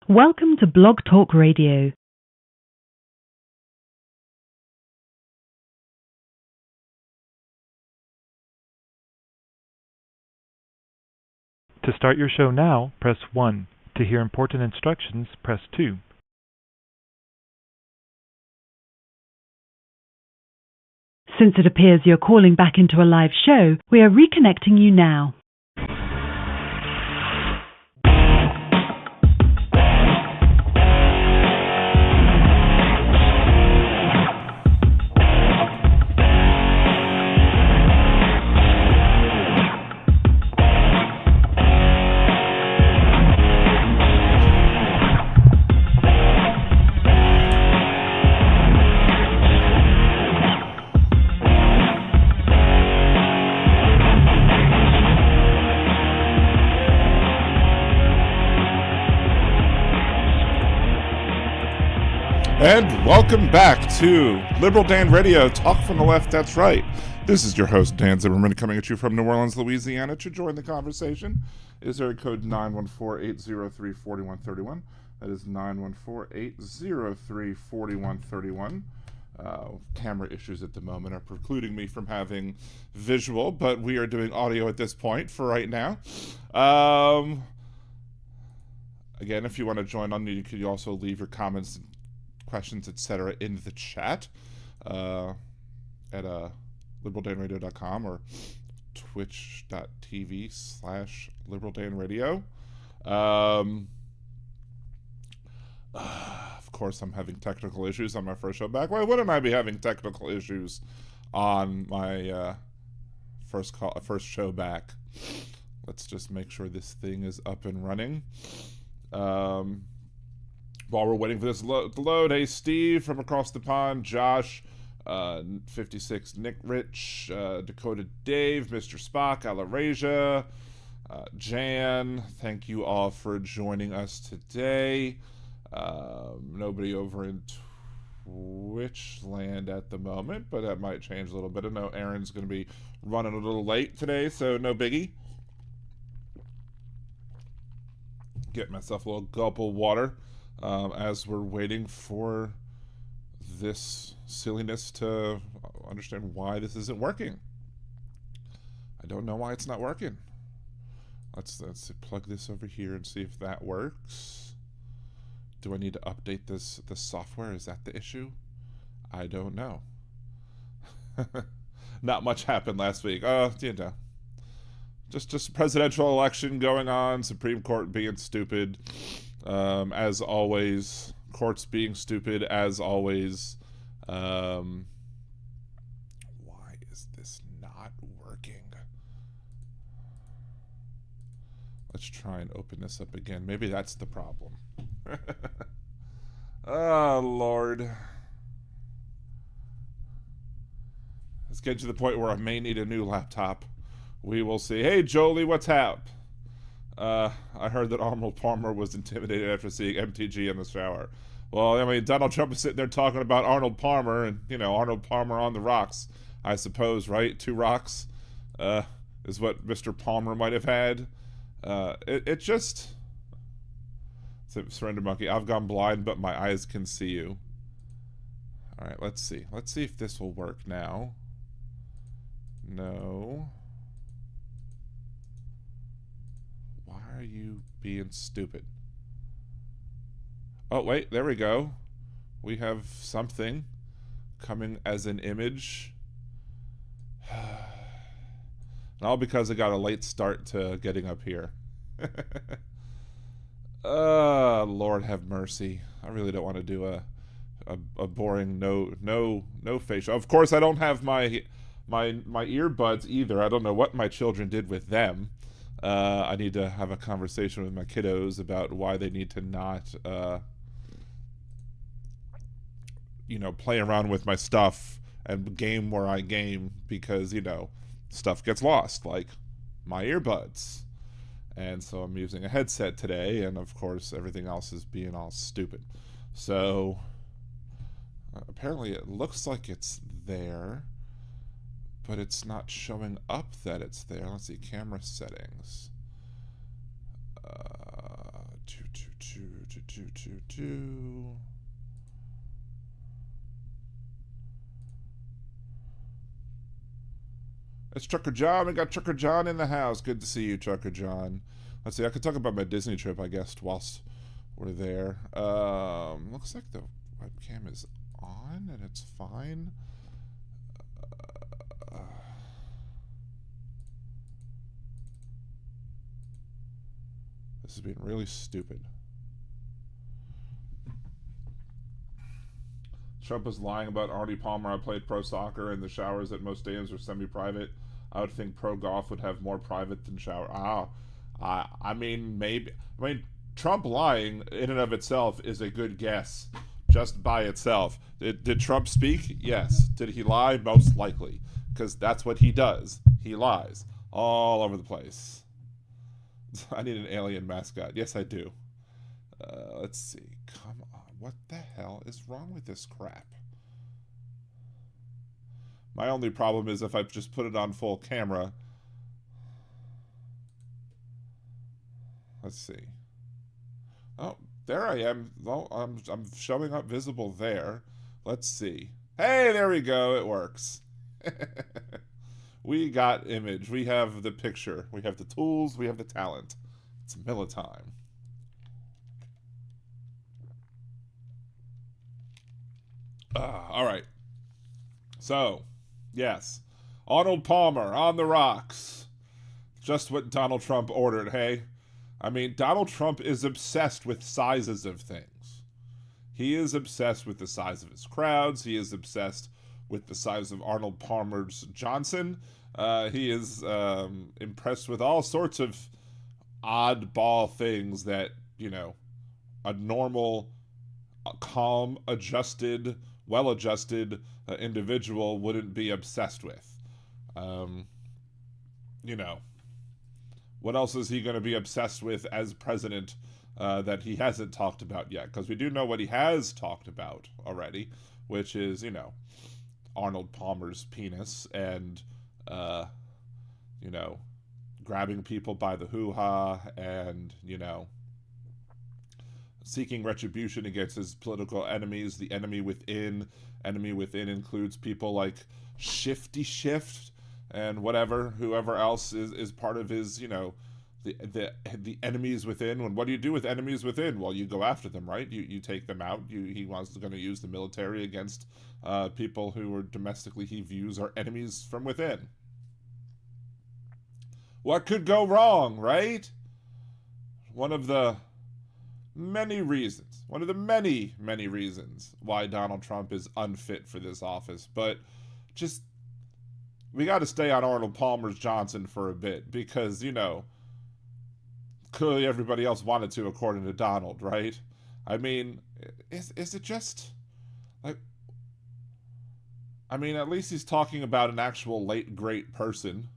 Welcome to Blog Talk Radio. To start your show now, press 1. To hear important instructions, press 2. Since it appears you're calling back into a live show, we are reconnecting you now. And welcome back to Liberal Dan Radio, talk from the left, that's right. This is your host, Dan Zimmerman, coming at you from New Orleans, Louisiana. To join the conversation is area code 914-803-4131. That is 914-803-4131. Camera issues at the moment are precluding me from having visual, but we are doing audio at this point for right now. Again, if you want to join on, you could also leave your comments, questions, etc. in the chat at liberaldanradio.com or twitch.tv/liberaldanradio. Of course, I'm having technical issues on my first show back. Why wouldn't I be having technical issues on my first show back? Let's just make sure this thing is up and running. While we're waiting for this to load, hey, Steve from across the pond, Josh, 56, Nick Rich, Dakota Dave, Mr. Spock, Alarasia, Jan, thank you all for joining us today. Nobody over in Twitch land at the moment, but that might change a little bit. I know Aaron's going to be running a little late today, so no biggie. Get myself a little gulp of water. As we're waiting for this silliness to understand why this isn't working. I don't know why it's not working. Let's plug this over here and see if that works. Do I need to update the software? Is that the issue? I don't know. Not much happened last week. Just presidential election going on, Supreme Court being stupid. As always, courts being stupid, as always. Why is this not working? Let's try and open this up again. Maybe that's the problem. Oh, Lord. Let's get to the point where I may need a new laptop. We will see. Hey, Jolie, what's up? I heard that Arnold Palmer was intimidated after seeing MTG in the shower. Well, I mean, Donald Trump is sitting there talking about Arnold Palmer and, Arnold Palmer on the rocks, I suppose, right? 2 rocks is what Mr. Palmer might have had. It just... Surrender Monkey, I've gone blind, but my eyes can see you. All right, let's see. Let's see if this will work now. No. Why are you being stupid? Oh, wait, there we go. We have something coming as an image. All because I got a late start to getting up here. Lord have mercy. I really don't want to do a boring no facial. Of course, I don't have my earbuds either. I don't know what my children did with them. I need to have a conversation with my kiddos about why they need to not, play around with my stuff and game where I game because, stuff gets lost, like my earbuds. And so I'm using a headset today, and of course everything else is being all stupid. So apparently it looks like it's there, but it's not showing up that it's there. Let's see, camera settings. It's Trucker John. We got Trucker John in the house. Good to see you, Trucker John. Let's see. I could talk about my Disney trip, I guess, whilst we're there. Looks like the webcam is on and it's fine. This is being really stupid. Trump was lying about Arnold Palmer. I played pro soccer and the showers at most stadiums are semi-private. I would think pro golf would have more private than shower. I mean, maybe. I mean, Trump lying in and of itself is a good guess, just by itself. Did Trump speak? Yes. Did he lie? Most likely, because that's what he does. He lies all over the place. I need an alien mascot. Yes, I do. Let's see. Come on. What the hell is wrong with this crap? My only problem is if I just put it on full camera. Let's see. Oh, there I am. Well, I'm showing up visible there. Let's see. Hey, there we go. It works. We got image. We have the picture. We have the tools. We have the talent. It's Milla time. All right. So, yes. Arnold Palmer on the rocks. Just what Donald Trump ordered, hey? I mean, Donald Trump is obsessed with sizes of things. He is obsessed with the size of his crowds. He is obsessed with the size of Arnold Palmer's Johnson. He is impressed with all sorts of oddball things that, you know, a normal, calm, adjusted, well-adjusted individual wouldn't be obsessed with. You know, what else is he going to be obsessed with as president that he hasn't talked about yet? Because we do know what he has talked about already, which is, you know, Arnold Palmer's penis and, you know, grabbing people by the hoo-ha and, you know, seeking retribution against his political enemies. The enemy within includes people like Shifty Shift and whoever else is part of his, you know, the enemies within. And what do you do with enemies within? Well, you go after them, right? You take them out. He wants going to use the military against people who are domestically he views are enemies from within. What could go wrong, right? One of the many reasons why Donald Trump is unfit for this office. But just, we got to stay on Arnold Palmer's Johnson for a bit because, you know, clearly everybody else wanted to, according to Donald, right? I mean, is it just like, I mean, at least he's talking about an actual late great person,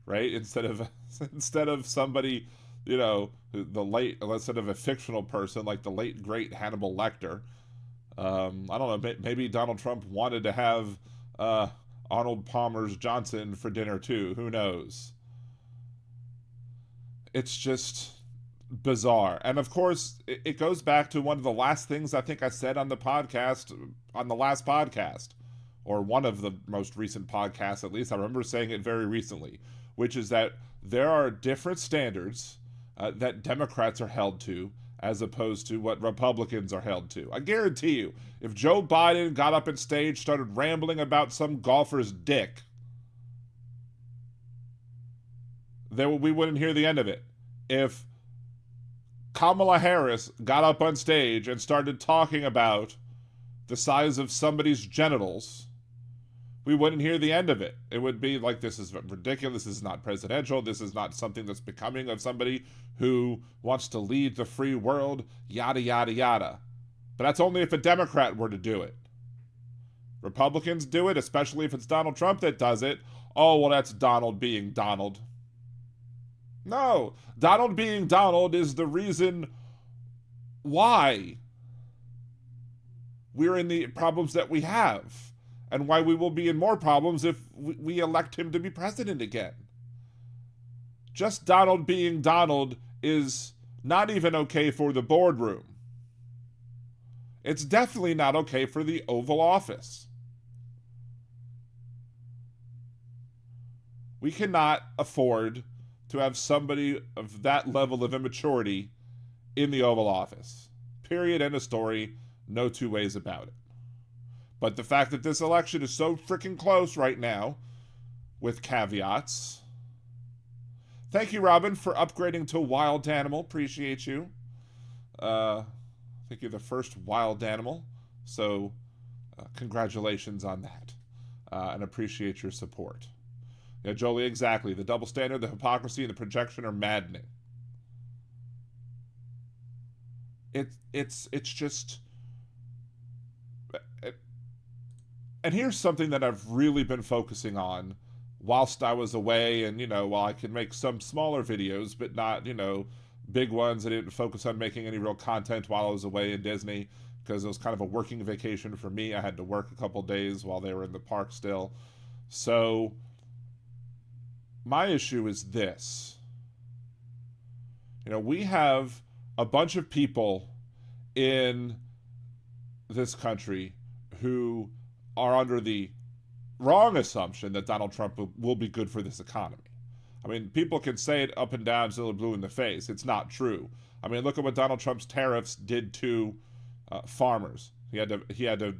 right? Instead of somebody, you know, instead of a fictional person like the late great Hannibal Lecter. I don't know, maybe Donald Trump wanted to have Arnold Palmer's Johnson for dinner too. Who knows? It's just bizarre. And of course, it goes back to one of the last things I think I said on the last podcast, or one of the most recent podcasts, at least. I remember saying it very recently, which is that there are different standards that Democrats are held to as opposed to what Republicans are held to. I guarantee you, if Joe Biden got up on stage, started rambling about some golfer's dick, we wouldn't hear the end of it. If Kamala Harris got up on stage and started talking about the size of somebody's genitals, we wouldn't hear the end of it. It would be like, this is ridiculous, this is not presidential, this is not something that's becoming of somebody who wants to lead the free world, yada, yada, yada. But that's only if a Democrat were to do it. Republicans do it, especially if it's Donald Trump that does it. Oh, well, that's Donald being Donald. No, Donald being Donald is the reason why we're in the problems that we have, and why we will be in more problems if we elect him to be president again. Just Donald being Donald is not even okay for the boardroom. It's definitely not okay for the Oval Office. We cannot afford to have somebody of that level of immaturity in the Oval Office. Period. End of story. No two ways about it. But the fact that this election is so freaking close right now, with caveats. Thank you, Robin, for upgrading to wild animal. Appreciate you. I think you're the first wild animal. So congratulations on that. And appreciate your support. Yeah, Jolie, exactly. The double standard, the hypocrisy, and the projection are maddening. It's just... And here's something that I've really been focusing on whilst I was away, and, while I can make some smaller videos, but not, big ones. I didn't focus on making any real content while I was away in Disney, because it was kind of a working vacation for me. I had to work a couple days while they were in the park still. So my issue is this. We have a bunch of people in this country who are under the wrong assumption that Donald Trump will be good for this economy. I mean, people can say it up and down till they're blue in the face. It's not true. I mean, look at what Donald Trump's tariffs did to farmers. They had to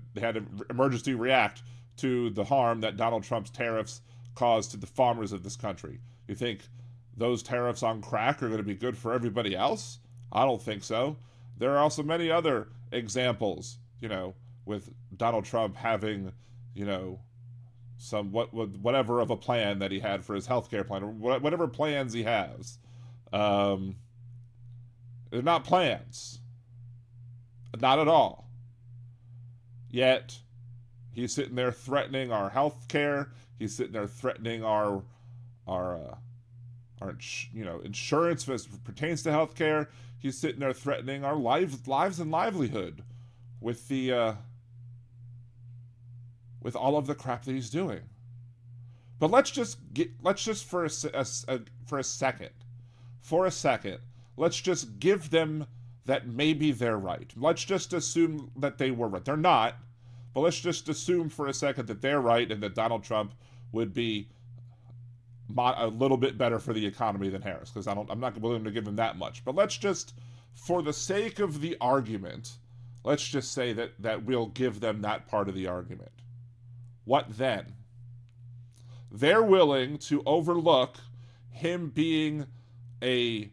emergency react to the harm that Donald Trump's tariffs caused to the farmers of this country. You think those tariffs on crack are going to be good for everybody else? I don't think so. There are also many other examples, with Donald Trump having, some whatever of a plan that he had for his healthcare plan, or whatever plans he has. They're not plans. Not at all. Yet, he's sitting there threatening our healthcare. He's sitting there threatening our insurance as it pertains to healthcare. He's sitting there threatening our lives and livelihood with with all of the crap that he's doing. But let's just for a second, let's just give them that maybe they're right. Let's just assume that they were right. They're not, but let's just assume for a second that they're right and that Donald Trump would be a little bit better for the economy than Harris, because I'm not willing to give him that much. But let's just, for the sake of the argument, let's just say that we'll give them that part of the argument. What then? They're willing to overlook him being a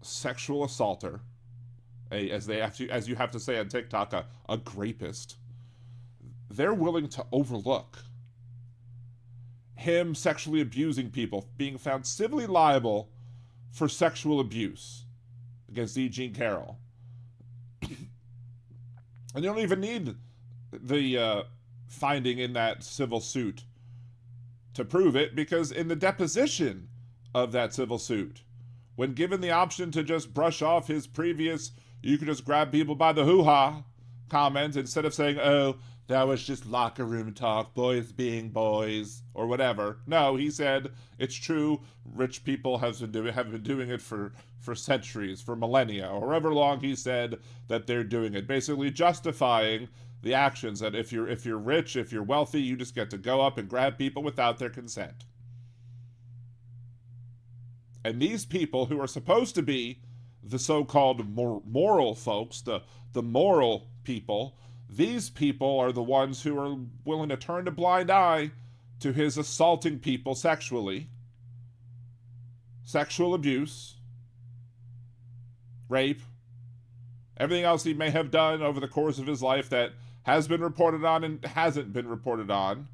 sexual assaulter, as you have to say on TikTok, a grapist. They're willing to overlook him sexually abusing people, being found civilly liable for sexual abuse against E. Jean Carroll. And you don't even need the finding in that civil suit to prove it, because in the deposition of that civil suit, when given the option to just brush off his previous "you can just grab people by the hoo-ha" comment, instead of saying, "oh, that was just locker room talk, boys being boys," or whatever. No, he said, it's true, rich people have been doing it for centuries, for millennia, or however long he said that they're doing it, basically justifying the actions that if you're rich, if you're wealthy, you just get to go up and grab people without their consent. And these people who are supposed to be the so-called moral folks, the moral people, these people are the ones who are willing to turn a blind eye to his assaulting people sexually, sexual abuse, rape, everything else he may have done over the course of his life that has been reported on and hasn't been reported on,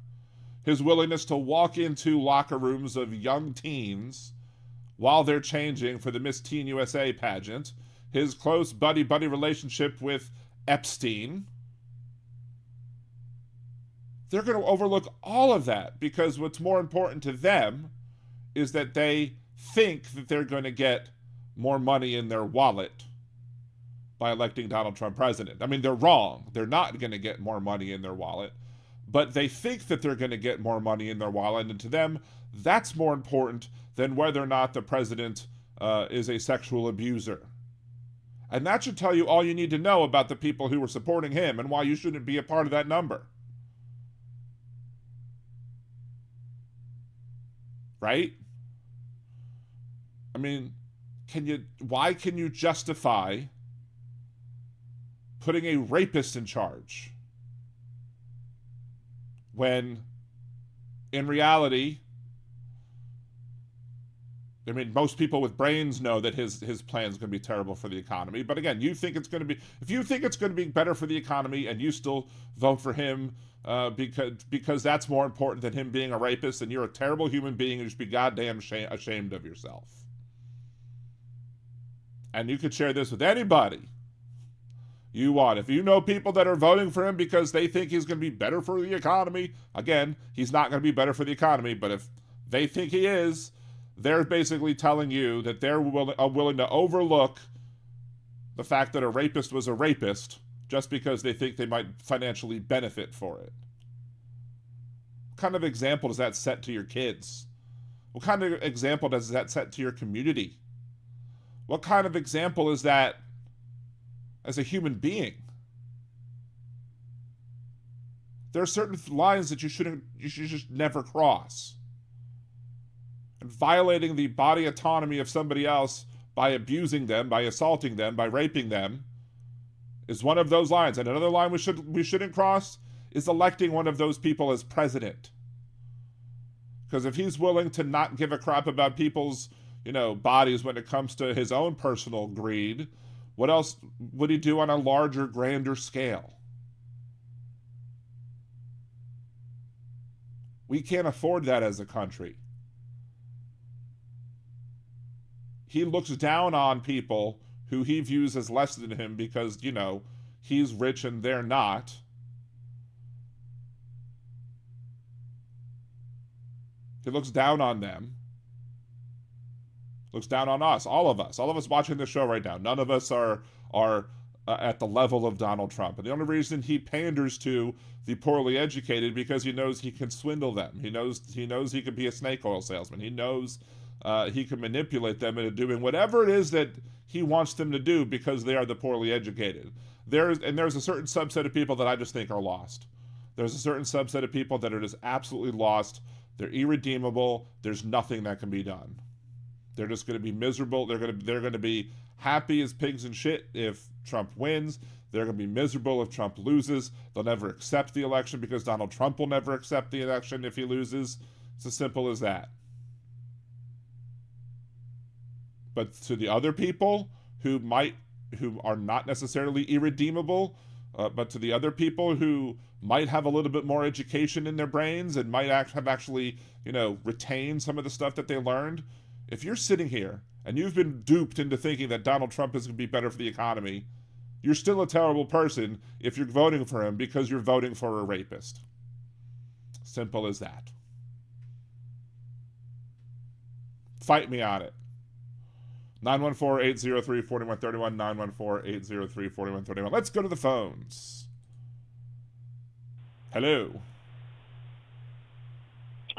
his willingness to walk into locker rooms of young teens while they're changing for the Miss Teen USA pageant, his close buddy-buddy relationship with Epstein. They're going to overlook all of that, because what's more important to them is that they think that they're going to get more money in their wallet by electing Donald Trump president. I mean, they're wrong. They're not going to get more money in their wallet, but they think that they're going to get more money in their wallet, and to them, that's more important than whether or not the president is a sexual abuser. And that should tell you all you need to know about the people who were supporting him and why you shouldn't be a part of that number. Right? I mean, why can you justify putting a rapist in charge when in reality, I mean, most people with brains know that his plan is going to be terrible for the economy. But again, if you think it's going to be better for the economy and you still vote for him because that's more important than him being a rapist, then you're a terrible human being and you should be goddamn ashamed of yourself. And you could share this with anybody you want. If you know people that are voting for him because they think he's going to be better for the economy, again, he's not going to be better for the economy, but if they think he is, they're basically telling you that they're willing to overlook the fact that a rapist was a rapist just because they think they might financially benefit for it. What kind of example does that set to your kids? What kind of example does that set to your community? What kind of example is that as a human being? There are certain lines that you should just never cross. And violating the body autonomy of somebody else by abusing them, by assaulting them, by raping them is one of those lines. And another line we shouldn't cross is electing one of those people as president. Because if he's willing to not give a crap about people's, bodies when it comes to his own personal greed, what else would he do on a larger, grander scale? We can't afford that as a country. He looks down on people who he views as less than him because, he's rich and they're not. He looks down on them. Looks down on us, all of us watching this show right now. None of us are at the level of Donald Trump. And the only reason he panders to the poorly educated because he knows he can swindle them. He knows he can be a snake oil salesman. He knows he can manipulate them into doing whatever it is that he wants them to do because they are the poorly educated. There's a certain subset of people that I just think are lost. There's a certain subset of people that are just absolutely lost. They're irredeemable. There's nothing that can be done. They're just going to be miserable. They're going to be happy as pigs in shit if Trump wins. They're going to be miserable if Trump loses. They'll never accept the election because Donald Trump will never accept the election if he loses. It's as simple as that. But to the other people who are not necessarily irredeemable, but to the other people who might have a little bit more education in their brains and might have actually, retained some of the stuff that they learned, if you're sitting here and you've been duped into thinking that Donald Trump is going to be better for the economy, you're still a terrible person if you're voting for him because you're voting for a rapist. Simple as that. Fight me on it. 914-803-4131, 914-803-4131. Let's go to the phones. Hello.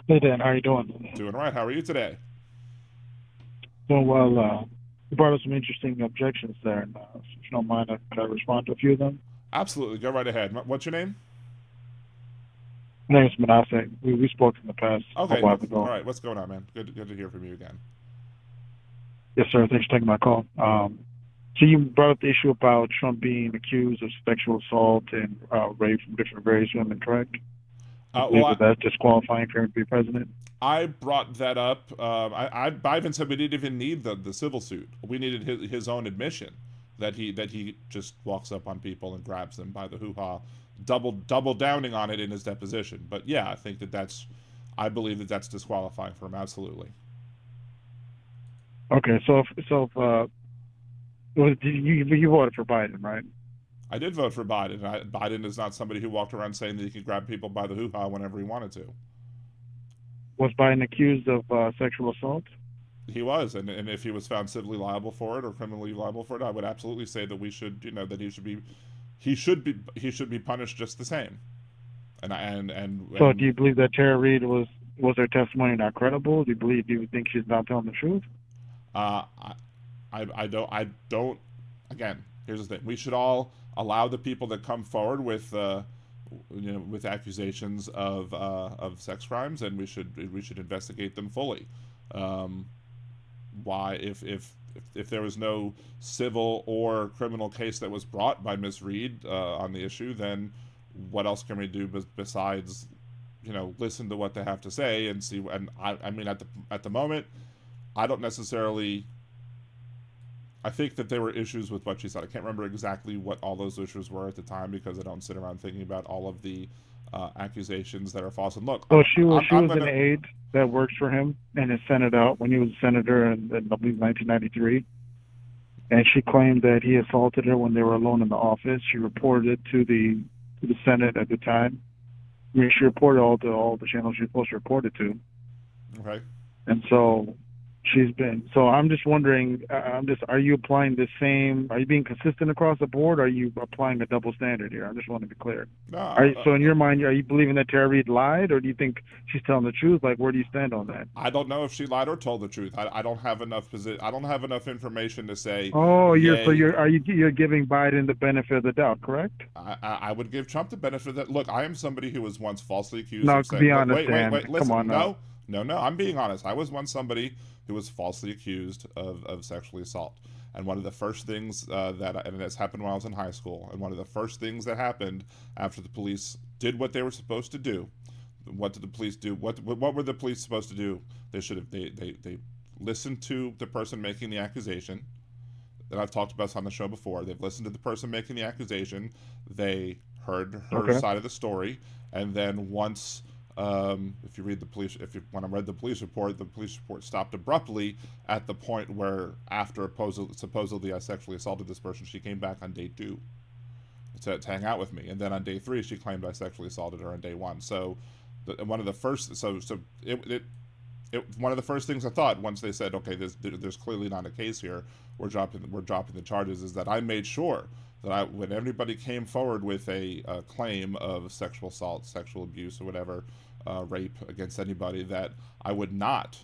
Hey, Dan. How are you doing? Doing all right. How are you today? Doing well. You brought up some interesting objections there, and if you don't mind, could I respond to a few of them? Absolutely. Go right ahead. What's your name? My name is Manasi. We spoke in the past a while ago. All right. What's going on, man? Good to hear from you again. Yes, sir. Thanks for taking my call. So you brought up the issue about Trump being accused of sexual assault and rape from different various women, correct? That's disqualifying for him to be president? I brought that up. I even said we didn't even need the civil suit. We needed his own admission that he just walks up on people and grabs them by the hoo-ha, double downing on it in his deposition. But yeah, I think I believe that's disqualifying for him. Absolutely. Okay, so you voted for Biden, right? I did vote for Biden. Biden is not somebody who walked around saying that he could grab people by the hoo-ha whenever he wanted to. Was Biden accused of sexual assault? He was, and if he was found civilly liable for it or criminally liable for it, I would absolutely say that we should, that he should be punished just the same. So, do you believe that Tara Reid was her testimony not credible? Do you think she's not telling the truth? I don't again, here's the thing: we should all allow the people that come forward with with accusations of sex crimes, and we should investigate them fully. Why, if there was no civil or criminal case that was brought by Miss Reed on the issue, then what else can we do besides listen to what they have to say and see? And I mean, at the moment, I don't necessarily. I think that there were issues with what she said. I can't remember exactly what all those issues were at the time because I don't sit around thinking about all of the accusations that are false. And look, well, she was an aide that works for him in his Senate out when he was a senator in I believe 1993, and she claimed that he assaulted her when they were alone in the office. She reported it to the Senate at the time. I mean, she reported all the channels she was supposed to report it to. Okay. And so so I'm just wondering, are you applying the same, are you being consistent across the board, or are you applying a double standard here? I just want to be clear. No, so in your mind, are you believing that Tara Reid lied, or do you think she's telling the truth? Like, where do you stand on that? I don't know if she lied or told the truth. I don't have enough I don't have enough information to say. Oh, you're giving Biden the benefit of the doubt, correct? I would give Trump the benefit of that. Look, I am somebody who was once falsely accused. No, of saying, be honest, wait, listen, come on now. No, I'm being honest. I was once somebody who was falsely accused of sexually assault. And one of the first things and this happened when I was in high school, and one of the first things that happened after the police did what they were supposed to do, what did the police do? What were the police supposed to do? They listened to the person making the accusation. And I've talked about this on the show before. They've listened to the person making the accusation. They heard her side of the story, and then once if you read when I read the police report stopped abruptly at the point where after supposedly I sexually assaulted this person, she came back on day 2 to hang out with me, and then on day 3 she claimed I sexually assaulted her on day 1. So one of the first things I thought once they said, okay, there's clearly not a case here, we're dropping the charges, is that I made sure that when everybody came forward with a claim of sexual assault, sexual abuse, or whatever, rape against anybody, that I would not,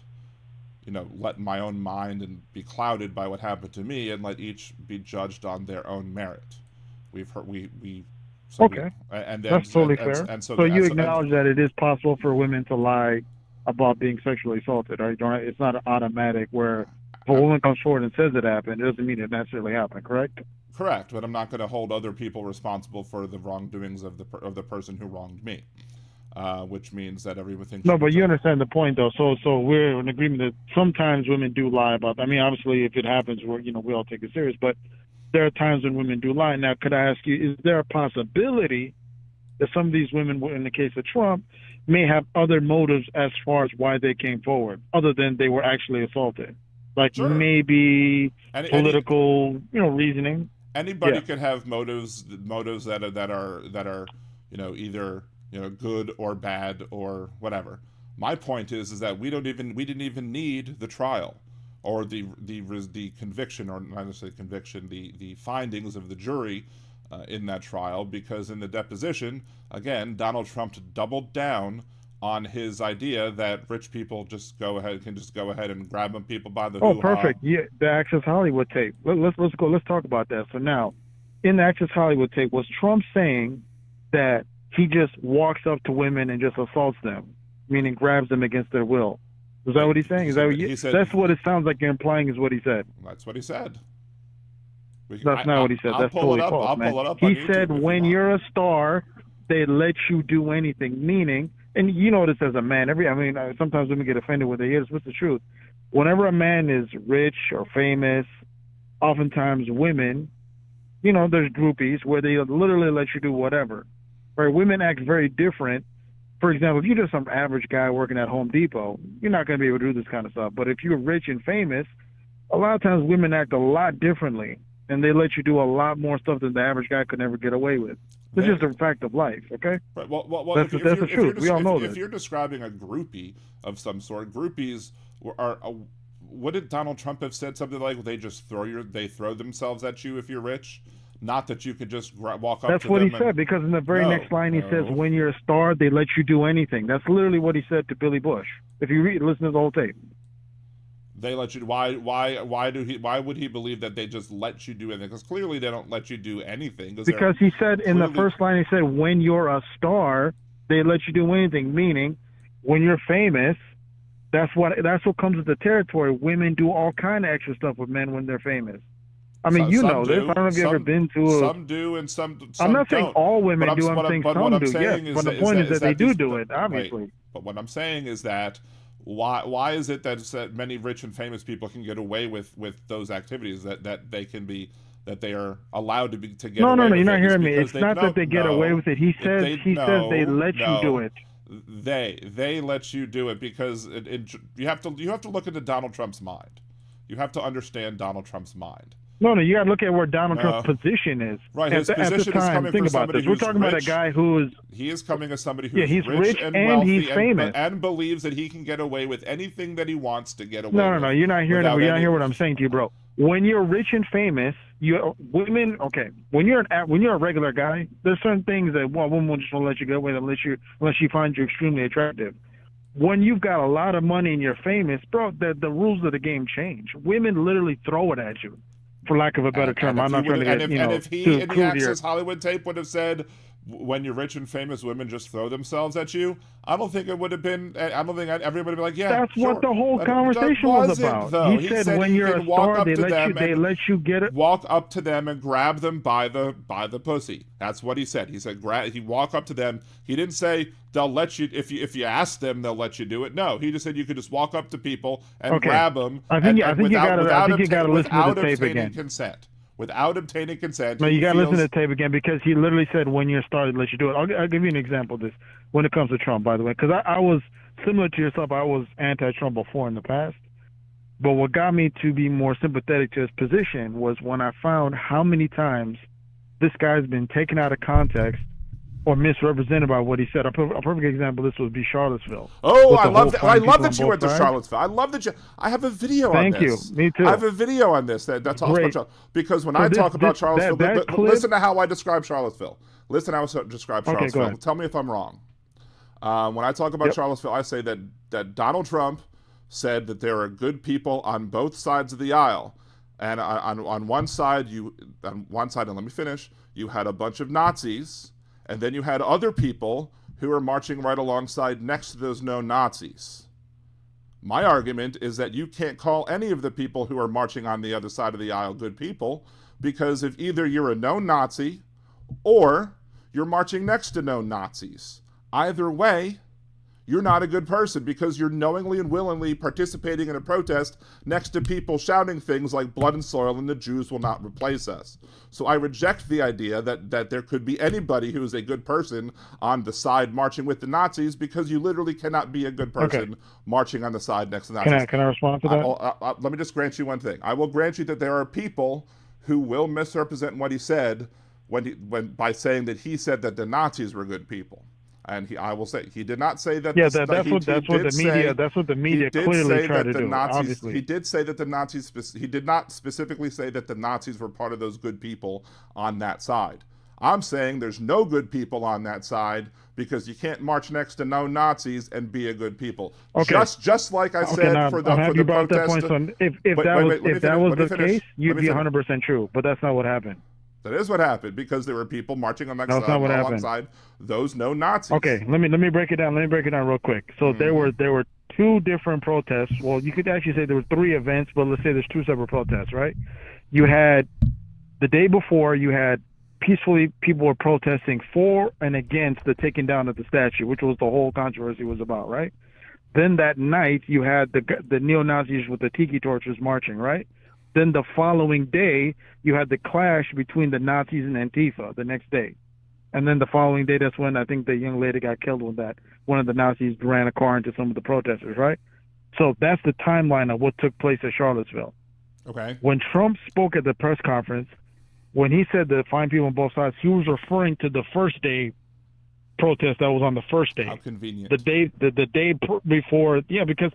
let my own mind and be clouded by what happened to me, and let each be judged on their own merit. That's totally fair. So you acknowledge that it is possible for women to lie about being sexually assaulted, right? It's not automatic where if a woman comes forward and says it happened, it doesn't mean it necessarily happened, correct? Correct, but I'm not going to hold other people responsible for the wrongdoings of the person who wronged me, which means that everything. No, but you understand the point, though. So we're in agreement that sometimes women do lie about that. I mean, obviously, if it happens, we all take it serious. But there are times when women do lie. Now, could I ask you, is there a possibility that some of these women, in the case of Trump, may have other motives as far as why they came forward, other than they were actually assaulted? Like maybe political, reasoning. Anybody could have motives that are either good or bad or whatever. My point is that we didn't even need the trial or the conviction, or not necessarily conviction, the findings of the jury in that trial, because in the deposition, again, Donald Trump doubled down on his idea that rich people can just go ahead and grab people by the hoo-ha. Oh, perfect. Yeah, the Access Hollywood tape. Let's talk about that. So now, in the Access Hollywood tape, was Trump saying that he just walks up to women and just assaults them, meaning grabs them against their will? Is that what he's saying? That's what it sounds like you're implying is what he said. That's what he said. That's not what he said. That's totally false, man. He said when you're a star, they let you do anything, meaning, and you know this as a man, sometimes women get offended when they hear this, but it's the truth. Whenever a man is rich or famous, oftentimes women, there's groupies where they literally let you do whatever. Right? Women act very different. For example, if you're just some average guy working at Home Depot, you're not going to be able to do this kind of stuff. But if you're rich and famous, a lot of times women act a lot differently, and they let you do a lot more stuff than the average guy could never get away with. It's just a fact of life, okay? Right. Well, that's the truth. We all know this. If you're describing a groupie of some sort, groupies are. What did Donald Trump have said? Something like they just throw themselves at you if you're rich, not that you could just walk up. That's to what them he said, because in the very next line he says, "When you're a star, they let you do anything." That's literally what he said to Billy Bush. If you listen to the whole tape. They let you. Why would he believe that they just let you do anything? Because clearly they don't let you do anything. Because he said in the first line, he said, when you're a star, they let you do anything. Meaning, when you're famous, that's what comes with the territory. Women do all kind of extra stuff with men when they're famous. I mean, you know this. I don't know if you've ever been to some do and some I'm not saying don't. all women But do. I'm saying some do. Yes, but the point is that they do it, obviously. Right. But what I'm saying is that why is it that many rich and famous people can get away with those activities that they are allowed to get away with? No, you're not hearing me. It's not that they get away with it. He says they let you do it. They let you do it because you have to look into Donald Trump's mind. You have to understand Donald Trump's mind. No, you got to look at where Donald Trump's position is. Right, his position is coming from somebody who's We're talking about a guy who is... He is coming as somebody who's he's rich and wealthy he's famous. And believes that he can get away with anything that he wants to get away with. No, you're not hearing it. You're not hearing what I'm saying to you, bro. When you're rich and famous, when you're a regular guy, there's certain things that women just won't let you get away with unless she finds you extremely attractive. When you've got a lot of money and you're famous, bro, the rules of the game change. Women literally throw it at you, for lack of a better term. I'm not trying to get, and if he in the Access Hollywood tape would have said, when you're rich and famous, women just throw themselves at you, I don't think it would have been. I don't think everybody would be like, yeah. That's sure. What the whole conversation was about. Though. He said when you're a star, they let you get it. Walk up to them and grab them by the pussy. That's what he said. He said he walk up to them. He didn't say they'll let you if you ask them they'll let you do it. No, he just said you could just walk up to people and grab them. I think you got to listen to the tape again. Without obtaining consent. No, you got to listen to the tape again because he literally said when you're started, let you do it. I'll give you an example of this when it comes to Trump, by the way, because I was similar to yourself. I was anti-Trump before in the past. But what got me to be more sympathetic to his position was when I found how many times this guy's been taken out of context or misrepresented by what he said. A perfect example of this would be Charlottesville. Oh, I love that. I love that you went to Charlottesville. I love that you. I have a video on this. Thank you. Me too. I have a video on this that talks about Charlottesville. Because when I talk about Charlottesville, listen to how I describe Charlottesville. Listen how I describe Charlottesville. Okay, tell me if I'm wrong. When I talk about Charlottesville, I say that Donald Trump said that there are good people on both sides of the aisle. And on one side, and let me finish, you had a bunch of Nazis. And then you had other people who were marching right alongside next to those known Nazis. My argument is that you can't call any of the people who are marching on the other side of the aisle good people, because if either you're a known Nazi or you're marching next to known Nazis. Either way, you're not a good person because you're knowingly and willingly participating in a protest next to people shouting things like blood and soil and the Jews will not replace us. So I reject the idea that there could be anybody who is a good person on the side marching with the Nazis, because you literally cannot be a good person marching on the side next to the Nazis. Can I respond to that? Let me just grant you one thing. I will grant you that there are people who will misrepresent what he said by saying that he said that the Nazis were good people. And I will say he did not say that. Yeah, that's what the media clearly tried to do. Obviously, he did say that the Nazis. He did not specifically say that the Nazis were part of those good people on that side. I'm saying there's no good people on that side because you can't march next to no Nazis and be a good people. Okay. Just like I said for the protest. If that was the case, you'd be 100% true. But that's not what happened. That is what happened because there were people marching on that side alongside those no Nazis. Okay, let me break it down. Let me break it down real quick. So there were two different protests. Well, you could actually say there were three events, but let's say there's two separate protests, right? You had the day before, you had peacefully people were protesting for and against the taking down of the statue, which was the whole controversy was about, right? Then that night you had the neo-Nazis with the tiki torches marching, right? Then the following day, you had the clash between the Nazis and Antifa the next day. And then the following day, that's when I think the young lady got killed when one of the Nazis ran a car into some of the protesters, right? So that's the timeline of what took place at Charlottesville. Okay. When Trump spoke at the press conference, when he said to find people on both sides, he was referring to the first day protest that was on the first day. How convenient. The day before, because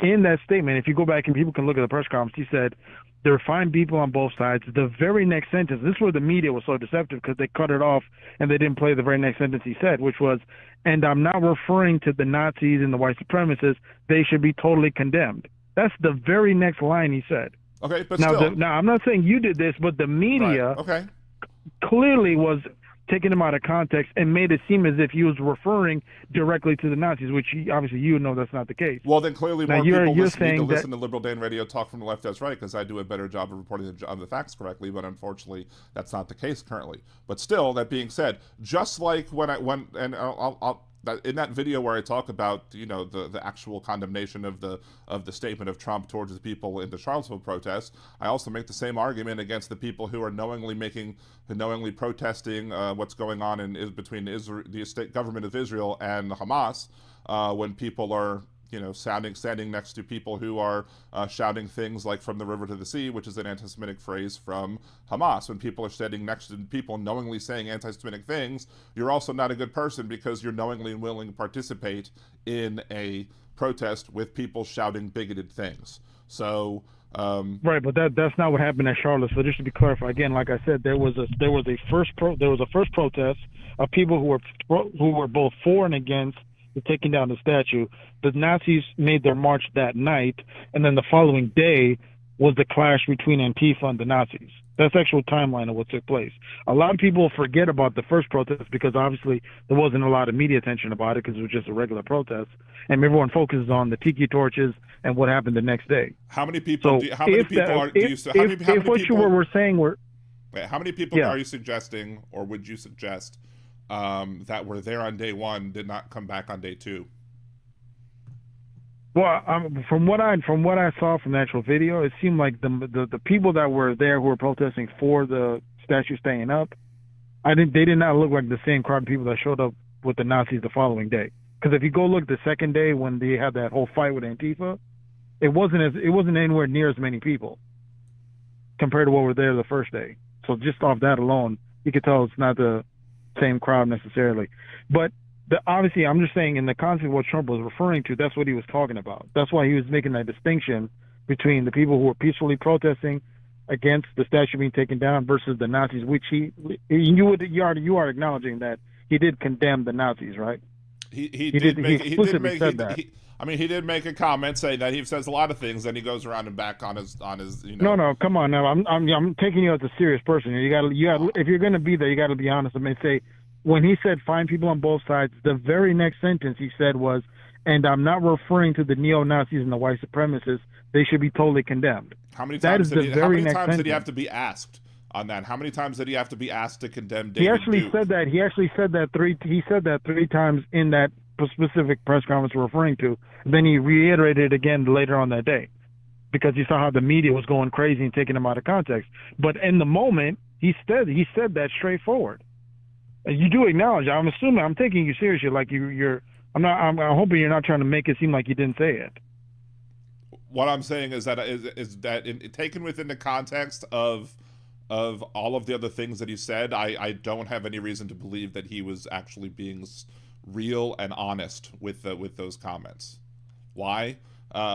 in that statement, if you go back and people can look at the press conference, he said, there are fine people on both sides. The very next sentence, this is where the media was so deceptive because they cut it off and they didn't play the very next sentence he said, which was, and I'm not referring to the Nazis and the white supremacists. They should be totally condemned. That's the very next line he said. Okay, but now, still. Now, I'm not saying you did this, but the media clearly was taking him out of context and made it seem as if he was referring directly to the Nazis, which obviously you know that's not the case. Well, then clearly more people need to listen to Liberal Dan Radio talk from the left as right, because I do a better job of reporting the facts correctly, but unfortunately that's not the case currently. But still, that being said, just like in that video where I talk about, you know, the actual condemnation of the statement of Trump towards the people in the Charlottesville protests, I also make the same argument against the people who are knowingly protesting what's going on between the state government of Israel and Hamas, when people are, you know, standing next to people who are shouting things like "from the river to the sea," which is an anti-Semitic phrase from Hamas. When people are standing next to people knowingly saying anti-Semitic things, you're also not a good person, because you're knowingly and willing to participate in a protest with people shouting bigoted things. So right, but that's not what happened at Charlottesville. Just to be clarified again, like I said, there was a first protest of people who were both for and against the taking down the statue. The Nazis made their march that night, and then the following day was the clash between Antifa and the Nazis. That's the actual timeline of what took place. A lot of people forget about the first protest because obviously there wasn't a lot of media attention about it because it was just a regular protest, and everyone focuses on the tiki torches and what happened the next day. How many people? So how many people are you suggesting, or would you suggest, that were there on day one did not come back on day two? Well, from what I saw from the actual video, it seemed like the people that were there who were protesting for the statue staying up, they did not look like the same crowd of people that showed up with the Nazis the following day. Because if you go look the second day when they had that whole fight with Antifa, it wasn't anywhere near as many people compared to what were there the first day. So just off that alone, you could tell it's not the same crowd necessarily. But obviously, I'm just saying in the context of what Trump was referring to, that's what he was talking about. That's why he was making that distinction between the people who were peacefully protesting against the statue being taken down versus the Nazis, which you are acknowledging that he did condemn the Nazis, right? He did make a comment saying that. He says a lot of things, and he goes around and back on his you know. No, come on now. I'm taking you as a serious person. You got if you're going to be there, you got to be honest. I mean, say when he said find people on both sides, the very next sentence he said was, "And I'm not referring to the neo-Nazis and the white supremacists. They should be totally condemned." How many times did he have to be asked on that? How many times did he have to be asked to condemn David Duke? He actually said that three times in that specific press conference we're referring to. Then he reiterated it again later on that day because he saw how the media was going crazy and taking him out of context. But in the moment, he said that straightforward. And you do acknowledge. I'm taking you seriously. Like I'm hoping you're not trying to make it seem like you didn't say it. What I'm saying is that taken within the context of all of the other things that he said, I don't have any reason to believe that he was actually being real and honest with those comments. Why?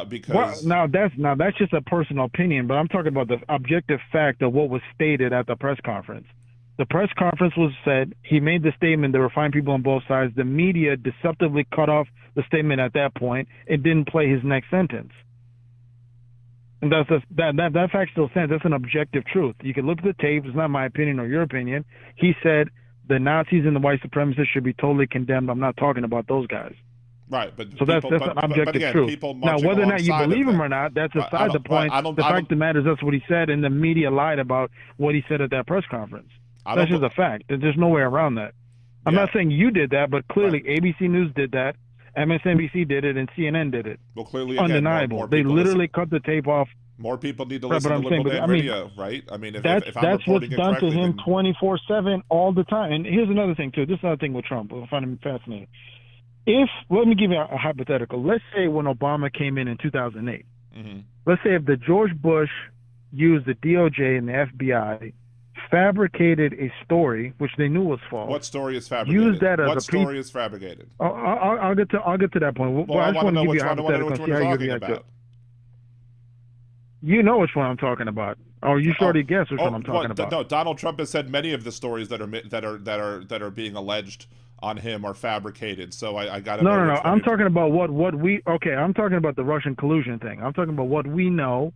Because now that's just a personal opinion, but I'm talking about the objective fact of what was stated at the press conference. The press conference was said. He made the statement. There were fine people on both sides. The media deceptively cut off the statement at that point. It didn't play his next sentence. And that fact still stands. That's an objective truth. You can look at the tape. It's not my opinion or your opinion. He said the Nazis and the white supremacists should be totally condemned. I'm not talking about those guys. Right, but so that's an objective truth. Now, whether or not you believe him or not, that's aside the point. The fact that matters, that's what he said, and the media lied about what he said at that press conference. That's just a fact. There's no way around that. I'm not saying you did that, but clearly ABC News did that, MSNBC did it, and CNN did it. Well, clearly, again, undeniable. They literally cut the tape off. More people need to listen to Liberal Dan Radio, right? I mean, that's what's done to him 24/7 all the time. And here's another thing too. This is another thing with Trump. I find him fascinating. Let me give you a hypothetical. Let's say when Obama came in 2008. Mm-hmm. Let's say if the George Bush used the DOJ and the FBI, fabricated a story which they knew was false. What story is fabricated? Use that as what story is fabricated? I'll get to that point. Well, I just want to give you a hypothetical and see how you react to it. You know which one I'm talking about. Or you should already guess which one I'm talking about. No, Donald Trump has said many of the stories that are being alleged on him are fabricated. So I got to know. No. I'm talking about what we. Okay, I'm talking about the Russian collusion thing. I'm talking about what we know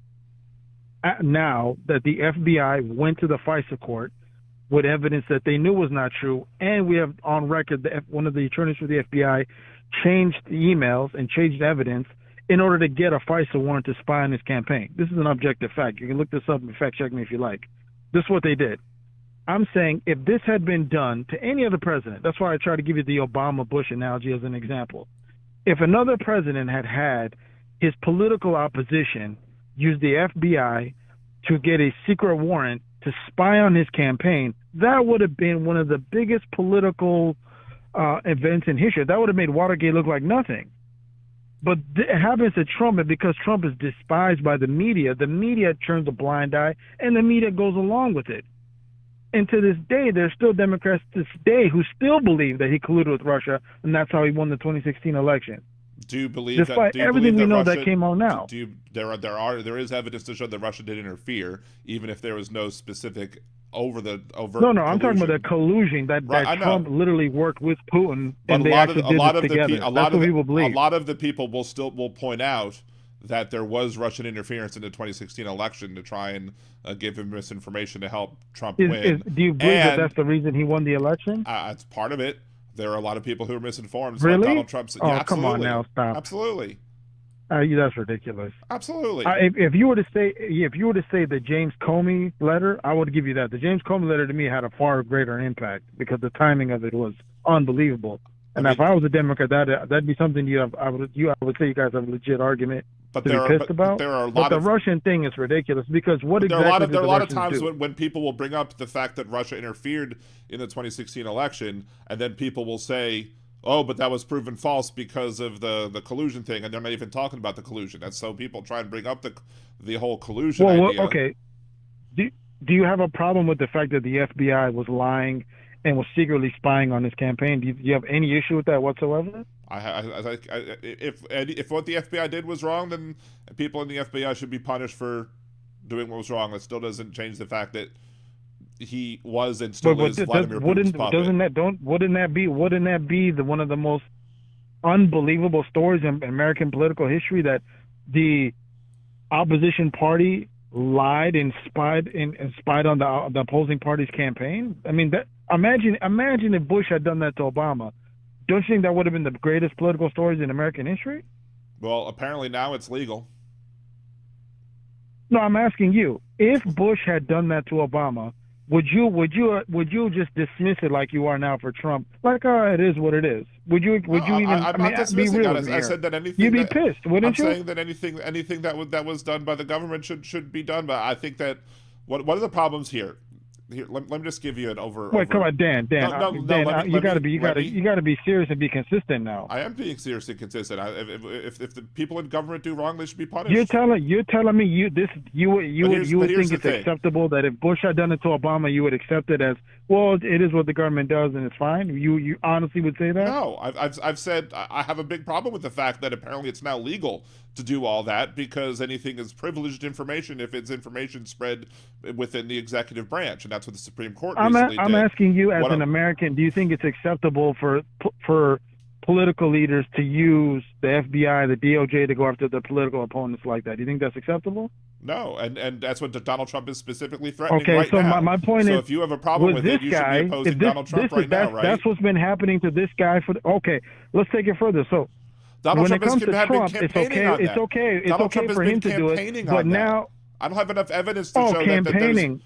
now that the FBI went to the FISA court with evidence that they knew was not true, and we have on record that one of the attorneys for the FBI changed the emails and changed evidence in order to get a FISA warrant to spy on his campaign. This is an objective fact. You can look this up and fact check me if you like. This is what they did. I'm saying if this had been done to any other president, that's why I try to give you the Obama-Bush analogy as an example. If another president had his political opposition use the FBI to get a secret warrant to spy on his campaign, that would have been one of the biggest political events in history. That would have made Watergate look like nothing. But it happens to Trump, and because Trump is despised by the media turns a blind eye, and the media goes along with it. And to this day, there's still Democrats to this day who still believe that he colluded with Russia, and that's how he won the 2016 election. Do you believe despite everything we know that came out now? There is evidence to show that Russia did interfere, even if there was no specific overt. No, collusion. I'm talking about the collusion that Trump literally worked with Putin, and they actually did it together. That's what people believe. A lot of the people will point out that there was Russian interference in the 2016 election to try and give him misinformation to help Trump win. Do you believe that that's the reason he won the election? It's part of it. There are a lot of people who are misinformed. Really? Like Donald Trump. Oh, yeah, come on now, stop. Absolutely. That's ridiculous. Absolutely. If you were to say the James Comey letter, I would give you that. The James Comey letter to me had a far greater impact because the timing of it was unbelievable. And if I was a Democrat, that'd be something I would say you guys have a legit argument to be pissed about. But the Russian thing is ridiculous because what exactly there are a lot of times when people will bring up the fact that Russia interfered in the 2016 election, and then people will say, "Oh, but that was proven false because of the collusion thing," and they're not even talking about the collusion. And so people try and bring up the whole collusion idea. Okay. Do you have a problem with the fact that the FBI was lying and was secretly spying on his campaign? Do you have any issue with that whatsoever? If what the FBI did was wrong, then people in the FBI should be punished for doing what was wrong. It still doesn't change the fact that he was and still is Vladimir Putin's puppet. Wouldn't that be one of the most unbelievable stories in American political history, that the opposition party lied and spied on the opposing party's campaign? I mean, imagine if Bush had done that to Obama. Don't you think that would have been the greatest political stories in American history? Well, apparently now it's legal. No, I'm asking you. If Bush had done that to Obama, would you just dismiss it like you are now for Trump? Like, it is what it is. Would you even? I'm not dismissing be real it. I said that anything. You'd be pissed, wouldn't you? I'm saying that anything that was done by the government should be done. But I think that what are the problems here? Here, let me just give you an Wait, come on, Dan. You got to be serious and be consistent now. I am being serious and consistent. If the people in government do wrong, they should be punished. You're telling me you would think it's acceptable that if Bush had done it to Obama, you would accept it as, well, it is what the government does and it's fine? You honestly would say that? No, I've said I have a big problem with the fact that apparently it's now legal to do all that, because anything is privileged information if it's information spread within the executive branch, and that's what the Supreme Court recently did. I'm asking you as an American, do you think it's acceptable for political leaders to use the FBI, the DOJ to go after their political opponents like that? Do you think that's acceptable? No, and that's what Donald Trump is specifically threatening right now. now. Okay, so my point is, if you have a problem with it, you should be opposing Donald Trump right now, right? That's what's been happening to this guy. Okay, let's take it further. So Donald when Trump it comes to Trump, it's okay for him to do it. But now I don't have enough evidence to show campaigning.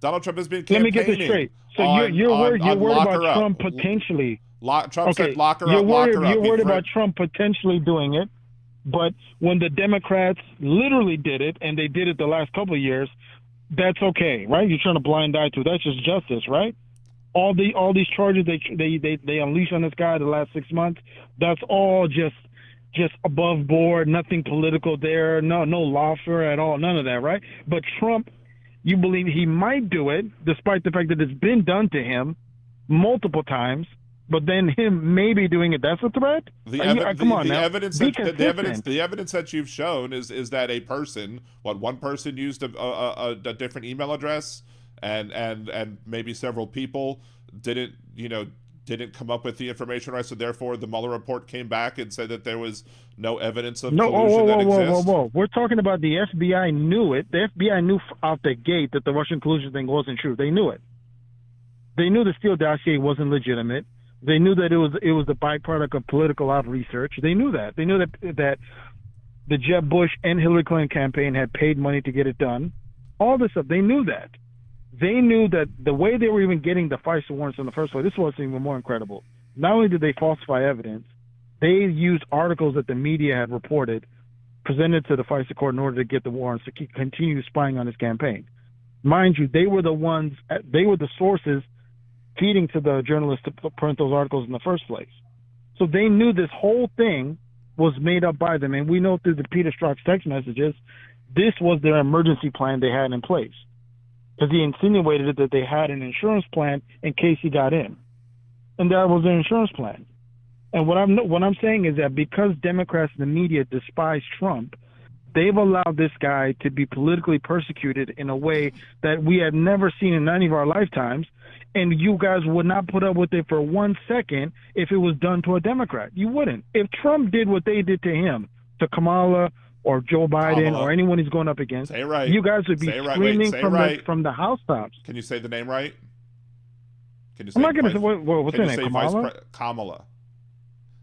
Donald Trump has been campaigning. Let me get this straight. So you're worried about Trump potentially. Trump said lock her up. You're worried about Trump potentially doing it, but when the Democrats literally did it, and they did it the last couple of years, that's okay, right? You're trying to blind eye to. That's just justice, right? All these charges they unleashed on this guy the last 6 months, that's all just above board, nothing political there, no lawfare at all, none of that, right? But Trump, you believe he might do it, despite the fact that it's been done to him multiple times, but then him maybe doing it, that's a threat? The evidence that you've shown is that one person used a different email address, and maybe several people didn't didn't come up with the information right, so therefore the Mueller report came back and said that there was no evidence of collusion that exists? Whoa. We're talking about the FBI knew it. The FBI knew out the gate that the Russian collusion thing wasn't true. They knew it. They knew the Steele dossier wasn't legitimate. They knew that it was the byproduct of political out research. They knew that. They knew that the Jeb Bush and Hillary Clinton campaign had paid money to get it done. All this stuff, they knew that. They knew that the way they were even getting the FISA warrants in the first place, this was even more incredible. Not only did they falsify evidence, they used articles that the media had reported, presented to the FISA court in order to get the warrants to continue spying on his campaign. Mind you, they were the sources feeding to the journalists to print those articles in the first place. So they knew this whole thing was made up by them. And we know through the Peter Strzok's text messages, this was their emergency plan they had in place. Because he insinuated that they had an insurance plan in case he got in. And that was their insurance plan. And what I'm saying is that because Democrats and the media despise Trump, they've allowed this guy to be politically persecuted in a way that we have never seen in any of our lifetimes. And you guys would not put up with it for 1 second if it was done to a Democrat. You wouldn't. If Trump did what they did to him, to Kamala or Joe Biden or anyone he's going up against, you guys would be screaming from the housetops. Can you say the name right? Can you say I'm not going to say what's her name, Kamala? Kamala.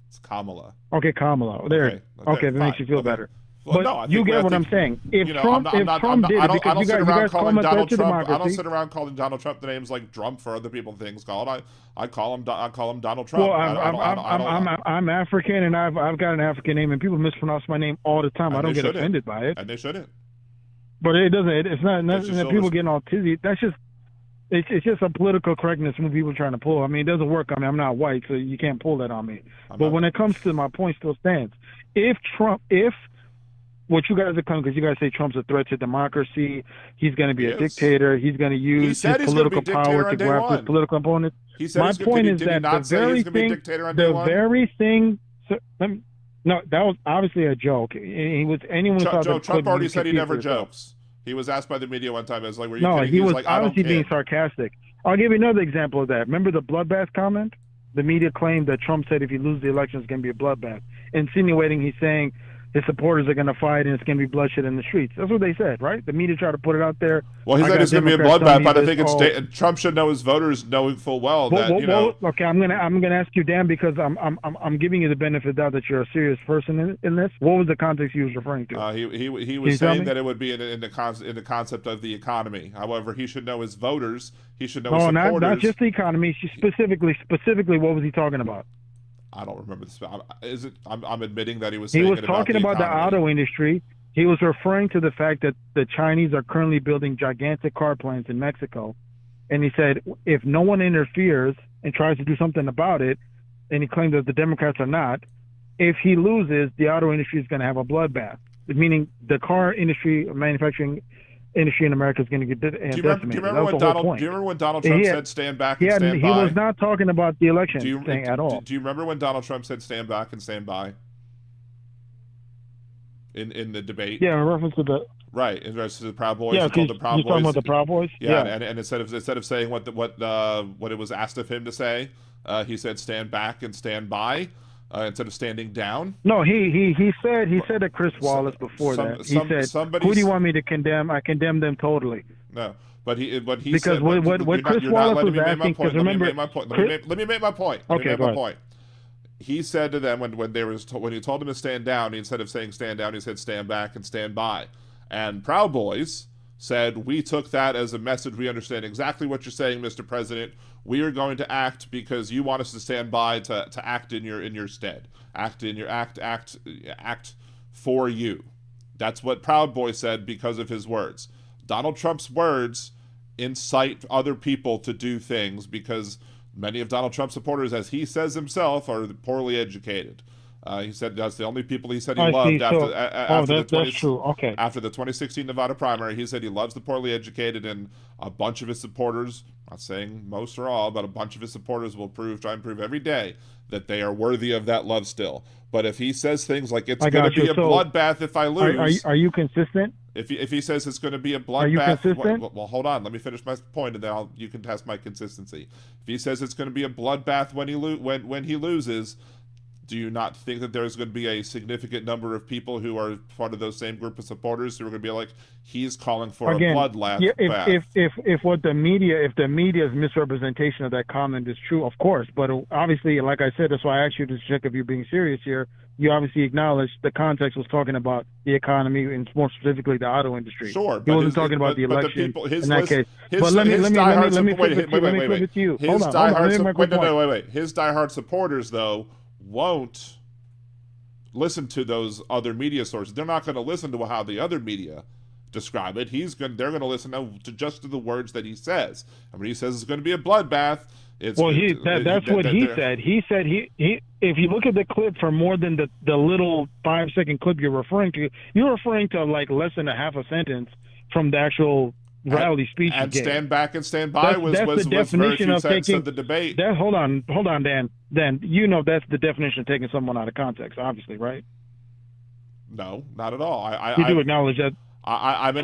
It's Kamala. Okay, Kamala. There. Okay, that makes you feel better. Well, but no, you get what I'm saying. If Trump did it, because you guys call him a threat to democracy. I don't sit around calling Donald Trump the names like Trump for other people things called. I call him Donald Trump. Well, I'm African and I've got an African name and people mispronounce my name all the time. I don't get offended by it. And they shouldn't. But it doesn't. It's not that people getting all tizzy. That's just. It's just a political correctness when people are trying to pull. I mean, it doesn't work. I mean, I'm not white, so you can't pull that on me. But when it comes to my point, still stands. If what you guys are coming, because you guys say Trump's a threat to democracy, he's going to be a dictator, he's going to use his political power to go after his political opponents. My point is that the very thing. No, that was obviously a joke. Trump already said he never jokes. He was asked by the media one time, "Were you kidding?" He was obviously being sarcastic. I'll give you another example of that. Remember the bloodbath comment? The media claimed that Trump said if he loses the election, it's going to be a bloodbath, insinuating he's saying his supporters are going to fight and it's going to be bloodshed in the streets. That's what they said, right? The media tried to put it out there. Well, he said it's going to be a bloodbath, but I think Trump should know his voters, knowing full well that Okay, I'm going to ask you, Dan, because I'm giving you the benefit of the doubt that you're a serious person in this. What was the context he was referring to? He was saying that it would be in the concept of the economy. However, he should know his voters. He should know his supporters. Not just the economy. Specifically, what was he talking about? I don't remember this. I'm admitting that he was. He was talking about the auto industry. He was referring to the fact that the Chinese are currently building gigantic car plants in Mexico, and he said if no one interferes and tries to do something about it, and he claimed that the Democrats are not. If he loses, the auto industry is going to have a bloodbath. Meaning the car industry, manufacturing industry in America is going to get decimated. Do you remember when Donald Trump said stand back and stand by? He was not talking about the election thing at all. Do you remember when Donald Trump said stand back and stand by? In the debate? Yeah, in reference to the in reference to the Proud Boys. Yeah, you're talking about the Proud Boys. Yeah. And instead of saying what it was asked of him to say, he said stand back and stand by. Instead of standing down. No, he said to Chris Wallace before that. He said, "Who do you want me to condemn? I condemn them totally." No, but he because said, what Chris Wallace was asking. Because remember, let me make my point. Okay, go ahead. He said to them when he told them to stand down, instead of saying stand down, he said stand back and stand by. And Proud Boys said, we took that as a message. We understand exactly what you're saying, Mr. President. We are going to act because you want us to stand by to act in your stead. Act for you. That's what Proud Boy said because of his words. Donald Trump's words incite other people to do things because many of Donald Trump's supporters, as he says himself, are poorly educated. He said that's the only people he said he loved after the 2016 Nevada primary. He said he loves the poorly educated, and a bunch of his supporters, not saying most or all, but a bunch of his supporters will try and prove every day that they are worthy of that love still. But if he says things like it's going to be a bloodbath if I lose. Are you consistent? If he says it's going to be a bloodbath, are you consistent? well, hold on. Let me finish my point, and then you can test my consistency. If he says it's going to be a bloodbath when he loses, do you not think that there's going to be a significant number of people who are part of those same group of supporters who are going to be like, he's calling for Again, a bloodbath? Yeah, if what the media's misrepresentation of that comment is true, of course. But obviously, like I said, that's why I asked you to check if you're being serious here. You obviously acknowledged the context was talking about the economy and more specifically the auto industry. Sure, he wasn't talking about the election in that case. But let me flip it to you. Hold on. His diehard supporters, though, won't listen to those other media sources. They're not going to listen to how the other media describe it. They're going to listen to just to the words that he says. And when he says it's going to be a bloodbath, that's what he said. He said if you look at the clip for more than the little 5-second clip you're referring to like less than a half a sentence from the actual rally speech. And stand back and stand by was the definition of taking the debate. Hold on, Dan. Dan, you know that's the definition of taking someone out of context, obviously, right? No, not at all. You do acknowledge that. I'm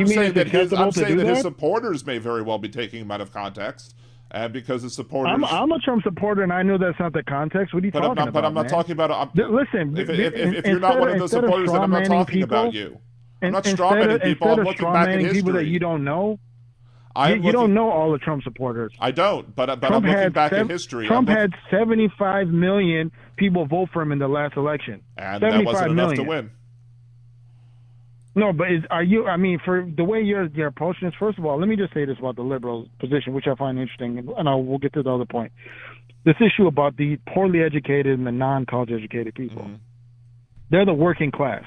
saying that his supporters may very well be taking him out of context, and because his supporters. I'm a Trump supporter, and I know that's not the context. What are you talking about? But I'm not talking about. Listen, if you're not one of those supporters, then I'm not talking about you. I'm not strawmanning people. I'm looking back at history. People that you don't know. You don't know all the Trump supporters. I don't, but I'm looking back at history. Trump had 75 million people vote for him in the last election. And that wasn't enough to win. No, but for the way you're approaching this, first of all, let me just say this about the liberal position, which I find interesting, and we'll get to the other point. This issue about the poorly educated and the non-college educated people. Mm-hmm. They're the working class,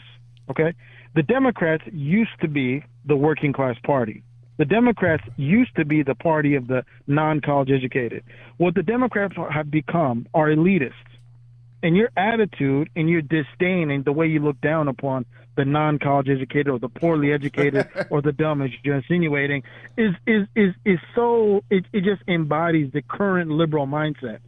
okay? The Democrats used to be the working class party. The Democrats used to be the party of the non-college educated. What the Democrats have become are elitists. And your attitude and your disdain and the way you look down upon the non-college educated or the poorly educated or the dumb, as you're insinuating, is so it just embodies the current liberal mindset,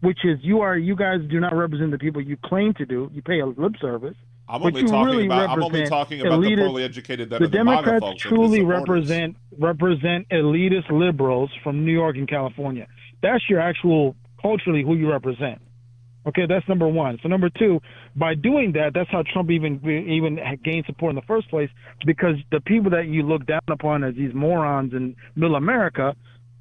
which is you guys do not represent the people you claim to do. You pay a lip service. I'm only talking about the poorly educated that the are the Democrats MAGA folks. Truly represent elitist liberals from New York and California. That's your actual culturally who you represent. Okay, that's number one. So number two, by doing that, that's how Trump even gained support in the first place, because the people that you look down upon as these morons in middle America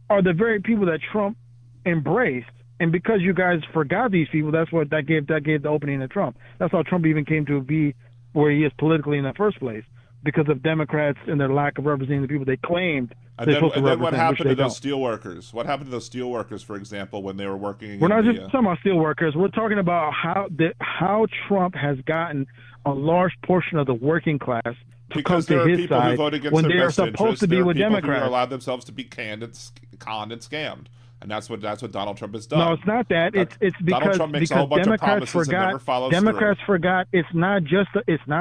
are the very people that Trump embraced. And because you guys forgot these people, that's what that gave the opening to Trump. That's how Trump even came to be where he is politically in the first place, because of Democrats and their lack of representing the people they claimed they're supposed to represent. What happened to those steelworkers? What happened to those steelworkers, for example, when they were working? We're not just talking about steelworkers. We're talking about how Trump has gotten a large portion of the working class to come to his side when they are supposed to be with Democrats. Who allowed themselves to be conned and scammed. And that's what Donald Trump has done. No, it's not that. It's because Democrats forgot it's not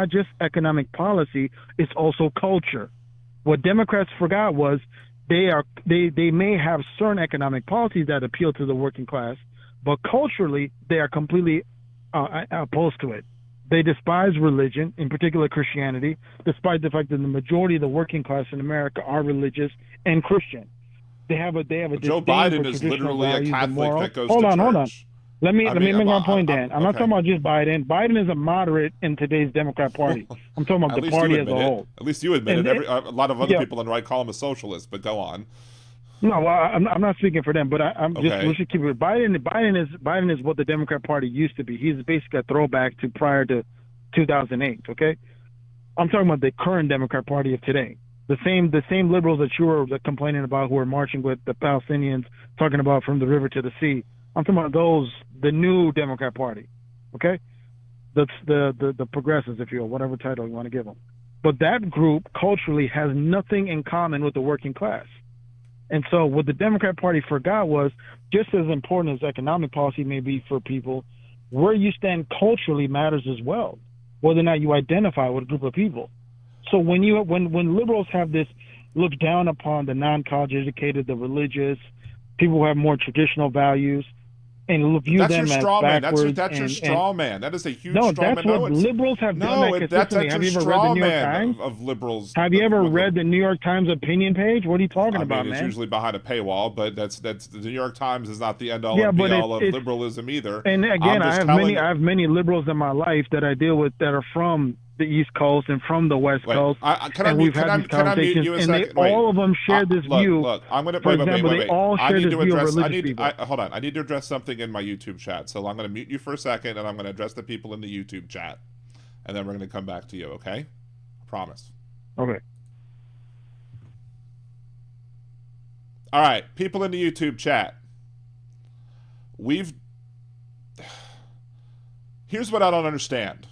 just economic policy. It's also culture. What Democrats forgot was they may have certain economic policies that appeal to the working class, but culturally they are completely opposed to it. They despise religion, in particular Christianity, despite the fact that the majority of the working class in America are religious and Christian. They have a Joe Biden is literally a Catholic that goes to church. Hold on. Let me make my point, Dan. I'm not talking about just Biden. Biden is a moderate in today's Democrat Party. I'm talking about the party as a whole. At least you admit it. A lot of other people on the right call him a socialist, but go on. No, well, I'm not speaking for them, but we should keep it. Biden is what the Democrat Party used to be. He's basically a throwback to prior to 2008. Okay, I'm talking about the current Democrat Party of today. The same liberals that you were complaining about who are marching with the Palestinians, talking about from the river to the sea. I'm talking about those, the new Democrat Party, okay? That's the progressives, if you will, whatever title you want to give them. But that group culturally has nothing in common with the working class. And so what the Democrat Party forgot was, just as important as economic policy may be for people, where you stand culturally matters as well, whether or not you identify with a group of people. So when liberals have this look down upon the non-college educated, the religious, people who have more traditional values, and view That's them your as straw man. backwards. That's your straw man. That is a huge no, straw that's man. what liberals have done that consistently. Have you ever read the New York Times? Of liberals. Have you ever read the New York Times opinion page? What are you talking about, man? It's usually behind a paywall, but that's the New York Times is not the end all and be all of liberalism either. And again, I have many liberals in my life that I deal with that are from the East Coast and from the West Coast. Can I mute you a second? All of them share this view. Look, I'm going to wait. They all share this view of religious people. Hold on. I need to address something in my YouTube chat. So I'm going to mute you for a second, and I'm going to address the people in the YouTube chat, and then we're going to come back to you. Okay? I promise. Okay. All right, people in the YouTube chat. Here's what I don't understand.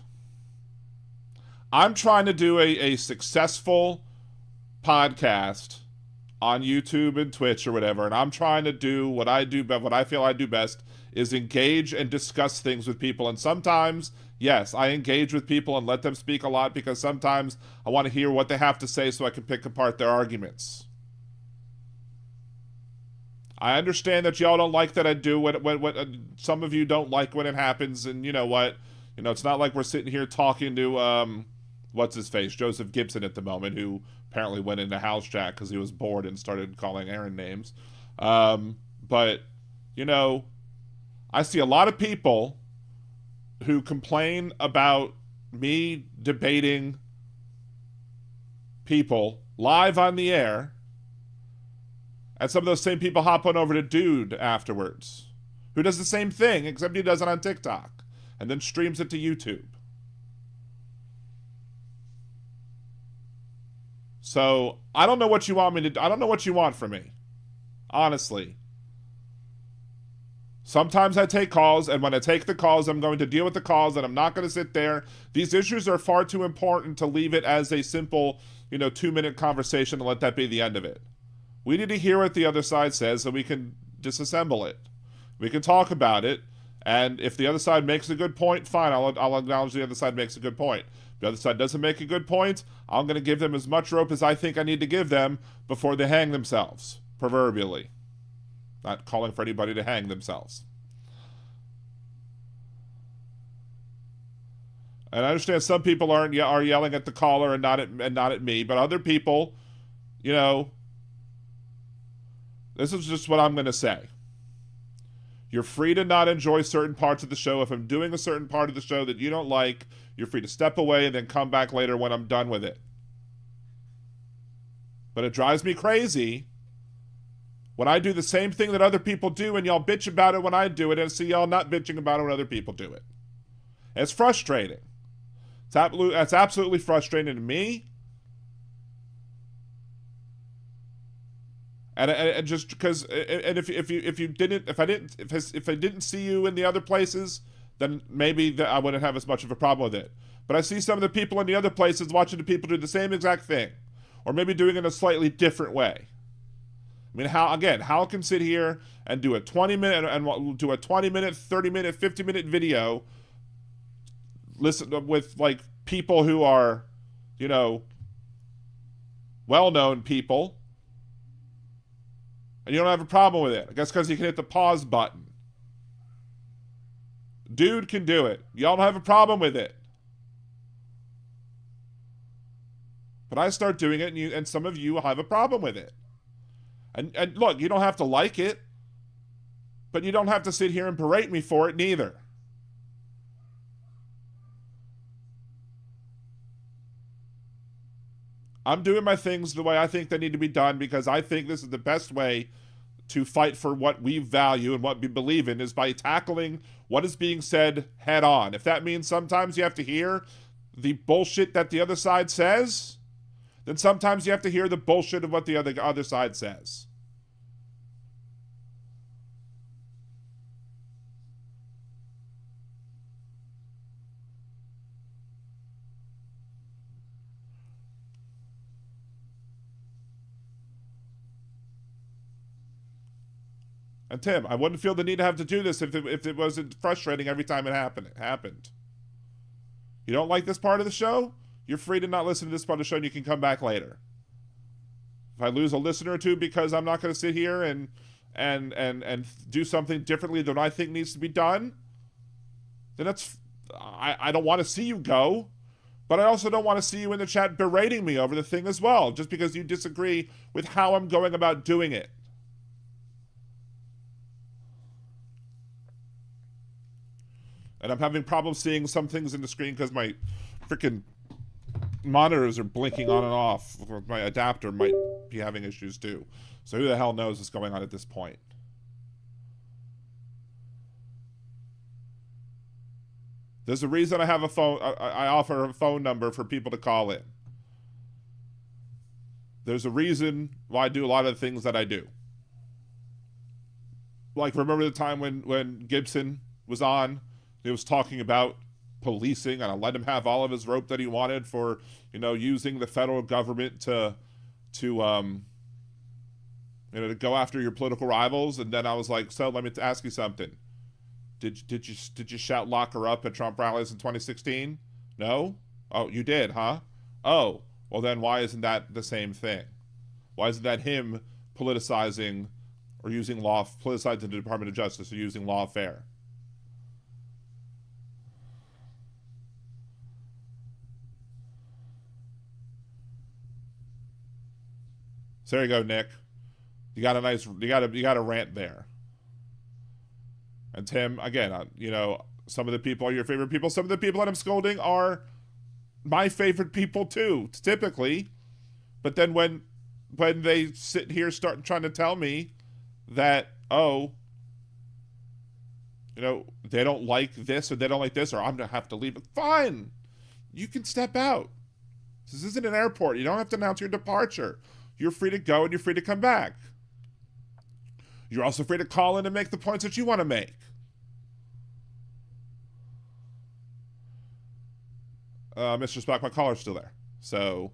I'm trying to do a successful podcast on YouTube and Twitch or whatever, and I'm trying to do what I do, but what I feel I do best is engage and discuss things with people. And sometimes, yes, I engage with people and let them speak a lot because sometimes I want to hear what they have to say so I can pick apart their arguments. I understand that y'all don't like that I do what some of you don't like when it happens, and you know what? You know, it's not like we're sitting here talking to what's his face, Joseph Gibson at the moment, who apparently went into house chat because he was bored and started calling Aaron names. But, you know, I see a lot of people who complain about me debating people live on the air, and some of those same people hop on over to Dude afterwards, who does the same thing, except he does it on TikTok, and then streams it to YouTube. So, I don't know what you want me to do. I don't know what you want from me. Honestly. Sometimes I take calls, and when I take the calls, I'm going to deal with the calls, and I'm not going to sit there. These issues are far too important to leave it as a simple, 2-minute conversation and let that be the end of it. We need to hear what the other side says so we can disassemble it. We can talk about it, and if the other side makes a good point, fine, I'll acknowledge the other side makes a good point. If the other side doesn't make a good point, I'm going to give them as much rope as I think I need to give them before they hang themselves, proverbially. Not calling for anybody to hang themselves. And I understand some people are yelling at the caller and not at me, but other people, this is just what I'm going to say. You're free to not enjoy certain parts of the show. If I'm doing a certain part of the show that you don't like, you're free to step away and then come back later when I'm done with it. But it drives me crazy when I do the same thing that other people do and y'all bitch about it when I do it and see y'all not bitching about it when other people do it. And it's frustrating. It's absolutely frustrating to me. And just because, and if I didn't see you in the other places, then maybe I wouldn't have as much of a problem with it. But I see some of the people in the other places watching the people do the same exact thing, or maybe doing it in a slightly different way. I mean, how can sit here and do a 20-minute, 30-minute, 50-minute video, listen with like people who are, well-known people, and you don't have a problem with it. I guess because you can hit the pause button. Dude can do it. Y'all don't have a problem with it. But I start doing it, and some of you will have a problem with it. And look, you don't have to like it, but you don't have to sit here and berate me for it neither. I'm doing my things the way I think they need to be done because I think this is the best way to fight for what we value and what we believe in is by tackling what is being said head on. If that means sometimes you have to hear the bullshit that the other side says, then sometimes you have to hear the bullshit of what the other side says. And Tim, I wouldn't feel the need to have to do this if it wasn't frustrating every time it happened. You don't like this part of the show? You're free to not listen to this part of the show and you can come back later. If I lose a listener or two because I'm not going to sit here and and do something differently than I think needs to be done, then I don't want to see you go, but I also don't want to see you in the chat berating me over the thing as well, just because you disagree with how I'm going about doing it. And I'm having problems seeing some things in the screen because my freaking monitors are blinking on and off. My adapter might be having issues too. So who the hell knows what's going on at this point? There's a reason I have a phone. I offer a phone number for people to call in. There's a reason why I do a lot of the things that I do. Like, remember the time when Gibson was on? He was talking about policing, and I let him have all of his rope that he wanted for, using the federal government to go after your political rivals. And then I was like, so let me ask you something. Did you shout lock her up at Trump rallies in 2016? No? Oh, you did, huh? Oh, well then why isn't that the same thing? Why isn't that him politicizing or politicizing the Department of Justice or using lawfare? So there you go, Nick. You got a rant there. And Tim, again, some of the people are your favorite people. Some of the people that I'm scolding are my favorite people too, typically. But then when they sit here start trying to tell me that, they don't like this or they don't like this or I'm going to have to leave, fine. You can step out. This isn't an airport. You don't have to announce your departure. You're free to go and you're free to come back. You're also free to call in and make the points that you want to make. Mr. Spock, my caller's still there. So,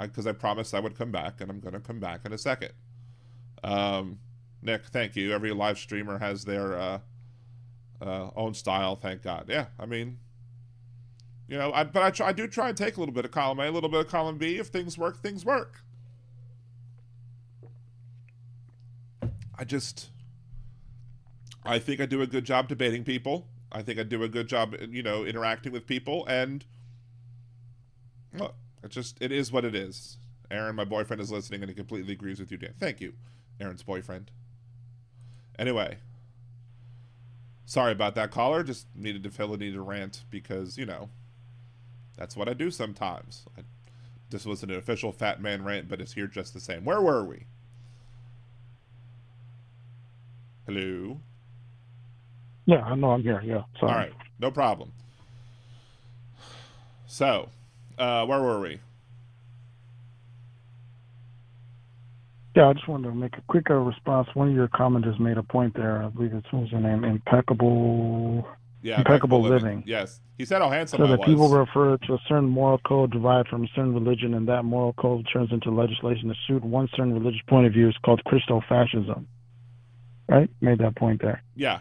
because I promised I would come back, and I'm going to come back in a second. Nick, thank you. Every live streamer has their own style, thank God. Yeah, I mean, I do try and take a little bit of column A, a little bit of column B. If things work, things work. I think I do a good job debating people. I think I do a good job, interacting with people, and look, it is what it is. Aaron, my boyfriend, is listening, and he completely agrees with you, Dan. Thank you, Aaron's boyfriend. Anyway, sorry about that, caller. Just needed to rant because, that's what I do sometimes. This wasn't an official fat man rant, but it's here just the same. Where were we? Hello? Yeah, I know I'm here. Yeah, sorry. All right, no problem. So, where were we? Yeah, I just wanted to make a quick response. One of your commenters made a point there. I believe it's what was her name? Impeccable living. Yes. He said how handsome I was. So that people refer to a certain moral code derived from a certain religion, and that moral code turns into legislation to suit one certain religious point of view. Is called Christo-fascism. Right? Made that point there. Yeah,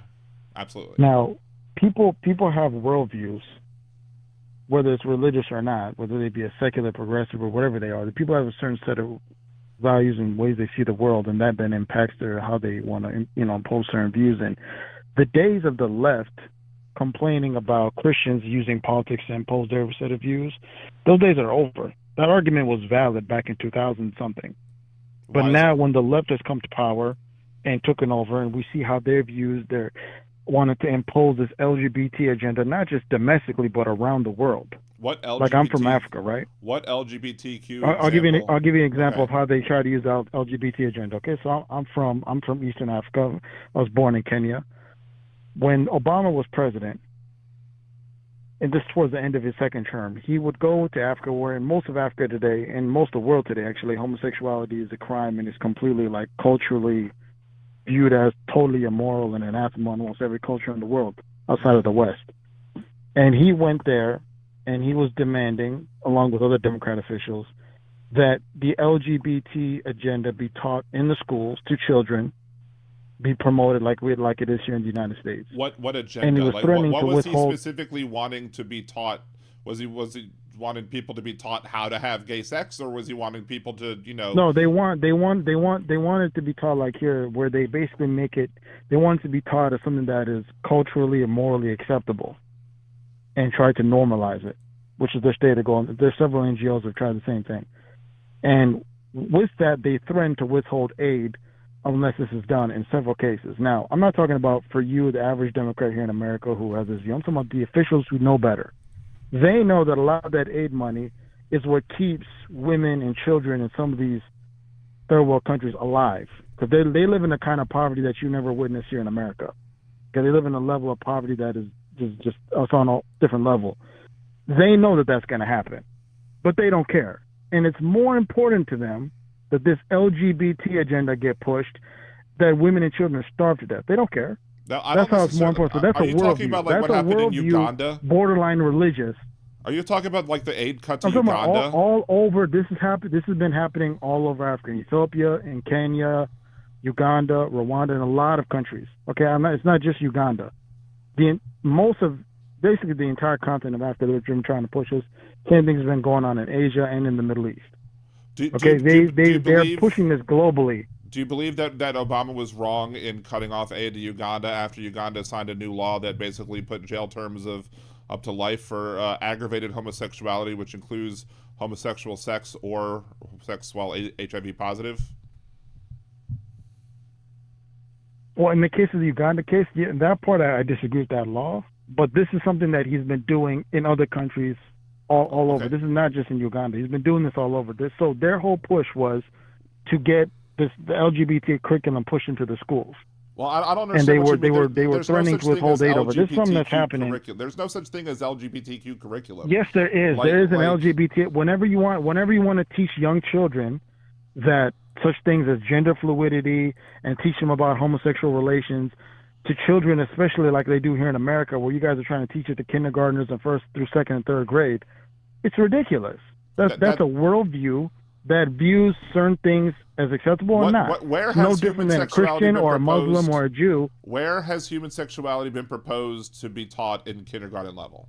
absolutely. Now, people have worldviews, whether it's religious or not, whether they be a secular, progressive, or whatever they are. The people have a certain set of values and ways they see the world, and that then impacts how they want to, impose certain views. And the days of the left complaining about Christians using politics to impose their set of views, those days are over. That argument was valid back in 2000 something. But now when the left has come to power and taken over, and we see how their views, they're wanted to impose this LGBT agenda, not just domestically, but around the world. What LGBT? Like, I'm from Africa, right? What LGBTQ? I'll give you an example of how they try to use the LGBT agenda. Okay, so I'm from Eastern Africa. I was born in Kenya. When Obama was president, and this towards the end of his second term, he would go to Africa, where in most of Africa today, and most of the world today, actually, homosexuality is a crime and is completely, culturally viewed as totally immoral and anathema in almost every culture in the world outside of the West. And he went there, and he was demanding, along with other Democrat officials, that the LGBT agenda be taught in the schools to children, be promoted like it is here in the United States. What agenda? And he was threatening what to was withhold. He specifically wanting to be taught? Was he wanting people to be taught how to have gay sex, or was he wanting people to, No, they want it to be taught like here, where they basically make it. They want it to be taught as something that is culturally and morally acceptable, and try to normalize it, which is their stated goal. There's several NGOs that have tried the same thing, and with that, they threaten to withhold aid unless this is done in several cases. Now, I'm not talking about for you, the average Democrat here in America who has this view. I'm talking about the officials who know better. They know that a lot of that aid money is what keeps women and children in some of these third world countries alive. Because they live in a kind of poverty that you never witness here in America. Because they live in a level of poverty that is just it's on a different level. They know that that's going to happen, but they don't care. And it's more important to them that this LGBT agenda get pushed, that women and children starve to death. They don't care. Now, that's how it's more important. So that's are a you worldview. talking about like that's what happened in worldview, Uganda? Borderline religious. Are you talking about like the aid cut to I'm talking Uganda? about all over. This has been happening all over Africa, in Ethiopia, in Kenya, Uganda, Rwanda, and a lot of countries. Okay, it's not just Uganda. Basically the entire continent of Africa that they're trying to push us. Same thing has been going on in Asia and in the Middle East. They're pushing this globally. Do you believe that Obama was wrong in cutting off aid to Uganda after Uganda signed a new law that basically put jail terms of up to life for aggravated homosexuality, which includes homosexual sex or sex while HIV positive? Well, in the case of the Uganda case, in that part I disagree with that law. But this is something that he's been doing in other countries all over. This is not just in Uganda. He's been doing this all over. So their whole push was to get the LGBT curriculum pushed into the schools. Well, I don't understand. And they were threatening to withhold aid over. This is something that's happening. There's no such thing as LGBTQ curriculum. Yes, there is. There is an LGBT. Whenever you want to teach young children that such things as gender fluidity and teach them about homosexual relations to children, especially like they do here in America, where you guys are trying to teach it to kindergartners and first through second and third grade, it's ridiculous. That's a worldview that views certain things as acceptable or not. Where has no different than a Christian or a Muslim or a Jew. Where has human sexuality been proposed to be taught in kindergarten level?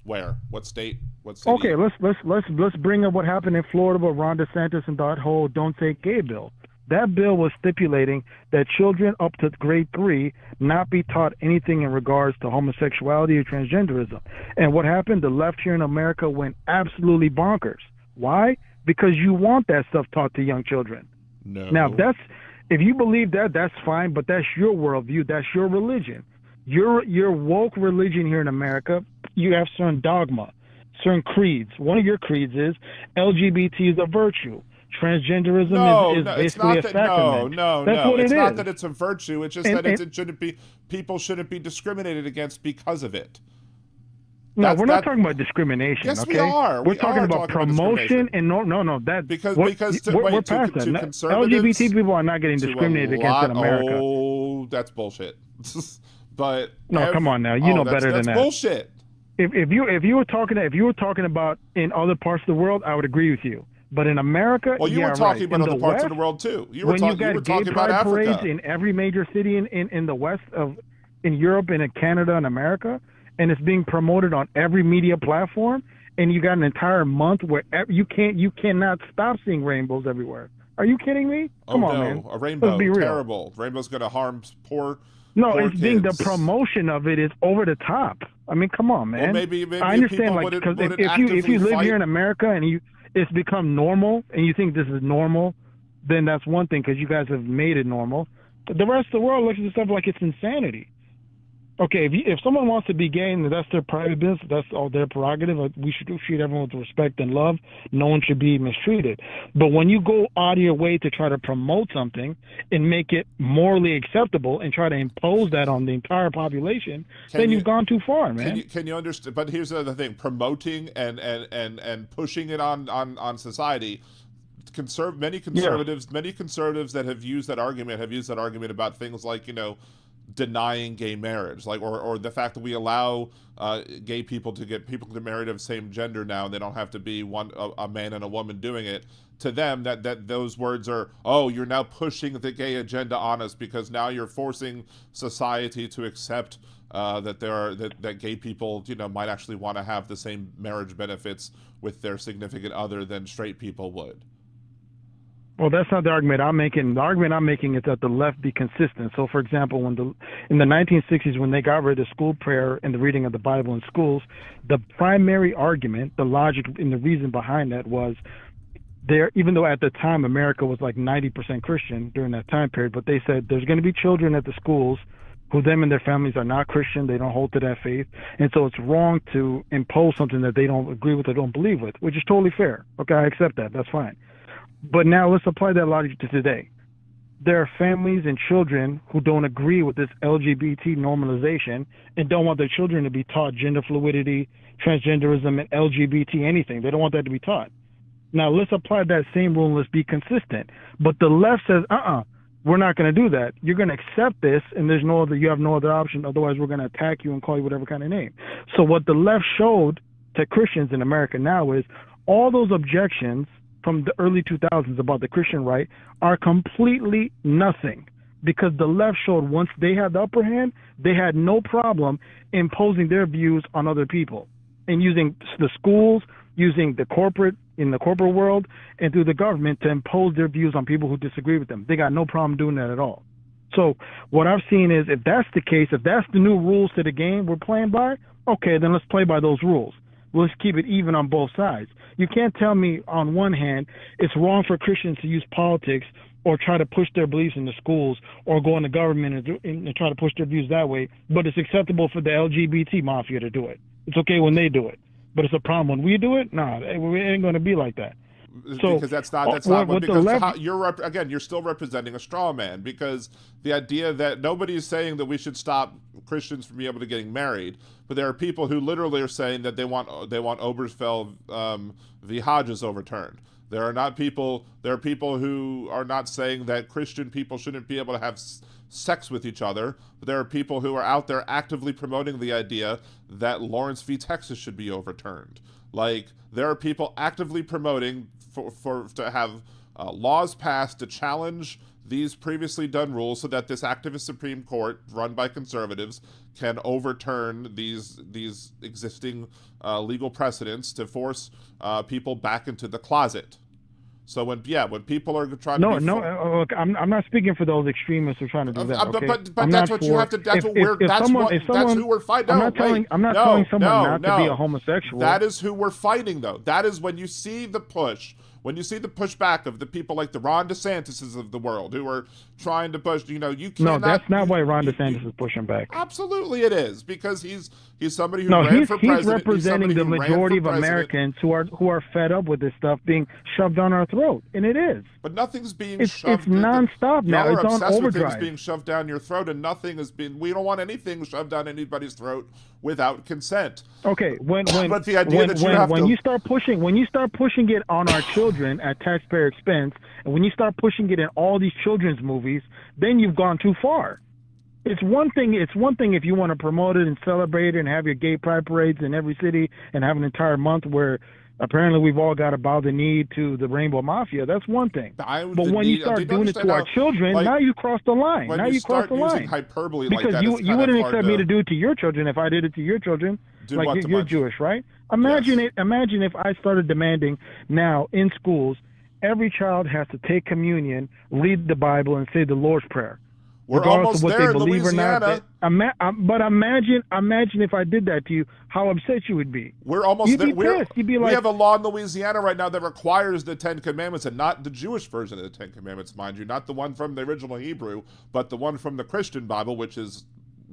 Where? What state? What city? Okay, let's bring up what happened in Florida with Ron DeSantis and that whole "Don't Say Gay" bill. That bill was stipulating that children up to grade 3 not be taught anything in regards to homosexuality or transgenderism. And what happened? The left here in America went absolutely bonkers. Why? Because you want that stuff taught to young children. No. Now, if you believe that, that's fine, but that's your worldview. That's your religion. Your woke religion here in America, you have certain dogma, certain creeds. One of your creeds is LGBT is a virtue. Transgenderism is basically a sacrament. That's what it is. It's not that it's a virtue. It's just that it shouldn't be. People shouldn't be discriminated against because of it. No, we're not talking about discrimination. Yes, okay? we are. We're talking about promotion and no. That because we're past that. LGBT people are not getting discriminated against in America. Oh, that's bullshit. But no, come on now. You know better than that. That's bullshit. If you were talking about in other parts of the world, I would agree with you. But in America, well, you were talking about other parts of the world too. You were talking about Africa. Parades in every major city in the west in Europe and in Canada and America, and it's being promoted on every media platform. And you got an entire month where you cannot stop seeing rainbows everywhere. Are you kidding me? Come on, man. A rainbow, let's be real. Terrible. Rainbow's going to harm poor. No, poor it's kids. being the promotion of it is over the top. I mean, come on, man. Well, maybe I understand, like, because if you live here in America and it's become normal, and you think this is normal, then that's one thing because you guys have made it normal. But the rest of the world looks at stuff like it's insanity. Okay, if someone wants to be gay and that's their private business, that's all their prerogative. We should treat everyone with respect and love. No one should be mistreated. But when you go out of your way to try to promote something and make it morally acceptable and try to impose that on the entire population, then you've gone too far, man. Can you understand? But here's the other thing: promoting and pushing it on society. Many conservatives that have used that argument about things like denying gay marriage, like, or the fact that we allow gay people to get people to marry of the same gender now, and they don't have to be a man and a woman doing it. To them, that those words are, oh, you're now pushing the gay agenda on us because now you're forcing society to accept that gay people, might actually want to have the same marriage benefits with their significant other than straight people would. Well, that's not the argument I'm making. The argument I'm making is that the left be consistent. So, for example, in the 1960s, when they got rid of school prayer and the reading of the Bible in schools, the primary argument, the logic and the reason behind that was even though at the time America was like 90% Christian during that time period, but they said there's going to be children at the schools who them and their families are not Christian, they don't hold to that faith, and so it's wrong to impose something that they don't agree with or don't believe with, which is totally fair. Okay, I accept that. That's fine. But now let's apply that logic to today. There are families and children who don't agree with this LGBT normalization and don't want their children to be taught gender fluidity, transgenderism, and LGBT anything. They don't want that to be taught. Now, let's apply that same rule and let's be consistent. But the left says, we're not going to do that. You're going to accept this, and you have no other option. Otherwise, we're going to attack you and call you whatever kind of name. So what the left showed to Christians in America now is all those objections from the early 2000s about the Christian right are completely nothing, because the left showed once they had the upper hand, they had no problem imposing their views on other people and using the schools, using the corporate world, and through the government to impose their views on people who disagree with them. They got no problem doing that at all. So what I've seen is, if that's the case, if that's the new rules to the game we're playing by, okay, then let's play by those rules. Let's keep it even on both sides. You can't tell me on one hand it's wrong for Christians to use politics or try to push their beliefs in the schools or go in the government and try to push their views that way, but it's acceptable for the LGBT mafia to do it. It's okay when they do it. But it's a problem when we do it. Nah, it ain't going to be like that. So, because that's not because you're still representing a straw man, because the idea that nobody's saying that we should stop Christians from being able to getting married, but there are people who literally are saying that they want Obergefell v. Hodges overturned. There are people who are not saying that Christian people shouldn't be able to have sex with each other, but there are people who are out there actively promoting the idea that Lawrence v. Texas should be overturned. Like, there are people actively promoting to have laws passed to challenge these previously done rules so that this activist Supreme Court run by conservatives can overturn these existing legal precedents to force people back into the closet. So when people are trying to look, I'm not speaking for those extremists who are trying to do that. Okay? But that's what you have to. That's who we're fighting. I'm not telling someone not to be a homosexual. That is who we're fighting, though. That is when you see the push. When you see the pushback of the people like the Ron DeSantis of the world who are trying to push, you cannot. No, that's not why Ron DeSantis is pushing back. Absolutely, it is, because he's somebody who ran for president. He's representing the majority of Americans who are fed up with this stuff being shoved down our throat, and it is. But nothing's being shoved. It's nonstop now. It's on overdrive. With things being shoved down your throat, and nothing is being. We don't want anything shoved down anybody's throat without consent. Okay, when you start pushing it on our children at taxpayer expense, and when you start pushing it in all these children's movies, then you've gone too far. It's one thing if you want to promote it and celebrate it and have your gay pride parades in every city and have an entire month where apparently we've all got to bow the knee to the Rainbow Mafia. That's one thing. But when you start doing it to our children, now you cross the line. Now you cross the line. Hyperbole because like that, you wouldn't expect me to do it to your children if I did it to your children. Like you're Jewish, right? Imagine if I started demanding now in schools every child has to take communion, read the Bible, and say the Lord's Prayer. We're almost there in Louisiana. But imagine if I did that to you, how upset you would be. We're almost there. You'd be like, we have a law in Louisiana right now that requires the Ten Commandments, and not the Jewish version of the Ten Commandments, mind you, not the one from the original Hebrew, but the one from the Christian Bible, which is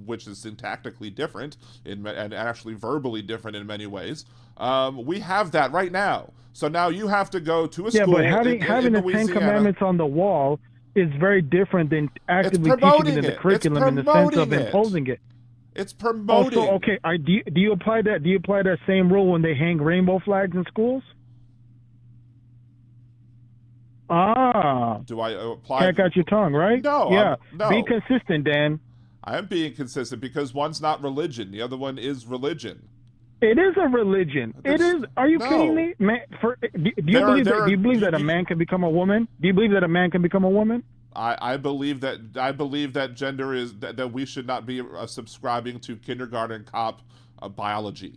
syntactically different and actually verbally different in many ways. We have that right now. So now you have to go to a school. Yeah, but having the Ten Commandments on the wall is very different than actively teaching it in the curriculum in the sense of imposing it. It's promoting. Also, okay, do you apply that? Do you apply that same rule when they hang rainbow flags in schools? Do I apply? Can't got your tongue, right? No. Yeah. No. Be consistent, Dan. I am being consistent because one's not religion. The other one is religion. It is a religion. It is. Are you kidding me? Man, do you believe that a man can become a woman? Do you believe that a man can become a woman? I believe that gender is that we should not be subscribing to kindergarten cop biology.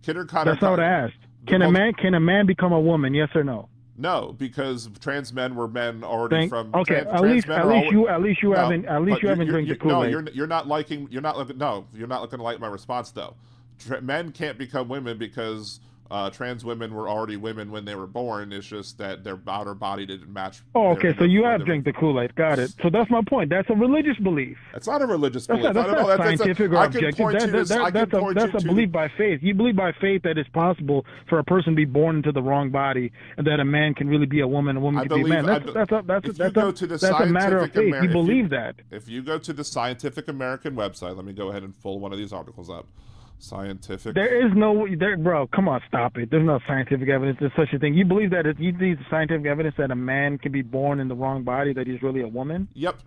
Kindergarten. That's not what I asked. Can a man become a woman? Yes or no? No, because trans men were men already from. Okay, at least you haven't drank the Kool-Aid. No, you're not looking to like my response though. Men can't become women because trans women were already women when they were born. It's just that their outer body didn't match. Oh, okay, so you have drank the Kool-Aid. Got it. So that's my point. That's a religious belief. That's not a religious belief. That's not scientific or objective. That's a belief by faith. You believe by faith that it's possible for a person to be born into the wrong body, and that a man can really be a woman, a woman can be a man. That's a matter of faith. You believe that. If you go to the Scientific American website, let me go ahead and pull one of these articles up. Scientific. There is no bro. Come on, stop it. There's no scientific evidence. There's such a thing. You believe that you need scientific evidence that a man can be born in the wrong body, that he's really a woman? Yep.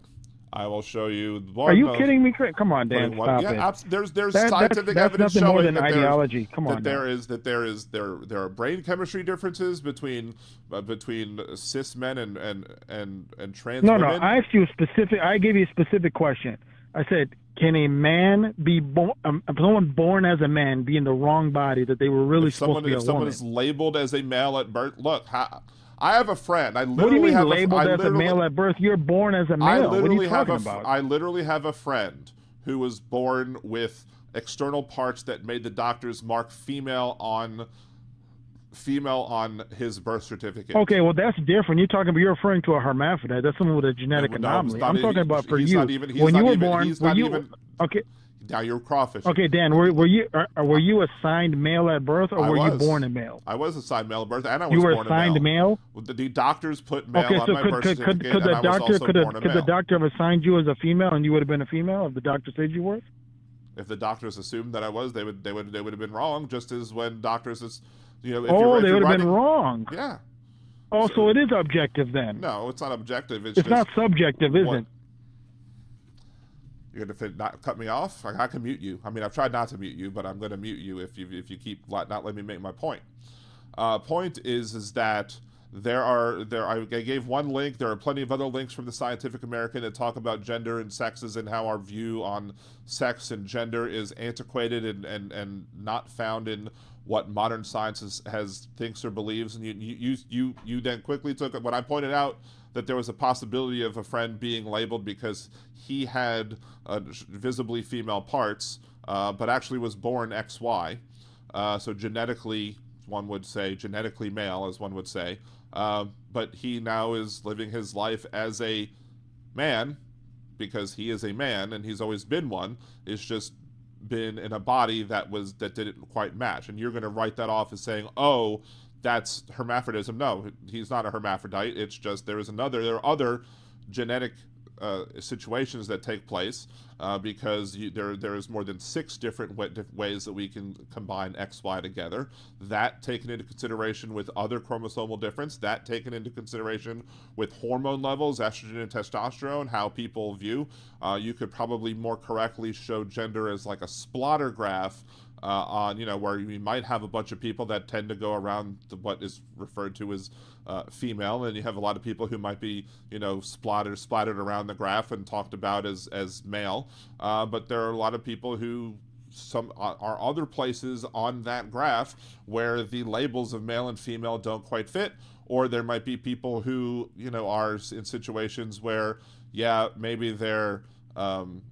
I will show you. Are you kidding me? Come on, Dan. Stop it. There's scientific evidence showing more than that ideology. Come on. There are brain chemistry differences between cis men and trans women. No. I asked you a specific. I gave you a specific question. I said, can a man be born? Someone born as a man be in the wrong body that they were really supposed to be a woman? If someone is labeled as a male at birth, look. I have a friend. What do you mean labeled as a male at birth? You're born as a male. What are you talking about? I literally have a friend who was born with external parts that made the doctors mark female on his birth certificate. Okay, well that's different. You're referring to a hermaphrodite. That's someone with a genetic anomaly. I'm talking about for you. When you were born, okay. Now you're crawfish. Okay, Dan, were you assigned male at birth, or were you born a male? I was assigned male at birth, and I was born a male. You were assigned male? The doctors put male on my birth certificate, and I was also born a male. Could the doctor have assigned you as a female, and you would have been a female if the doctor said you were? If the doctors assumed that I was, they would have been wrong. Just as when doctors, they would have been wrong. Yeah. Oh, so it is objective then? No, it's not objective. It's not subjective, is it? You're gonna not cut me off? I can mute you. I mean, I've tried not to mute you, but I'm gonna mute you if you keep not letting me make my point. Point is that I gave one link. There are plenty of other links from the Scientific American that talk about gender and sexes and how our view on sex and gender is antiquated and not found in what modern science thinks or believes. And you then quickly took it when I pointed out that there was a possibility of a friend being labeled because he had visibly female parts, but actually was born XY. So genetically, one would say, genetically male, as one would say. But he now is living his life as a man because he is a man and he's always been one. It's just been in a body that didn't quite match. And you're going to write that off as saying, oh, that's hermaphrodism. No, he's not a hermaphrodite. It's just there are other genetic situations that take place because there is more than 6 different ways that we can combine XY together. That taken into consideration with other chromosomal difference, that taken into consideration with hormone levels, estrogen and testosterone, how people view. You could probably more correctly show gender as like a splatter graph on, where you might have a bunch of people that tend to go around what is referred to as female, and you have a lot of people who might be, splattered around the graph and talked about as male. But there are a lot of people who are other places on that graph where the labels of male and female don't quite fit, or there might be people who, are in situations where, maybe they're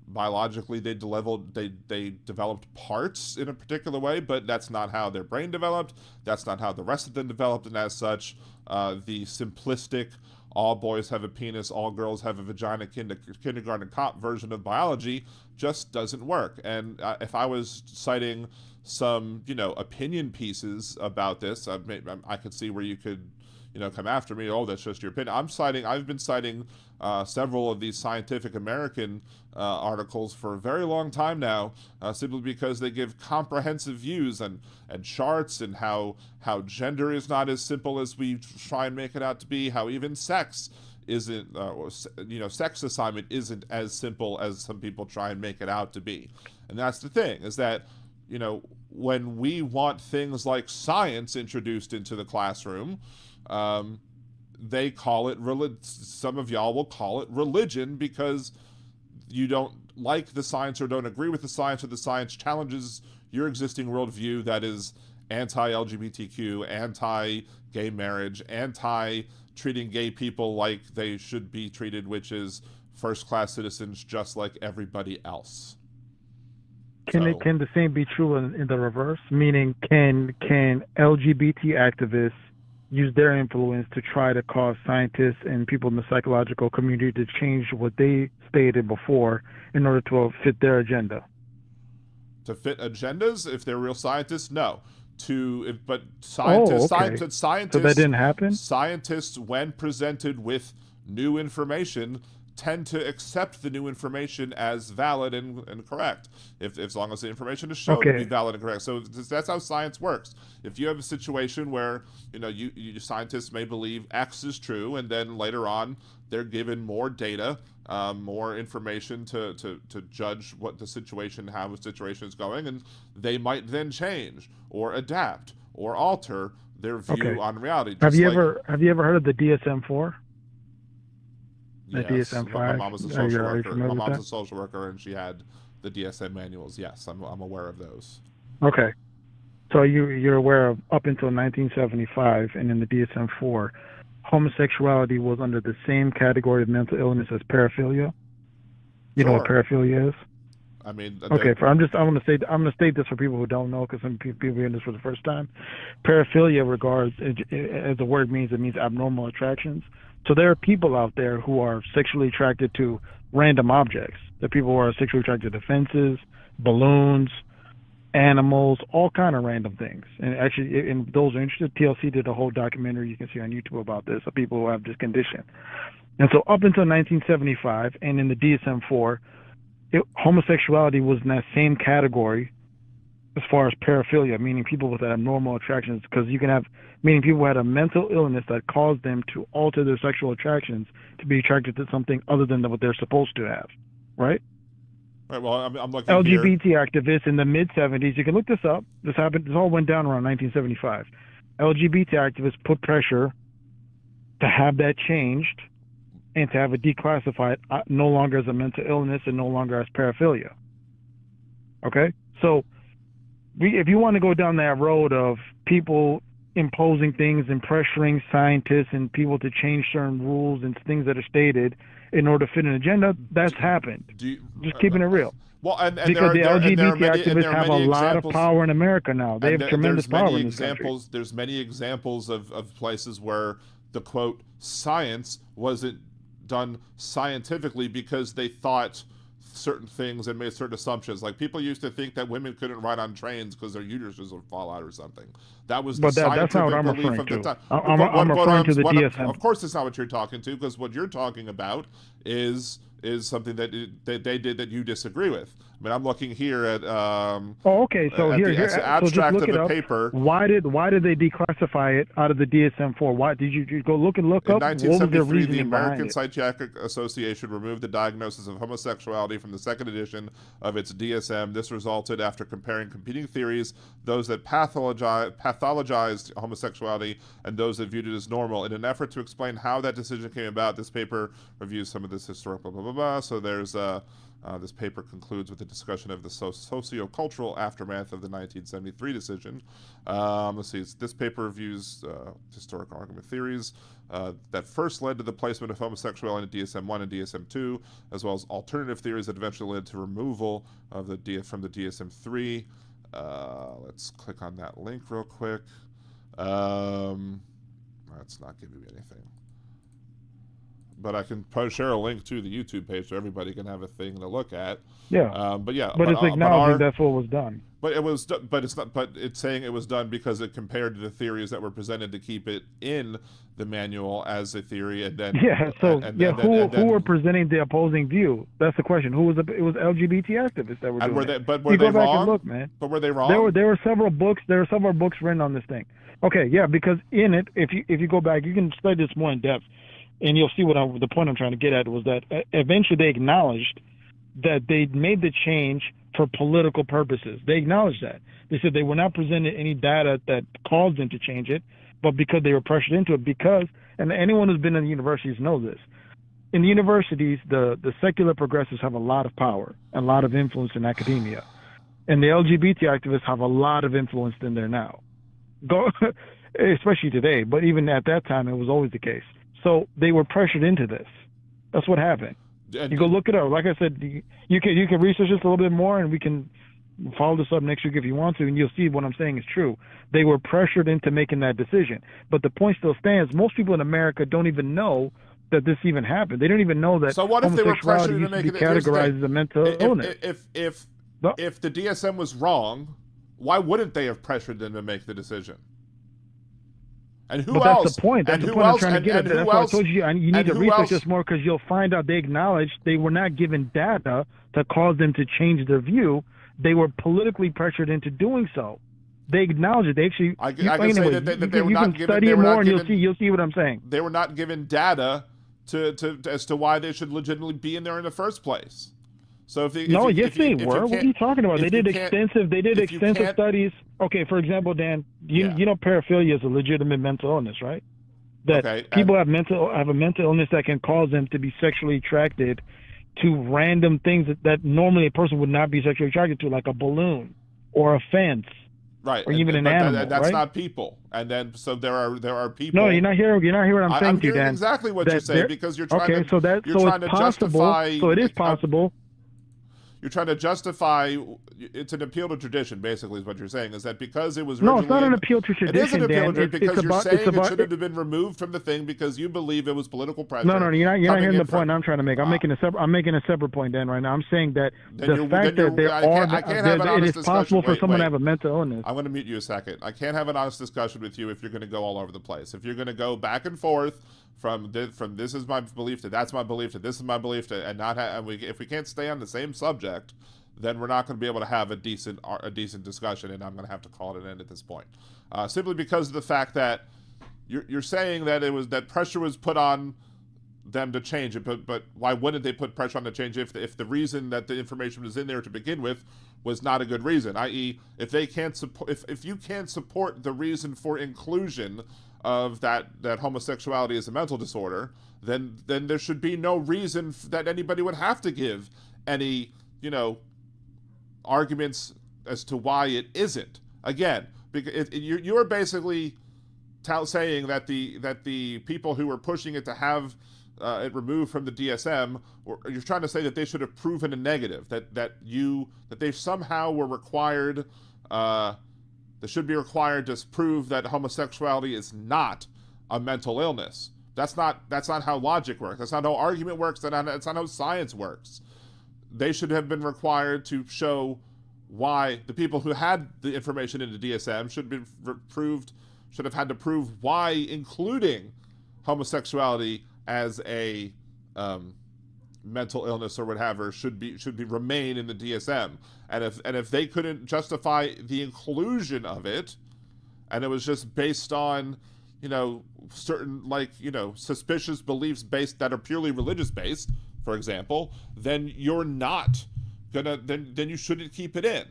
biologically they developed parts in a particular way, but that's not how their brain developed. That's not how the rest of them developed, and as such, the simplistic all boys have a penis, all girls have a vagina, kindergarten cop version of biology just doesn't work. And if I was citing some, opinion pieces about this, I could see where you could, come after me. Oh, that's just your opinion. I've been citing several of these Scientific American articles for a very long time now, simply because they give comprehensive views and charts and how gender is not as simple as we try and make it out to be, how even sex isn't, sex assignment isn't as simple as some people try and make it out to be. And that's the thing, is that, when we want things like science introduced into the classroom, they call it, some of y'all will call it religion, because you don't like the science or don't agree with the science, or the science challenges your existing worldview that is anti-LGBTQ, anti-gay marriage, anti-treating gay people like they should be treated, which is first-class citizens just like everybody else. Can the same be true in the reverse? Meaning, can LGBT activists use their influence to try to cause scientists and people in the psychological community to change what they stated before in order to fit their agenda? To fit agendas? If they're real scientists, no. But scientists, scientists. So that didn't happen? Scientists, when presented with new information, tend to accept the new information as valid and correct, if as long as the information is shown to be valid and correct. So that's how science works. If you have a situation where you scientists may believe X is true, and then later on they're given more data, more information to judge what the situation, how the situation is going, and they might then change or adapt or alter their view on reality. Have you ever heard of the DSM-4? Yes. DSM-5. My mom was a social worker. My mom's that? a social worker, and she had the DSM manuals. Yes, I'm aware of those. Okay, so you're aware of up until 1975, and in the DSM-4, homosexuality was under the same category of mental illness as paraphilia. You know what paraphilia is? I mean, okay. I'm going to state this for people who don't know, because some people hear this for the first time. Paraphilia, as the word means, it means abnormal attractions. So there are people out there who are sexually attracted to random objects. There are people who are sexually attracted to fences, balloons, animals, all kind of random things. And actually, in those are interested, TLC did a whole documentary you can see on YouTube about this, of people who have this condition. And so up until 1975, and in the DSM-4, homosexuality was in that same category as far as paraphilia, meaning people with abnormal attractions, because meaning people who had a mental illness that caused them to alter their sexual attractions to be attracted to something other than what they're supposed to have, right? Right. Well, I'm looking LGBT here. Activists in the mid-'70s, you can look this up. This all went down around 1975. LGBT activists put pressure to have that changed and to have it declassified no longer as a mental illness and no longer as paraphilia. Okay? So if you want to go down that road of people imposing things and pressuring scientists and people to change certain rules and things that are stated in order to fit an agenda, that's happened. Just keeping it real. Well, because the LGBT activists have a lot of power in America now. They have tremendous power in this country. There's many examples of places where the, quote, science wasn't done scientifically because they thought certain things and made certain assumptions. Like, people used to think that women couldn't ride on trains because their uteruses would fall out or something. That was the scientific that's not what I'm belief referring of the to. time. I'm referring to the DSM. Of course, that's not what you're talking to, because what you're talking about is something that they did that you disagree with. I mean, I'm looking here at okay. So at here, the abstract of the paper. Why did they declassify it out of the DSM-4? Why did you go look up? In 1973, the American American Psychiatric Association removed the diagnosis of homosexuality from the second edition of its DSM. This resulted after comparing competing theories, those that pathologized homosexuality and those that viewed it as normal. In an effort to explain how that decision came about, this paper reviews some of this historical blah, blah, blah. So there's this paper concludes with a discussion of the socio-cultural aftermath of the 1973 decision. Let's see, this paper reviews historical argument theories that first led to the placement of homosexuality in DSM-1 and DSM-2, as well as alternative theories that eventually led to removal of from the DSM-3. Let's click on that link real quick. That's not giving me anything. But I can share a link to the YouTube page so everybody can have a thing to look at. Yeah. But it's acknowledging that's what was done. But it was. But it's not. But it's saying it was done because it compared to the theories that were presented to keep it in the manual as a theory, and then. Yeah. So who were presenting the opposing view? That's the question. Who was it was LGBT activists that were doing it. But were they wrong? Back and look, man. But were they wrong? There were several books. There were several books written on this thing. Okay. Yeah. Because in it, if you go back, you can study this more in depth. and you'll see the point I'm trying to get at was that eventually they acknowledged that they made the change for political purposes. They acknowledged that. They said they were not presented any data that caused them to change it, but because they were pressured into it. And anyone who's been in the universities knows this. In the universities, the secular progressives have a lot of power and a lot of influence in academia. And the LGBT activists have a lot of influence in there now. Especially today, but even at that time, it was always the case. So they were pressured into this. That's what happened. You go look it up. Like I said, you can research this a little bit more, and we can follow this up next week if you want to, and you'll see what I'm saying is true. They were pressured into making that decision. But the point still stands. Most people in America don't even know that this even happened. They don't even know that. So what if they were pressured into making it categorized as a mental illness? If the DSM was wrong, why wouldn't they have pressured them to make the decision? And who else? That's the point. That's the point I'm trying to get at. That's why I told you you need to research this more, because you'll find out they acknowledged they were not given data to cause them to change their view. They were politically pressured into doing so. They acknowledge it. They actually. I can say that they were not given. Study it more, and you'll see what I'm saying. They were not given data to as to why they should legitimately be in there in the first place. So if they were. What are you talking about? They did extensive studies. Okay, for example, Dan, you know paraphilia is a legitimate mental illness, right? That people have a mental illness that can cause them to be sexually attracted to random things that normally a person would not be sexually attracted to, like a balloon or a fence, right? Or even an animal. That's right? not people. And then so there are people. No, you're not hearing what I'm saying to you, Dan. Exactly what you're saying, because you're trying to. So it's possible. So it is possible. You're trying to justify. It's an appeal to tradition, basically, is what you're saying. Is that because it was no, it's not an appeal to tradition. It is an appeal to tradition because you're saying it should it have been removed from the thing because you believe it was political pressure. No, you're not hearing the point I'm trying to make. I'm making a separate point, Dan. Right now, I'm saying that the fact that it is possible for someone to have a mental illness. I'm going to mute you a second. I can't have an honest discussion with you if you're going to go all over the place. If you're going to go back and forth from this is my belief to that's my belief to this is my belief to, and not if we can't stay on the same subject, then we're not going to be able to have a decent discussion, and I'm going to have to call it an end at this point. Simply because of the fact that you're saying that that pressure was put on them to change it, but why wouldn't they put pressure on to change it if the reason that the information was in there to begin with was not a good reason? I.e., if they can't support, if you can't support the reason for inclusion of that homosexuality is a mental disorder, then there should be no reason that anybody would have to give any arguments as to why it isn't. Again, because you're basically saying that the people who were pushing it to have it removed from the DSM, or you're trying to say that they should have proven a negative, that they somehow were required. They should be required to prove that homosexuality is not a mental illness. That's not how logic works. That's not how argument works. That's not how science works. They should have been required to show why the people who had the information in the DSM should have had to prove why including homosexuality as a mental illness or whatever should remain in the DSM. And if they couldn't justify the inclusion of it, and it was just based on certain suspicious beliefs that are purely religious based, for example, then you're not gonna then you shouldn't keep it in.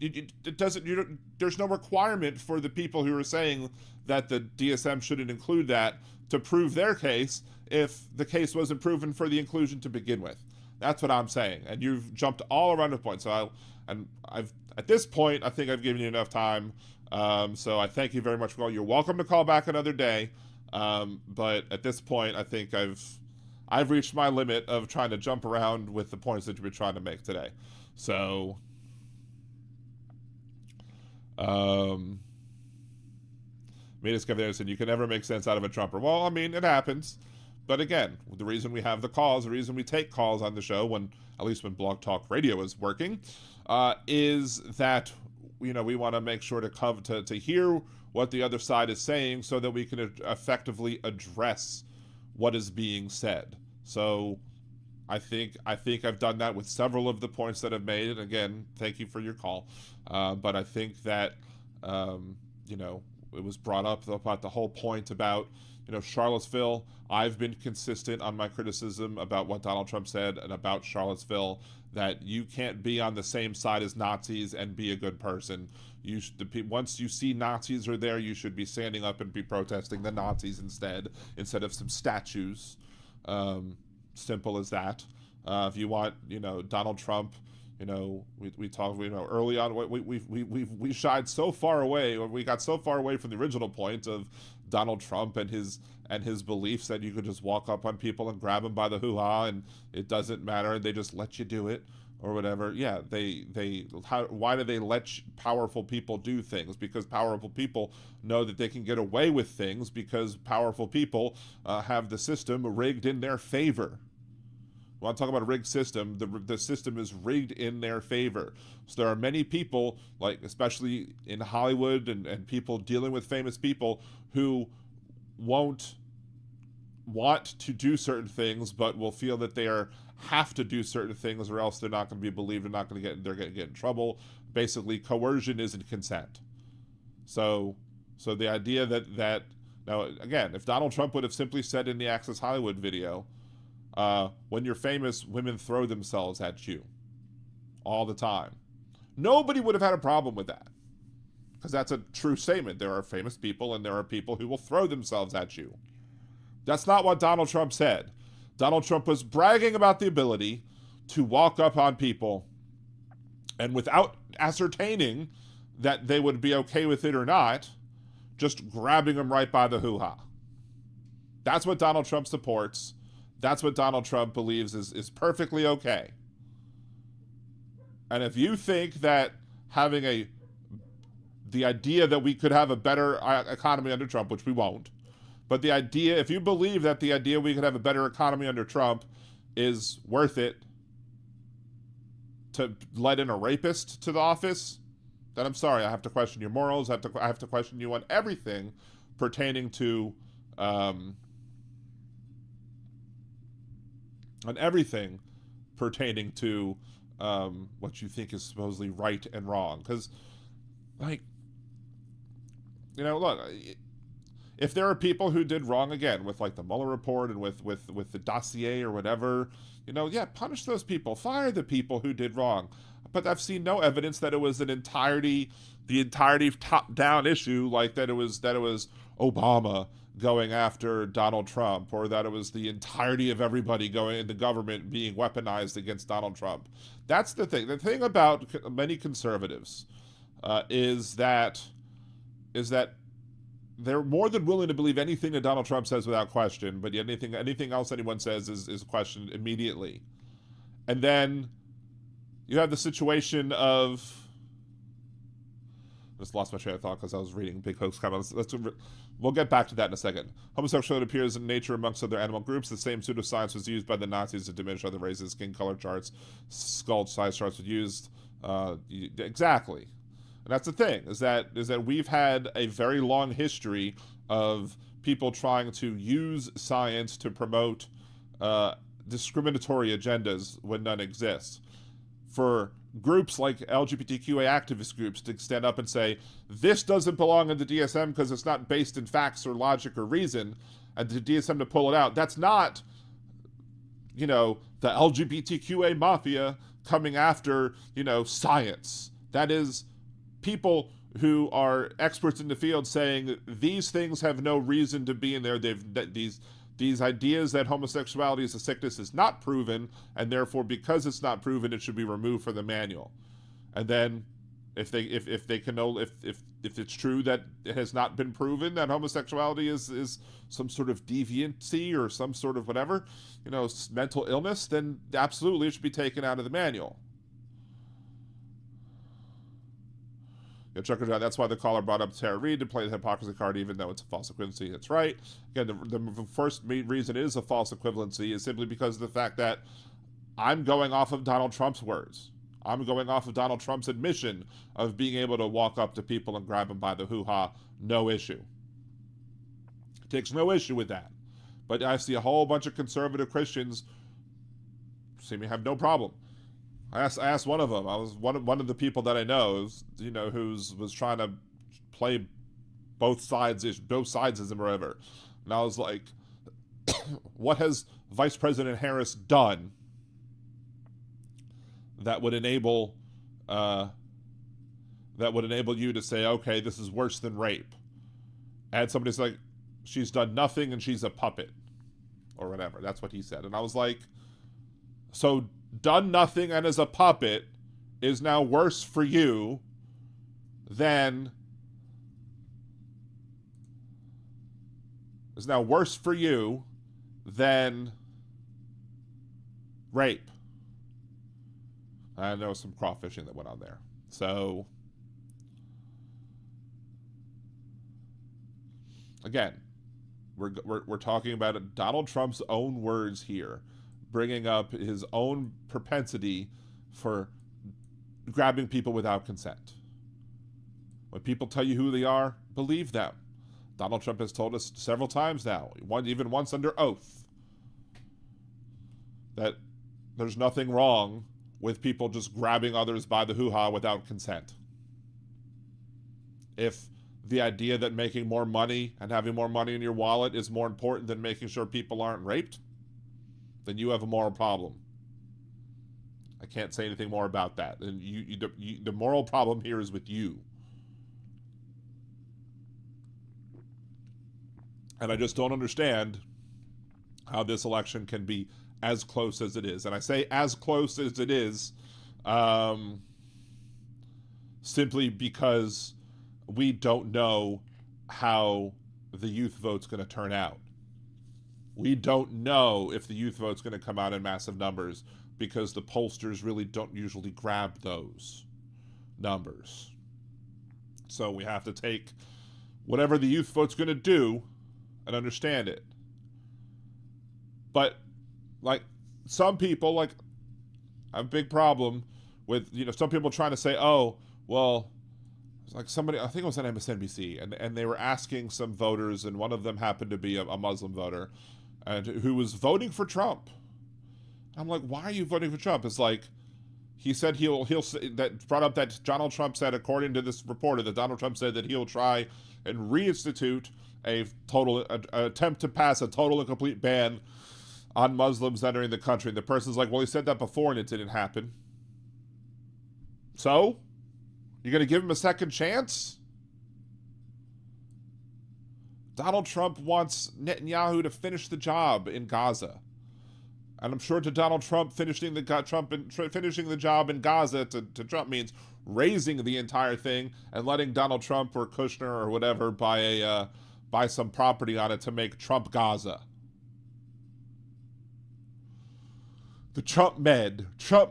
It doesn't. There's no requirement for the people who are saying that the DSM shouldn't include that to prove their case if the case wasn't proven for the inclusion to begin with. That's what I'm saying, and you've jumped all around the point. So I've at this point I think I've given you enough time. So I thank you very much for calling. You're welcome to call back another day, but at this point I think I've reached my limit of trying to jump around with the points that you've been trying to make today. So, Midas Anderson, you can never make sense out of a Trumper. Well, I mean, it happens. But again, the reason we have the calls, the reason we take calls on the show, at least when Blog Talk Radio is working, is that we want to make sure to hear what the other side is saying so that we can effectively address what is being said. So I think I've done that with several of the points that I've made. And again, thank you for your call. But I think that it was brought up about the whole point about, Charlottesville. I've been consistent on my criticism about what Donald Trump said and about Charlottesville, that you can't be on the same side as Nazis and be a good person. Once you see Nazis are there, you should be standing up and be protesting the Nazis instead of some statues. Simple as that. If you want, Donald Trump, we talked, early on, we shied so far away, or we got so far away from the original point of Donald Trump and his beliefs that you could just walk up on people and grab them by the hoo-ha and it doesn't matter, and they just let you do it or whatever. Yeah, why do they let powerful people do things? Because powerful people know that they can get away with things because powerful people have the system rigged in their favor. Want to talk about a rigged system? The system is rigged in their favor. So there are many people, like especially in Hollywood and people dealing with famous people, who won't want to do certain things, but will feel that they have to do certain things, or else they're not going to be believed. They're going to get in trouble. Basically, coercion isn't consent. So the idea that now again, if Donald Trump would have simply said in the Access Hollywood video, when you're famous, women throw themselves at you all the time, nobody would have had a problem with that, because that's a true statement. There are famous people and there are people who will throw themselves at you. That's not what Donald Trump said. Donald Trump was bragging about the ability to walk up on people and, without ascertaining that they would be okay with it or not, just grabbing them right by the hoo-ha. That's what Donald Trump supports. That's what Donald Trump believes is perfectly okay. And if you think that the idea that we could have a better economy under Trump, which we won't, but if you believe that the idea we could have a better economy under Trump is worth it to let in a rapist to the office, then I'm sorry, I have to question your morals. I have to question you on everything pertaining to what you think is supposedly right and wrong. Because, look, if there are people who did wrong, again, with the Mueller report and with the dossier or whatever, punish those people, fire the people who did wrong. But I've seen no evidence that it was the entirety top-down issue, like that it was Obama going after Donald Trump, or that it was the entirety of everybody going in the government being weaponized against Donald Trump. That's the thing. The thing about many conservatives is that they're more than willing to believe anything that Donald Trump says without question, but anything else anyone says is questioned immediately. And then you have the situation of, I just lost my train of thought because I was reading Big Hoax comments. We'll get back to that in a second. Homosexuality appears in nature amongst other animal groups. The same pseudoscience was used by the Nazis to diminish other races. Skin color charts, skull size charts were used. Exactly. And that's the thing, is that we've had a very long history of people trying to use science to promote discriminatory agendas when none exist. For groups like LGBTQA activist groups to stand up and say, this doesn't belong in the DSM because it's not based in facts or logic or reason, and the DSM to pull it out, that's not, the LGBTQA mafia coming after, science. That is people who are experts in the field saying these things have no reason to be in there. These ideas that homosexuality is a sickness is not proven, and therefore, because it's not proven, it should be removed from the manual. And then, if it's true that it has not been proven that homosexuality is some sort of deviancy or some sort of whatever, mental illness, then absolutely it should be taken out of the manual. That's why the caller brought up Tara Reid to play the hypocrisy card, even though it's a false equivalency. That's right. Again, the first reason it is a false equivalency is simply because of the fact that I'm going off of Donald Trump's words. I'm going off of Donald Trump's admission of being able to walk up to people and grab them by the hoo-ha. No issue. Takes no issue with that. But I see a whole bunch of conservative Christians seem to have no problem. I asked one of them. I was one of the people that I know, who was trying to play both sidesism or whatever. And I was like, what has Vice President Harris done that would enable you to say, okay, this is worse than rape? And somebody's like, she's done nothing and she's a puppet, or whatever. That's what he said. And I was like, so done nothing and is a puppet is now worse for you than rape. I know some crawfishing that went on there. So again, we're talking about Donald Trump's own words here, bringing up his own propensity for grabbing people without consent. When people tell you who they are, believe them. Donald Trump has told us several times now, even once under oath, that there's nothing wrong with people just grabbing others by the hoo-ha without consent. If the idea that making more money and having more money in your wallet is more important than making sure people aren't raped, then you have a moral problem. I can't say anything more about that. And the moral problem here is with you. And I just don't understand how this election can be as close as it is. And I say as close as it is simply because we don't know how the youth vote's going to turn out. We don't know if the youth vote's going to come out in massive numbers because the pollsters really don't usually grab those numbers. So we have to take whatever the youth vote's going to do and understand it. But like some people, like, I have a big problem with, some people trying to say, oh, well, like somebody, I think it was on MSNBC, and they were asking some voters, and one of them happened to be a Muslim voter, and who was voting for Trump. I'm like, why are you voting for Trump? It's like, he said that brought up that Donald Trump said, according to this reporter, that Donald Trump said that he'll try and reinstitute a attempt to pass a total and complete ban on Muslims entering the country. And the person's like, well, he said that before and it didn't happen. So? You're going to give him a second chance? Donald Trump wants Netanyahu to finish the job in Gaza. And I'm sure to Donald Trump, finishing the job in Gaza to Trump means raising the entire thing and letting Donald Trump or Kushner or whatever buy some property on it to make Trump Gaza. The Trump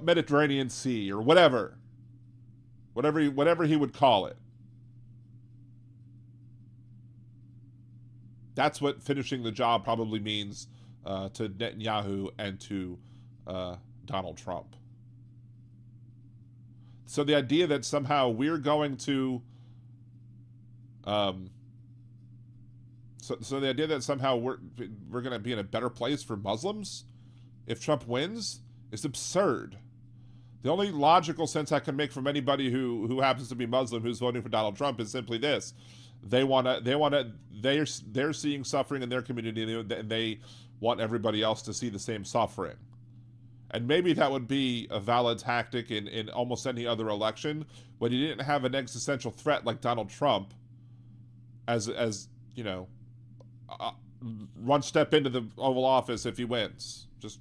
Mediterranean Sea, or whatever he would call it. That's what finishing the job probably means to Netanyahu and to Donald Trump. So the idea that somehow we're going to So the idea that somehow we're going to be in a better place for Muslims if Trump wins is absurd. The only logical sense I can make from anybody who happens to be Muslim who's voting for Donald Trump is simply this: they're seeing suffering in their community, and they want everybody else to see the same suffering. And maybe that would be a valid tactic in almost any other election when you didn't have an existential threat like Donald Trump as one step into the Oval Office if he wins. Just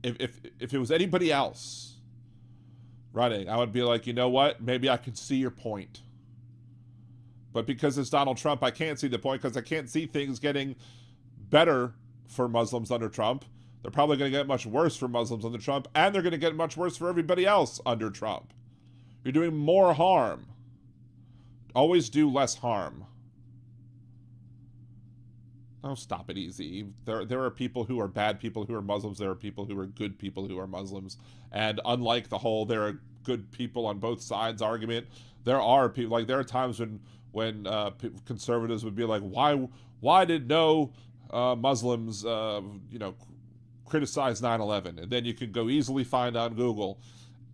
if it was anybody else running, I would be like, you know what? Maybe I can see your point. But because it's Donald Trump, I can't see the point because I can't see things getting better for Muslims under Trump. They're probably going to get much worse for Muslims under Trump, and they're going to get much worse for everybody else under Trump. You're doing more harm. Always do less harm. Oh, stop it easy. There are people who are bad people who are Muslims. There are people who are good people who are Muslims. And unlike the whole there are good people on both sides argument, there are people, like there are times when conservatives would be like, why did no Muslims criticize 9/11? And then you can go easily find on Google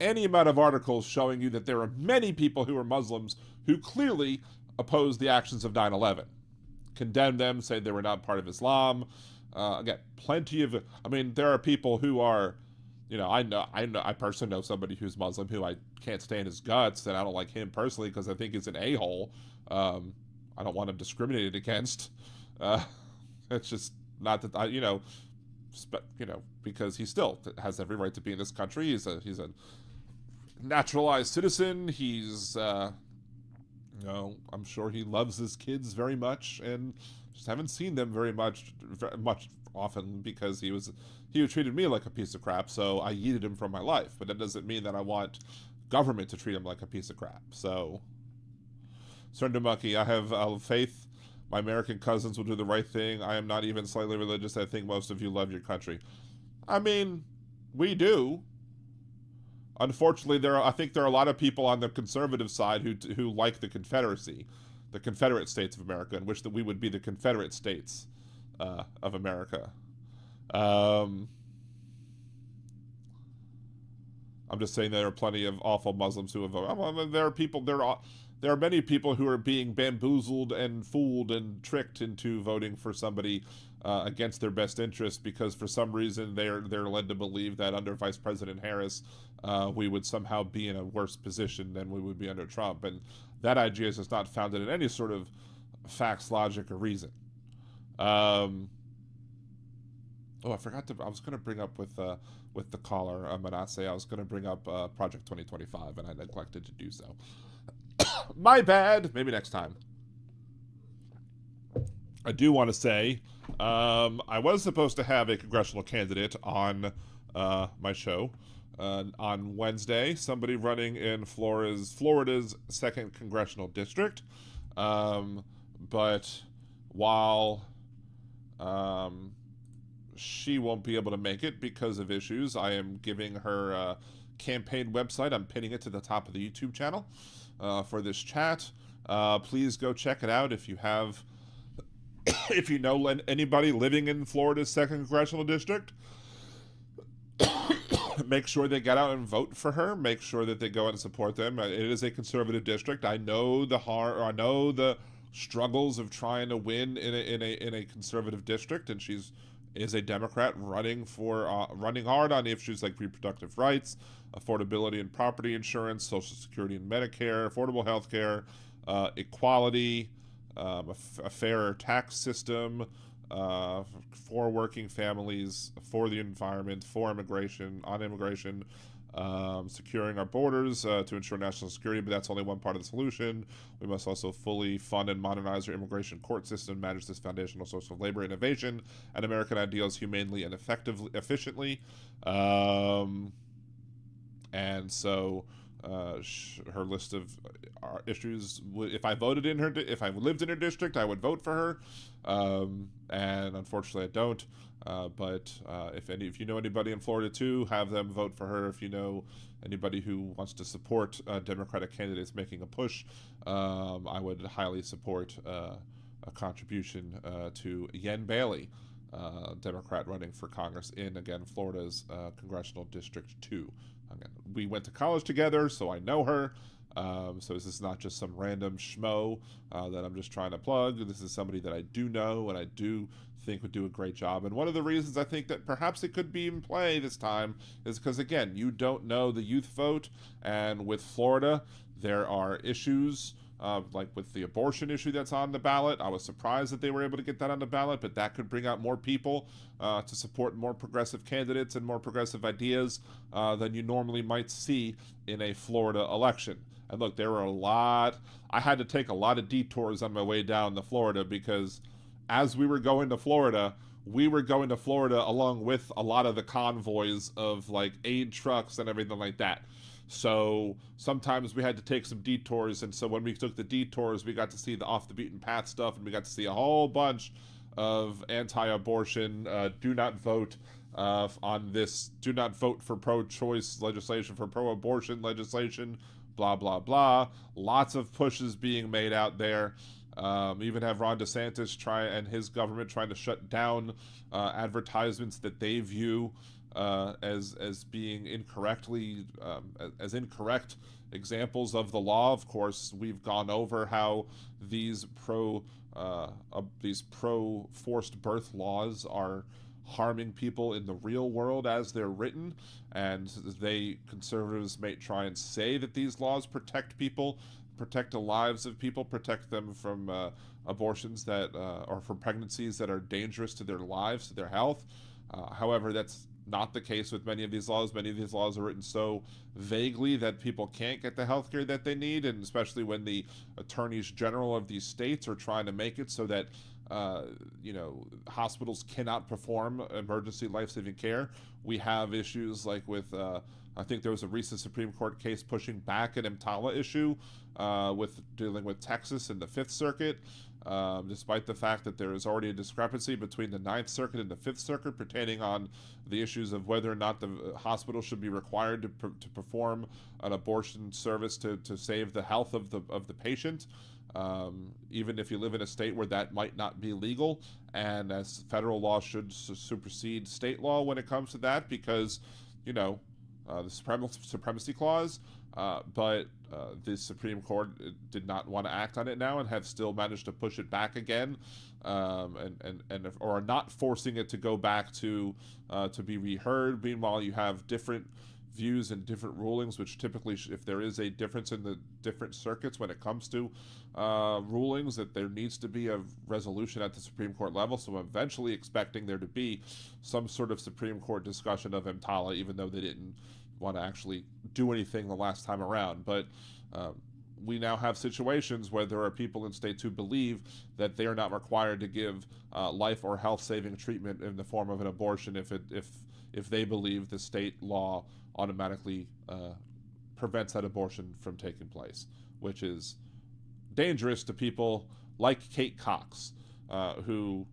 any amount of articles showing you that there are many people who are Muslims who clearly oppose the actions of 9/11, condemn them, say they were not part of Islam. Again, plenty of. I mean, there are people who are, I personally know somebody who's Muslim who I can't stand his guts, and I don't like him personally because I think he's an a-hole. I don't want him discriminated against. It's just not that because he still has every right to be in this country. He's a naturalized citizen. He's, I'm sure he loves his kids very much, and just haven't seen them very much often because he treated me like a piece of crap. So I yeeted him from my life, but that doesn't mean that I want government to treat him like a piece of crap. So, Surrender Monkey, I have faith. My American cousins will do the right thing. I am not even slightly religious. I think most of you love your country. I mean, we do. Unfortunately, I think there are a lot of people on the conservative side who like the Confederacy, the Confederate States of America, and wish that we would be the Confederate States of America. I'm just saying there are plenty of awful Muslims who have voted. There are many people who are being bamboozled and fooled and tricked into voting for somebody against their best interest because for some reason they're led to believe that under Vice President Harris we would somehow be in a worse position than we would be under Trump, and that idea is just not founded in any sort of facts, logic, or reason. I forgot I was going to bring up with the caller Manasi. I was going to bring up Project 2025, and I neglected to do so. My bad. Maybe next time. I do want to say I was supposed to have a congressional candidate on my show on Wednesday. Somebody running in Florida's 2nd congressional district. But while she won't be able to make it because of issues, I am giving her campaign website. I'm pinning it to the top of the YouTube channel for this chat. Please go check it out if you have, if you know anybody living in Florida's 2nd congressional district. Make sure they get out and vote for her. Make sure that they go out and support them. It is a conservative district. I know the struggles of trying to win in a conservative district, and she's is a Democrat running hard on issues like reproductive rights, affordability and property insurance, Social Security and Medicare, affordable health care, equality, a fairer tax system for working families, for the environment, for immigration, on immigration, securing our borders to ensure national security, but that's only one part of the solution. We must also fully fund and modernize our immigration court system, manage this foundational source of labor innovation and American ideals humanely and efficiently. And so her list of issues, if I lived in her district, I would vote for her. And unfortunately I don't. But if you know anybody in Florida too, have them vote for her. If you know anybody who wants to support Democratic candidates making a push, I would highly support a contribution to Yen Bailey, Democrat running for Congress in, again, Florida's Congressional District 2. Again, we went to college together, so I know her. So this is not just some random schmo that I'm just trying to plug. This is somebody that I do know and I do think would do a great job. And one of the reasons I think that perhaps it could be in play this time is because, again, you don't know the youth vote. And with Florida, there are issues like with the abortion issue that's on the ballot. I was surprised that they were able to get that on the ballot, but that could bring out more people to support more progressive candidates and more progressive ideas than you normally might see in a Florida election. And look, there were I had to take a lot of detours on my way down to Florida because as we were going to Florida along with a lot of the convoys of like aid trucks and everything like that. So sometimes we had to take some detours, and so when we took the detours, we got to see the off the beaten path stuff, and we got to see a whole bunch of anti-abortion, do not vote on this, do not vote for pro-choice legislation, for pro-abortion legislation, blah, blah, blah. Lots of pushes being made out there. Even have Ron DeSantis and his government trying to shut down advertisements that they view as being incorrectly as incorrect examples of the law. Of course, we've gone over how these pro forced birth laws are harming people in the real world as they're written, and conservatives may try and say that these laws protect people, protect the lives of people, protect them from abortions that or from pregnancies that are dangerous to their lives, to their health. However, that's not the case with many of these laws. Many of these laws are written so vaguely that people can't get the health care that they need, and especially when the attorneys general of these states are trying to make it so that hospitals cannot perform emergency life-saving care. We have issues like with I think there was a recent Supreme Court case pushing back an EMTALA issue with dealing with Texas and the Fifth Circuit, despite the fact that there is already a discrepancy between the Ninth Circuit and the Fifth Circuit pertaining on the issues of whether or not the hospital should be required to perform an abortion service to save the health of the patient. Even if you live in a state where that might not be legal, and as federal law should supersede state law when it comes to that, because the supremacy clause, but the Supreme Court did not want to act on it now and have still managed to push it back again, or are not forcing it to go back to be reheard. Meanwhile, you have different views and different rulings, which typically, if there is a difference in the different circuits when it comes to rulings, that there needs to be a resolution at the Supreme Court level. So I'm eventually expecting there to be some sort of Supreme Court discussion of EMTALA, even though they didn't want to actually do anything the last time around. But we now have situations where there are people in states who believe that they are not required to give life or health-saving treatment in the form of an abortion if they believe the state law automatically prevents that abortion from taking place, which is dangerous to people like Kate Cox, who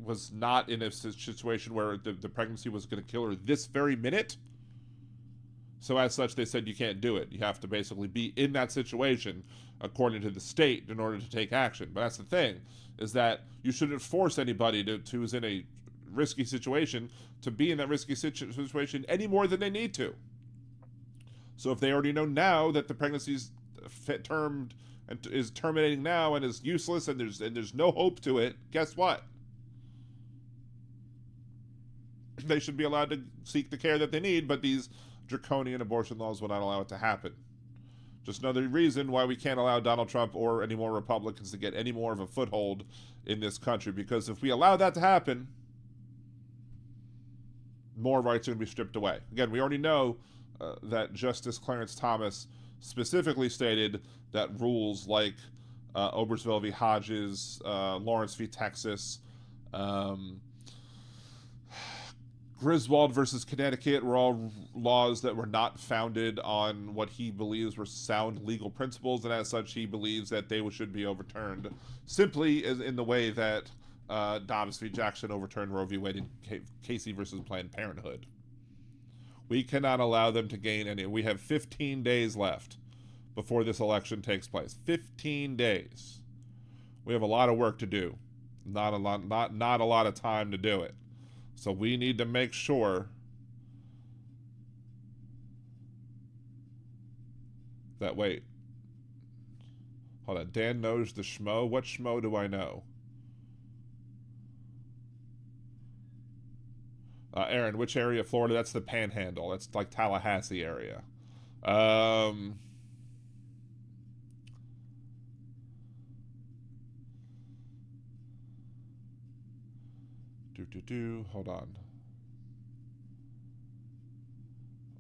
was not in a situation where the pregnancy was going to kill her this very minute. So as such, they said you can't do it. You have to basically be in that situation according to the state in order to take action. But that's the thing, is that you shouldn't force anybody who's in a risky situation to be in that risky situation any more than they need to. So if they already know now that the pregnancy is termed and is terminating now and is useless and there's no hope to it, guess what? They should be allowed to seek the care that they need, but these draconian abortion laws will not allow it to happen. Just another reason why we can't allow Donald Trump or any more Republicans to get any more of a foothold in this country, because if we allow that to happen, more rights are going to be stripped away. Again, we already know that Justice Clarence Thomas specifically stated that rules like Obersville v. Hodges, Lawrence v. Texas, Griswold versus Connecticut were all laws that were not founded on what he believes were sound legal principles, and as such, he believes that they should be overturned, simply as in the way that Dobbs v. Jackson overturned Roe v. Wade and Casey versus Planned Parenthood. We cannot allow them to gain any. We have 15 days left before this election takes place. 15 days. We have a lot of work to do. Not a lot of time to do it. So we need to make sure that, wait, hold on, Dan knows the schmo. What schmo do I know? Aaron, which area of Florida? That's the Panhandle. That's like Tallahassee area. Hold on.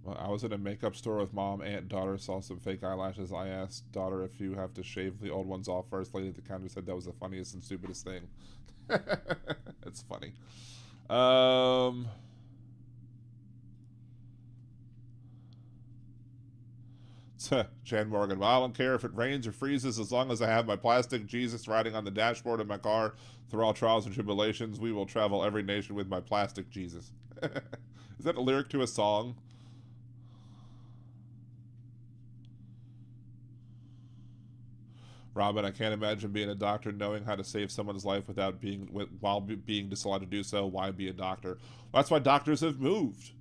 Well, I was in a makeup store with mom, aunt, and daughter, saw some fake eyelashes. I asked daughter if you have to shave the old ones off first. Lady at the counter said that was the funniest and stupidest thing. It's funny. Jan Morgan, well, I don't care if it rains or freezes as long as I have my plastic Jesus riding on the dashboard of my car through all trials and tribulations. We will travel every nation with my plastic Jesus. Is that a lyric to a song? Robin, I can't imagine being a doctor knowing how to save someone's life while being disallowed to do so. Why be a doctor? Well, that's why doctors have moved.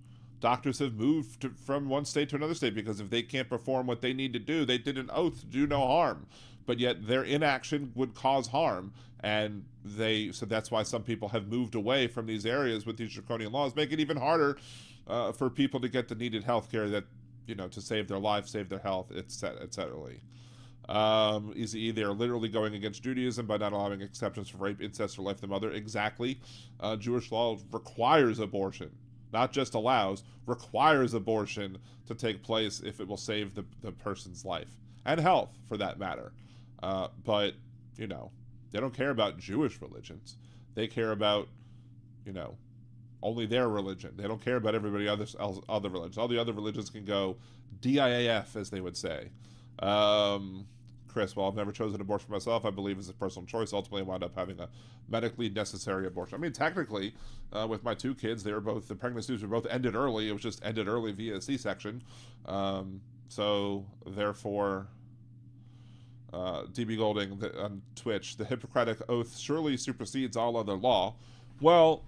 Doctors have moved from one state to another state, because if they can't perform what they need to do, they did an oath to do no harm. But yet their inaction would cause harm, and so that's why some people have moved away from these areas with these draconian laws, make it even harder for people to get the needed health care that, to save their life, save their health, etc. They're literally going against Judaism by not allowing exceptions for rape, incest, or life of the mother. Exactly. Jewish law requires abortion. Not just allows, requires abortion to take place if it will save the person's life. And health, for that matter. But, they don't care about Jewish religions. They care about, only their religion. They don't care about everybody other religions. All the other religions can go DIAF, as they would say. Chris, well, I've never chosen abortion for myself. I believe it's a personal choice. Ultimately, I wound up having a medically necessary abortion. I mean, technically, with my two kids, the pregnancies were both ended early. It was just ended early via C-section. So, therefore, DB Golding on Twitch, the Hippocratic Oath surely supersedes all other law. Well,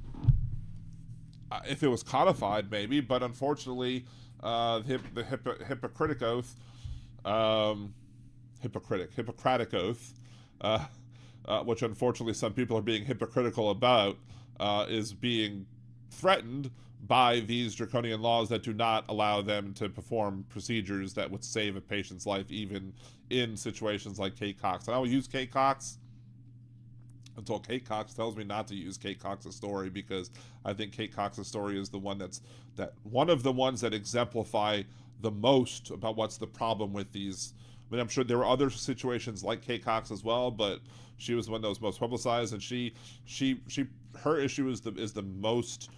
if it was codified, maybe, but unfortunately, the Hippocratic Oath, Hippocratic Oath, which unfortunately some people are being hypocritical about, is being threatened by these draconian laws that do not allow them to perform procedures that would save a patient's life, even in situations like Kate Cox. And I will use Kate Cox until Kate Cox tells me not to use Kate Cox's story, because I think Kate Cox's story is the one one of the ones that exemplify the most about what's the problem with these. I mean, I'm sure there were other situations like Kate Cox as well, but she was the one that was most publicized, and her issue is the most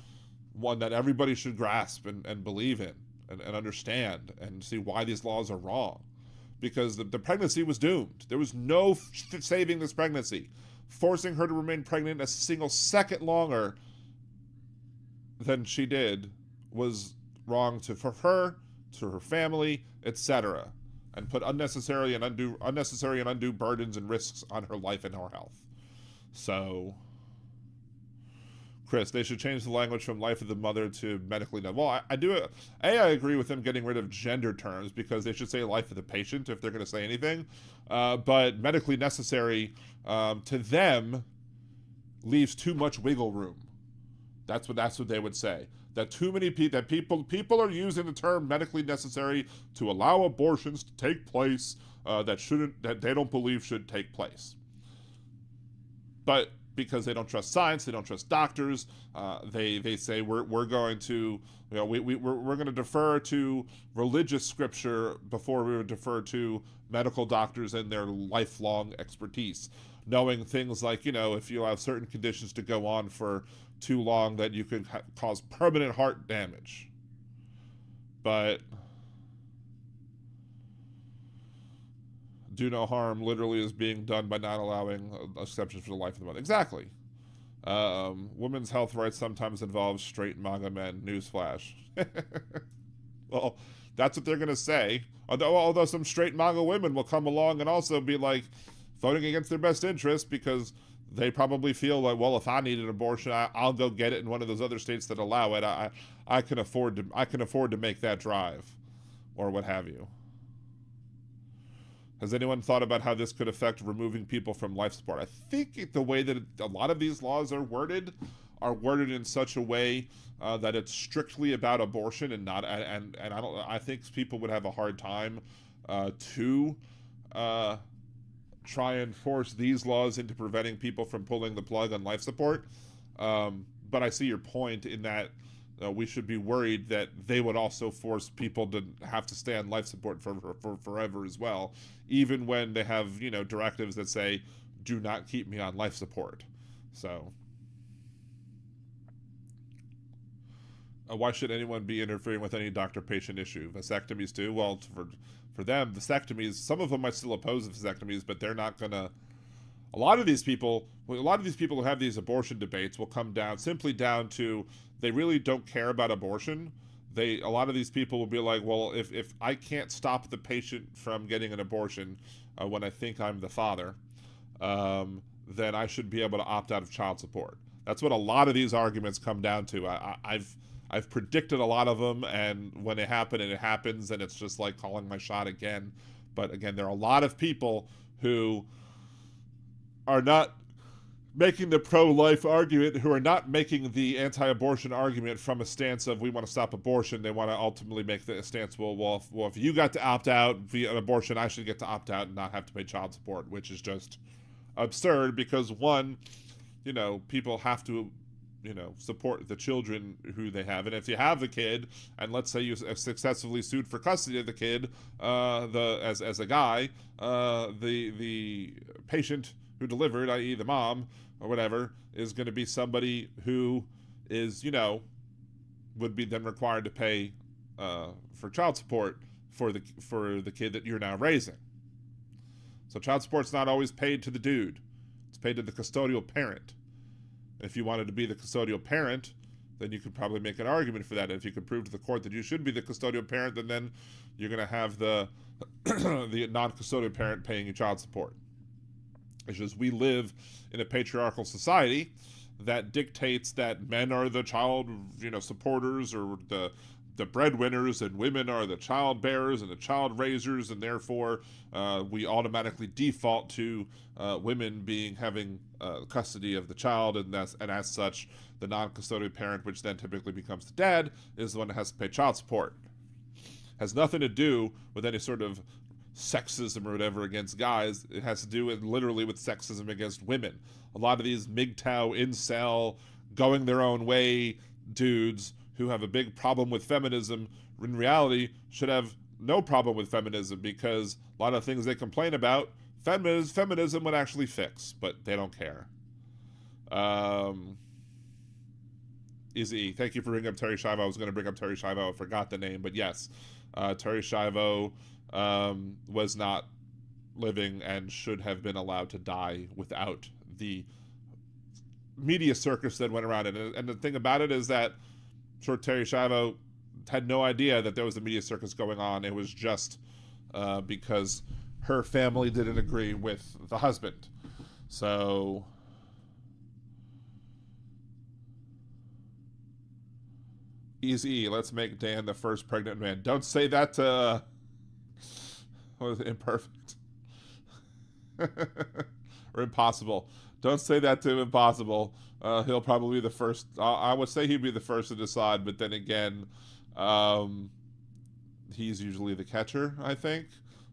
one that everybody should grasp and believe in and understand and see why these laws are wrong. Because the pregnancy was doomed. There was no saving this pregnancy. Forcing her to remain pregnant a single second longer than she did was wrong for her, to her family, etc., and put unnecessary and undue burdens and risks on her life and her health. So, Chris, they should change the language from life of the mother to medically necessary. Well, I agree with them getting rid of gender terms, because they should say life of the patient if they're going to say anything. But medically necessary, to them, leaves too much wiggle room. That's what they would say. That too many people are using the term medically necessary to allow abortions to take place that they don't believe should take place. But because they don't trust science, they don't trust doctors, they say we're going to we're going to defer to religious scripture before we would defer to medical doctors and their lifelong expertise, knowing things like, if you allow certain conditions to go on for too long, that you could cause permanent heart damage. But do no harm literally is being done by not allowing exceptions for the life of the mother. Exactly. Women's health rights sometimes involve straight MAGA men. Newsflash. Well, that's what they're going to say. Although some straight MAGA women will come along and also be like voting against their best interest, because they probably feel like, well, if I need an abortion, I'll go get it in one of those other states that allow it. I can afford to make that drive, or what have you. Has anyone thought about how this could affect removing people from life support? I think the way that a lot of these laws are worded in such a way that it's strictly about abortion and not. And I think people would have a hard time to try and force these laws into preventing people from pulling the plug on life support. But I see your point in that we should be worried that they would also force people to have to stay on life support for forever as well, even when they have, directives that say, do not keep me on life support. So, why should anyone be interfering with any doctor-patient issue? Vasectomies too? Well, for them, vasectomies, some of them might still oppose vasectomies, but they're not gonna. A lot of these people who have these abortion debates will come down simply down to they really don't care about abortion. a lot of these people will be like, well, if I can't stop the patient from getting an abortion when I think I'm the father, then I should be able to opt out of child support. That's what a lot of these arguments come down to. I've predicted a lot of them, and when it happened and it happens, and it's just like calling my shot again. But again, there are a lot of people who are not making the pro-life argument, who are not making the anti-abortion argument from a stance of we want to stop abortion. They want to ultimately make the stance, well, if you got to opt out via an abortion, I should get to opt out and not have to pay child support, which is just absurd because, one, people have to, support the children who they have. And if you have a kid, and let's say you successfully sued for custody of the kid, as a guy, the patient who delivered, i.e. the mom or whatever, is going to be somebody who is, would be then required to pay for child support for the kid that you're now raising. So child support's not always paid to the dude. It's paid to the custodial parent. If you wanted to be the custodial parent, then you could probably make an argument for that. And if you could prove to the court that you should be the custodial parent, then you're going to have the the non-custodial parent paying you child support. It's just we live in a patriarchal society that dictates that men are the child, supporters or the breadwinners, and women are the child bearers and the child raisers, and therefore we automatically default to women having custody of the child, and as such, the non-custodial parent, which then typically becomes the dad, is the one that has to pay child support. Has nothing to do with any sort of sexism or whatever against guys. It has to do literally with sexism against women. A lot of these MGTOW, incel, going their own way dudes who have a big problem with feminism, in reality, should have no problem with feminism, because a lot of things they complain about, feminism would actually fix, but they don't care. Easy. Thank you for bringing up Terry Schiavo. I was going to bring up Terry Schiavo. I forgot the name, but yes, Terry Schiavo was not living and should have been allowed to die without the media circus that went around it. And the thing about it is that Terry Schiavo had no idea that there was a media circus going on. It was just because her family didn't agree with the husband. So easy. Let's make Dan the first pregnant man. Don't say that to Imperfect or Impossible. Don't say that to Impossible. He'll probably be the first. I would say he'd be the first to decide, but then again, he's usually the catcher, I think.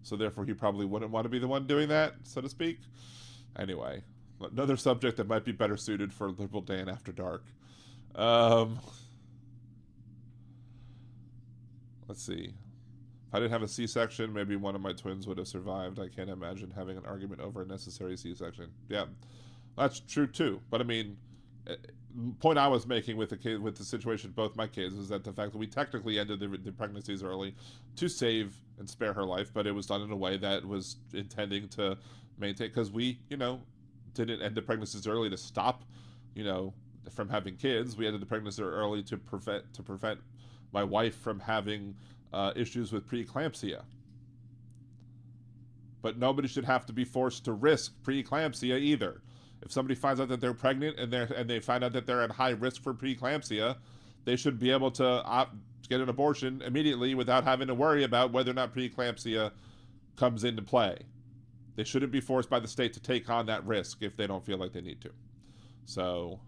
So therefore, he probably wouldn't want to be the one doing that, so to speak. Anyway, another subject that might be better suited for Liberal Dan After Dark. Let's see. If I didn't have a C-section, maybe one of my twins would have survived. I can't imagine having an argument over a necessary C-section. Yeah, that's true too. But I mean, point I was making with the situation of both my kids is that the fact that we technically ended the pregnancies early to save and spare her life, but it was done in a way that was intending to maintain, because we, didn't end the pregnancies early to stop, from having kids. We ended the pregnancy early to prevent my wife from having issues with preeclampsia. But nobody should have to be forced to risk preeclampsia either. If somebody finds out that they're pregnant and they find out that they're at high risk for preeclampsia, they should be able to get an abortion immediately without having to worry about whether or not preeclampsia comes into play. They shouldn't be forced by the state to take on that risk if they don't feel like they need to. So,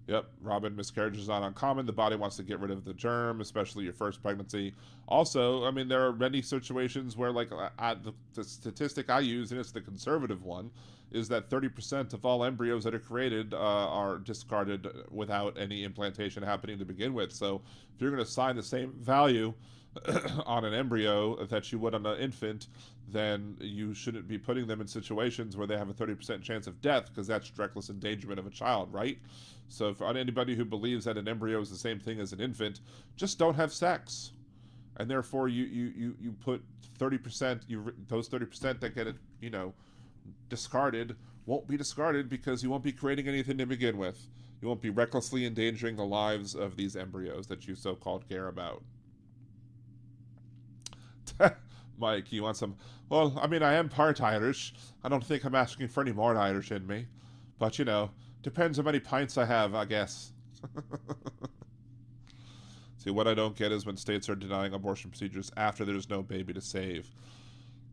yep, Robin, miscarriage is not uncommon. The body wants to get rid of the germ, especially your first pregnancy. Also, I mean, there are many situations where, like, the statistic I use, and it's the conservative one, is that 30% of all embryos that are created are discarded without any implantation happening to begin with. So if you're going to assign the same value on an embryo that you would on an infant, then you shouldn't be putting them in situations where they have a 30% chance of death, because that's reckless endangerment of a child, right? So for anybody who believes that an embryo is the same thing as an infant, just don't have sex. And therefore you put 30%, those 30% that get it, discarded won't be discarded, because you won't be creating anything to begin with. You won't be recklessly endangering the lives of these embryos that you so-called care about. Mike, you want some... Well, I mean, I am part Irish. I don't think I'm asking for any more Irish in me. But, you know, depends how many pints I have, I guess. See, what I don't get is when states are denying abortion procedures after there's no baby to save.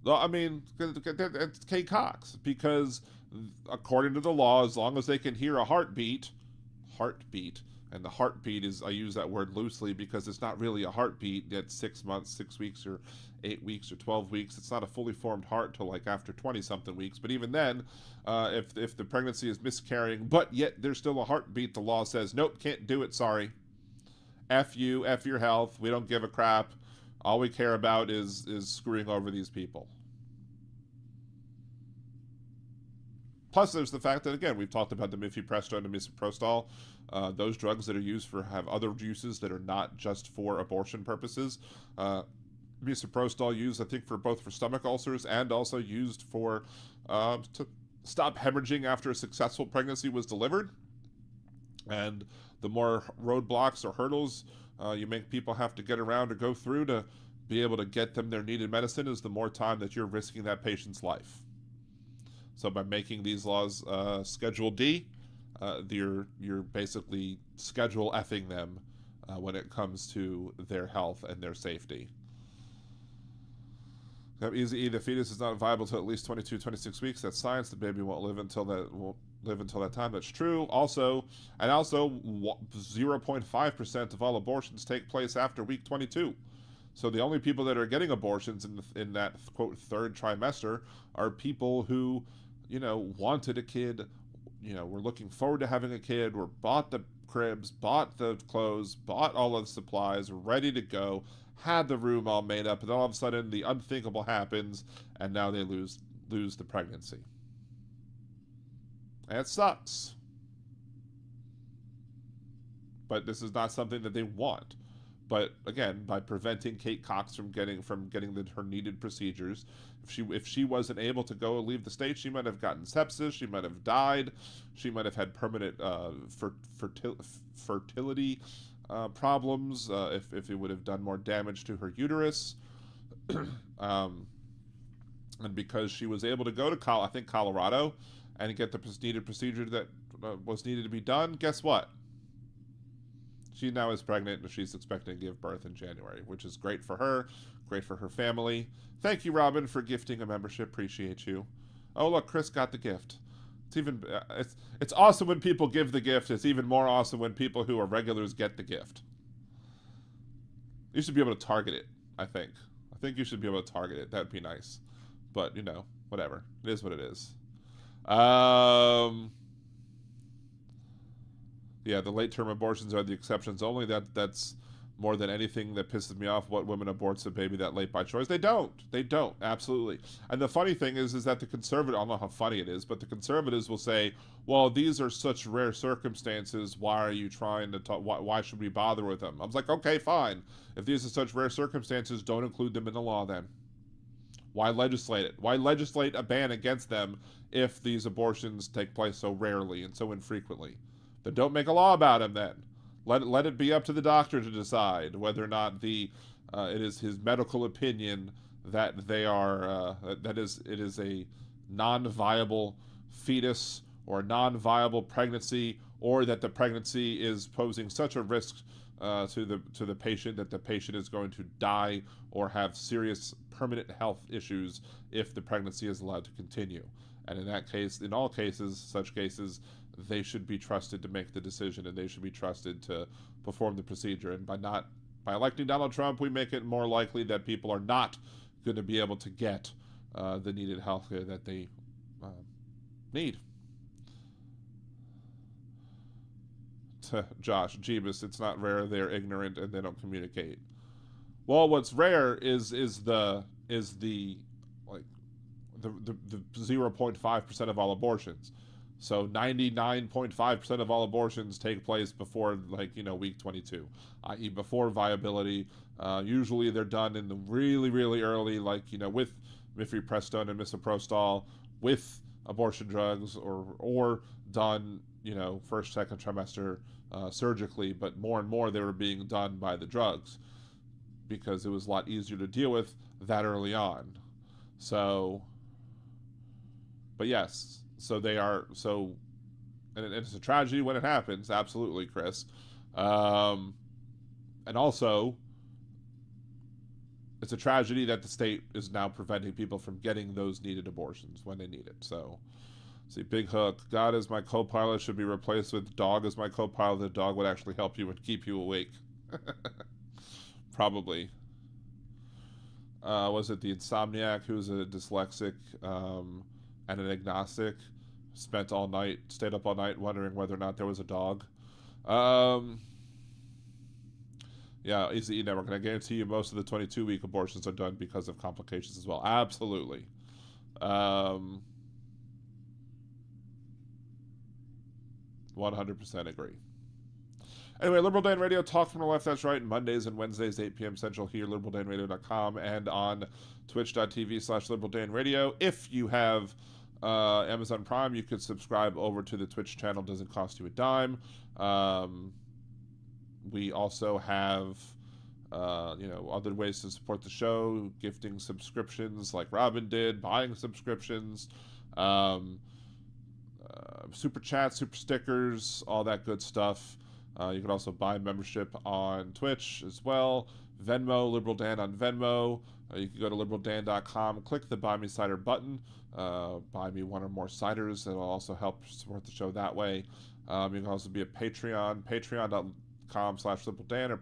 Well, I mean, it's Kate Cox, because according to the law, as long as they can hear a heartbeat, and the heartbeat is, I use that word loosely because it's not really a heartbeat at 6 months, 6 weeks, or 8 weeks, or 12 weeks. It's not a fully formed heart till like after 20-something weeks. But even then, if the pregnancy is miscarrying, but yet there's still a heartbeat, the law says, nope, can't do it, sorry. F you, F your health, we don't give a crap. All we care about is screwing over these people. Plus, there's the fact that, again, we've talked about the mifepristone and misoprostol. Those drugs that are used have other uses that are not just for abortion purposes. Misoprostol used, I think, for stomach ulcers and also used for to stop hemorrhaging after a successful pregnancy was delivered. And the more roadblocks or hurdles you make people have to get around or go through to be able to get them their needed medicine is the more time that you're risking that patient's life. So by making these laws Schedule D, you're basically schedule effing them when it comes to their health and their safety. The fetus is not viable until at least 22, 26 weeks. That's science. The baby won't live until that time. That's true. Also 0.5% of all abortions take place after week 22. So the only people that are getting abortions in that quote third trimester are people who, wanted a kid, were looking forward to having a kid, were bought the cribs, bought the clothes, bought all of the supplies, were ready to go, had the room all made up, and all of a sudden the unthinkable happens, and now they lose the pregnancy. And it sucks. But this is not something that they want. But again, by preventing Kate Cox from getting her needed procedures, if she wasn't able to go and leave the state, she might have gotten sepsis, she might have died, she might have had permanent fertility problems if it would have done more damage to her uterus. And because she was able to go to Colorado and get the needed procedure that was needed to be done, guess what? She now is pregnant and she's expecting to give birth in January, which is great for her, great for her family. Thank you, Robin, for gifting a membership. Appreciate you. Oh, look, Chris got the gift. It's awesome when people give the gift. It's even more awesome when people who are regulars get the gift. You should be able to target it, I think. I think you should be able to target it. That'd be nice. But, whatever. It is what it is. Yeah, the late-term abortions are the exceptions only. That's more than anything that pisses me off. What women aborts a baby that late by choice? They don't. They don't. Absolutely. And the funny thing is that the conservative, I don't know how funny it is, but the conservatives will say, well, these are such rare circumstances. Why are you trying to talk? Why should we bother with them? I was like, okay, fine. If these are such rare circumstances, don't include them in the law then. Why legislate it? Why legislate a ban against them if these abortions take place so rarely and so infrequently? Then don't make a law about him then. Let it be up to the doctor to decide whether or not it is his medical opinion that it is a non-viable fetus or non-viable pregnancy, or that the pregnancy is posing such a risk to the patient that the patient is going to die or have serious permanent health issues if the pregnancy is allowed to continue. And in that case, in all cases, such cases, they should be trusted to make the decision, and they should be trusted to perform the procedure. And by electing Donald Trump, we make it more likely that people are not going to be able to get the needed health care that they need. To Josh, Jeebus, it's not rare. They're ignorant and they don't communicate. Well, what's rare is the 0.5% of all abortions. So 99.5% of all abortions take place before week 22, i.e. before viability. Usually they're done in the really, really early, with mifepristone and misoprostol, with abortion drugs, or done first, second trimester surgically, but more and more they were being done by the drugs because it was a lot easier to deal with that early on. So, but yes, so they are, so, and it's a tragedy when it happens, absolutely, Chris. And also, it's a tragedy that the state is now preventing people from getting those needed abortions when they need it. So, see, Big Hook, God as my co-pilot should be replaced with dog as my co-pilot. The dog would actually help you and keep you awake. Probably. Was it the insomniac who's a dyslexic and an agnostic? Stayed up all night wondering whether or not there was a dog. Yeah, Easy E Network. And I guarantee you most of the 22-week abortions are done because of complications as well. Absolutely. 100% agree. Anyway, Liberal Dan Radio, talk from the left, that's right. Mondays and Wednesdays, 8 p.m. Central here, liberaldanradio.com, and on twitch.tv/liberaldanradio. If you have Amazon Prime, you could subscribe over to the Twitch channel. Doesn't cost you a dime. We also have, other ways to support the show, gifting subscriptions like Robin did, buying subscriptions, super chats, super stickers, all that good stuff. You can also buy membership on Twitch as well. Venmo, Liberal Dan on Venmo. You can go to liberaldan.com, click the Buy Me Cider button, buy me one or more ciders. It'll also help support the show that way. You can also be a Patreon, patreon.com/liberaldan or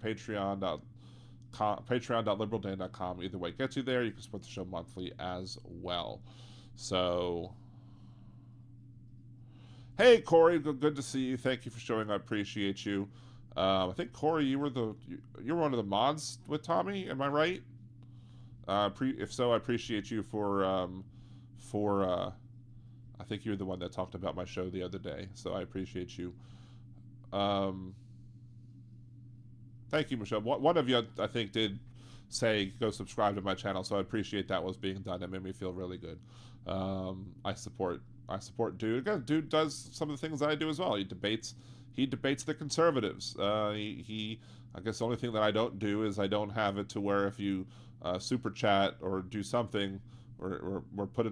patreon.liberaldan.com. Either way gets you there. You can support the show monthly as well. So, hey, Corey, good to see you. Thank you for showing. I appreciate you. I think, Corey, you were one of the mods with Tommy. Am I right? If so, I appreciate you for I think you were the one that talked about my show the other day. So I appreciate you. Thank you, Michelle. One of you, I think, did say go subscribe to my channel, so I appreciate that was being done. That made me feel really good. I support Dude. Again, Dude does some of the things that I do as well. He debates the conservatives. I guess the only thing that I don't do is I don't have it to where if you super chat or do something or put a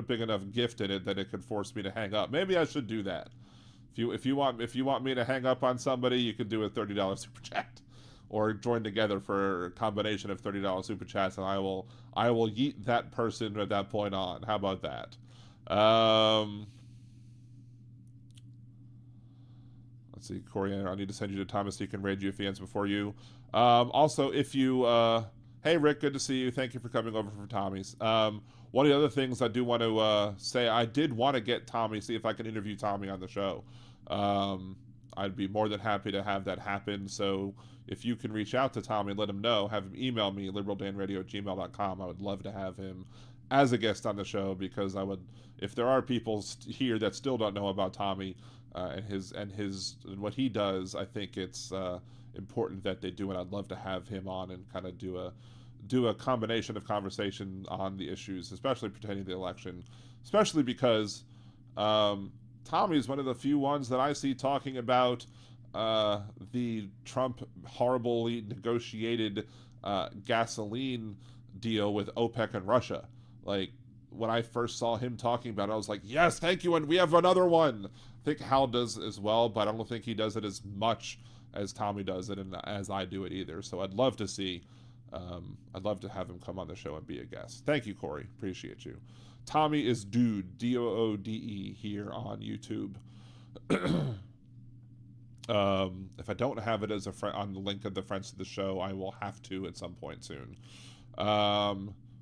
big enough gift in it that it could force me to hang up. Maybe I should do that. If you want me to hang up on somebody, you can do a $30 super chat, or join together for a combination of $30 super chats, and I will yeet that person at that point on. How about that? Let's see, Corey, I need to send you to Thomas so he can raid you if he ends before you. Also, if you, hey Rick, good to see you. Thank you for coming over for Tommy's. One of the other things I do want to say, I did want to get Tommy, see if I can interview Tommy on the show. I'd be more than happy to have that happen. So if you can reach out to Tommy, let him know, have him email me, liberaldanradio@gmail.com. I would love to have him as a guest on the show, because I would, if there are people here that still don't know about Tommy and what he does, I think it's important that they do, and I'd love to have him on and kind of do a combination of conversation on the issues, especially pertaining to the election, especially because Tommy is one of the few ones that I see talking about the Trump horribly negotiated gasoline deal with OPEC and Russia. Like, when I first saw him talking about it, I was like, yes, thank you, and we have another one. I think Hal does as well, but I don't think he does it as much as Tommy does it and as I do it either. So I'd love to see, I'd love to have him come on the show and be a guest. Thank you, Corey. Appreciate you. Tommy is Dude, Doode, here on YouTube. If I don't have it as on the link of the friends to the show, I will have to at some point soon.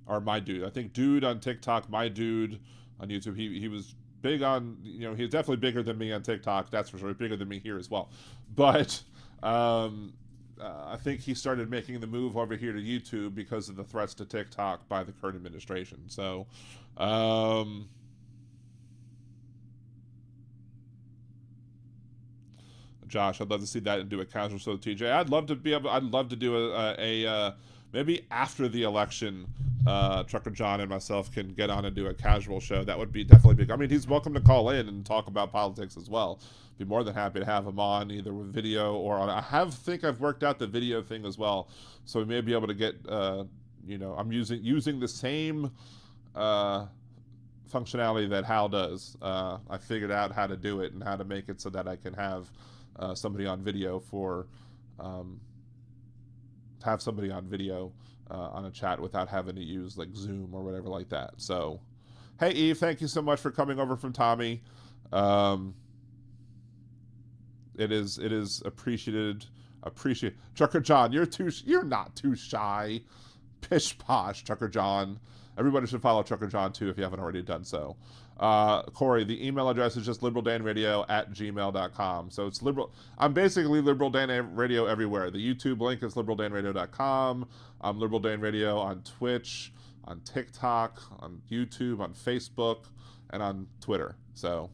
Or My Dude. I think Dude on TikTok, My Dude on YouTube. He was big on, he's definitely bigger than me on TikTok. That's for sure. He's bigger than me here as well. But I think he started making the move over here to YouTube because of the threats to TikTok by the current administration. So, Josh, I'd love to see that and do a casual show with TJ. I'd love to do a maybe after the election, Trucker John and myself can get on and do a casual show, that would be definitely big. I mean, he's welcome to call in and talk about politics as well. Be more than happy to have him on, either with video or on. Think I've worked out the video thing as well, so we may be able to get. I'm using the same functionality that Hal does. I figured out how to do it and how to make it so that I can have somebody on video on a chat without having to use like Zoom or whatever like that. So, hey Eve, thank you so much for coming over from Tommy. It is appreciated. Trucker John, you're not too shy. Pish posh, Trucker John. Everybody should follow Trucker John too if you haven't already done so. Corey, the email address is just liberaldanradio@gmail.com. So it's liberal. I'm basically Liberal Dan Radio everywhere. The YouTube link is liberaldanradio.com. I'm Liberal Dan Radio on Twitch, on TikTok, on YouTube, on Facebook, and on Twitter. So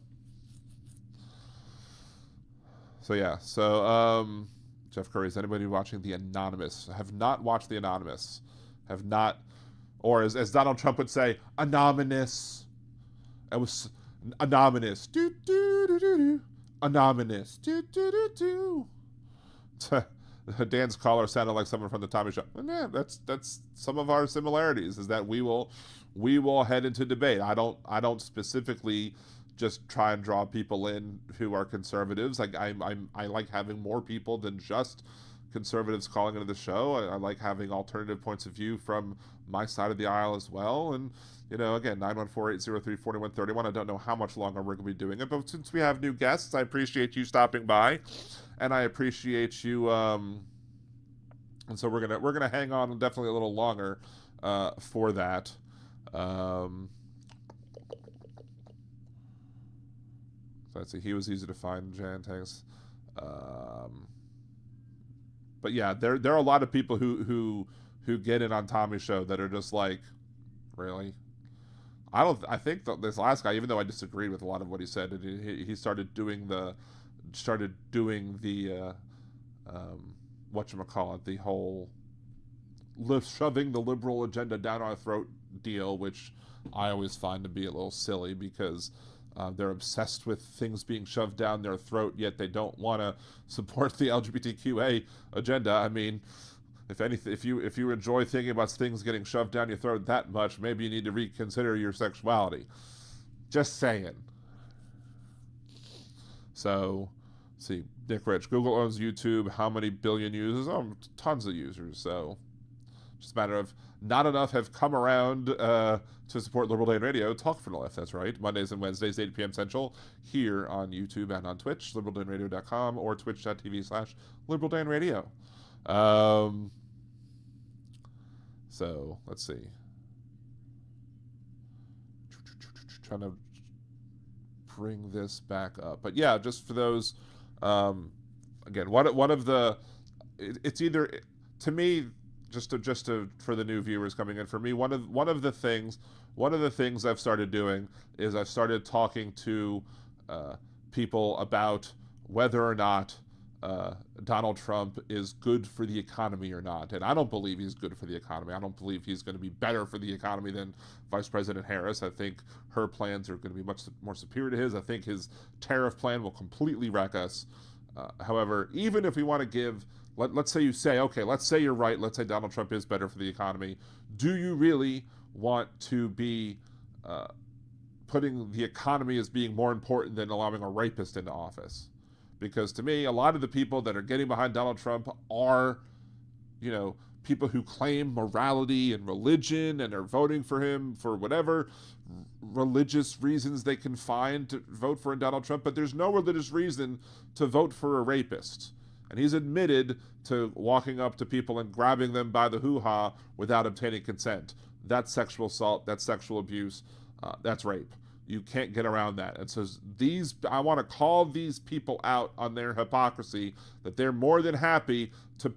yeah. So Jeff Curry, is anybody watching The Anonymous? I have not watched The Anonymous. Have not, or as Donald Trump would say, anonymous. It was anonymous. Do do do do do. Anonymous. Do do do do. Dan's caller sounded like someone from the Tommy Show. And yeah, that's some of our similarities. Is that we will head into debate. I don't specifically just try and draw people in who are conservatives. Like I like having more people than just conservatives calling into the show. I like having alternative points of view from my side of the aisle as well. And, again, 914-803-4131. I don't know how much longer we're going to be doing it, but since we have new guests, I appreciate you stopping by, and I appreciate you. And so we're gonna hang on definitely a little longer for that. Let's see. He was easy to find, Jan. Thanks. But yeah, there are a lot of people who get in on Tommy's show that are just like, really? I think this last guy, even though I disagreed with a lot of what he said, he started doing the whatchamacallit, the whole shoving the liberal agenda down our throat deal, which I always find to be a little silly because they're obsessed with things being shoved down their throat, yet they don't want to support the LGBTQA agenda. I mean, if anything, if you enjoy thinking about things getting shoved down your throat that much, maybe you need to reconsider your sexuality. Just saying. So, see, Nick Rich, Google owns YouTube. How many billion users? Oh, tons of users. So, just a matter of not enough have come around to support Liberal Dan Radio. Talk for the Left, that's right. Mondays and Wednesdays, 8 p.m. Central, here on YouTube and on Twitch, liberaldanradio.com or twitch.tv/liberaldanradio. So, let's see. Trying to bring this back up. But yeah, just for those, again, one of the, it's either, to me, just to for the new viewers coming in, for me, one of the things I've started doing is I've started talking to people about whether or not Donald Trump is good for the economy or not. And I don't believe he's good for the economy. I don't believe he's going to be better for the economy than Vice President Harris. I think her plans are going to be much more superior to his. I think his tariff plan will completely wreck us. However, even if we want to give, let's say you say, okay, let's say you're right. Let's say Donald Trump is better for the economy. Do you really want to be putting the economy as being more important than allowing a rapist into office? Because to me, a lot of the people that are getting behind Donald Trump are, people who claim morality and religion and are voting for him for whatever religious reasons they can find to vote for Donald Trump. But there's no religious reason to vote for a rapist. And he's admitted to walking up to people and grabbing them by the hoo-ha without obtaining consent. That's sexual assault. That's sexual abuse. That's rape. You can't get around that. And so I want to call these people out on their hypocrisy, that they're more than happy to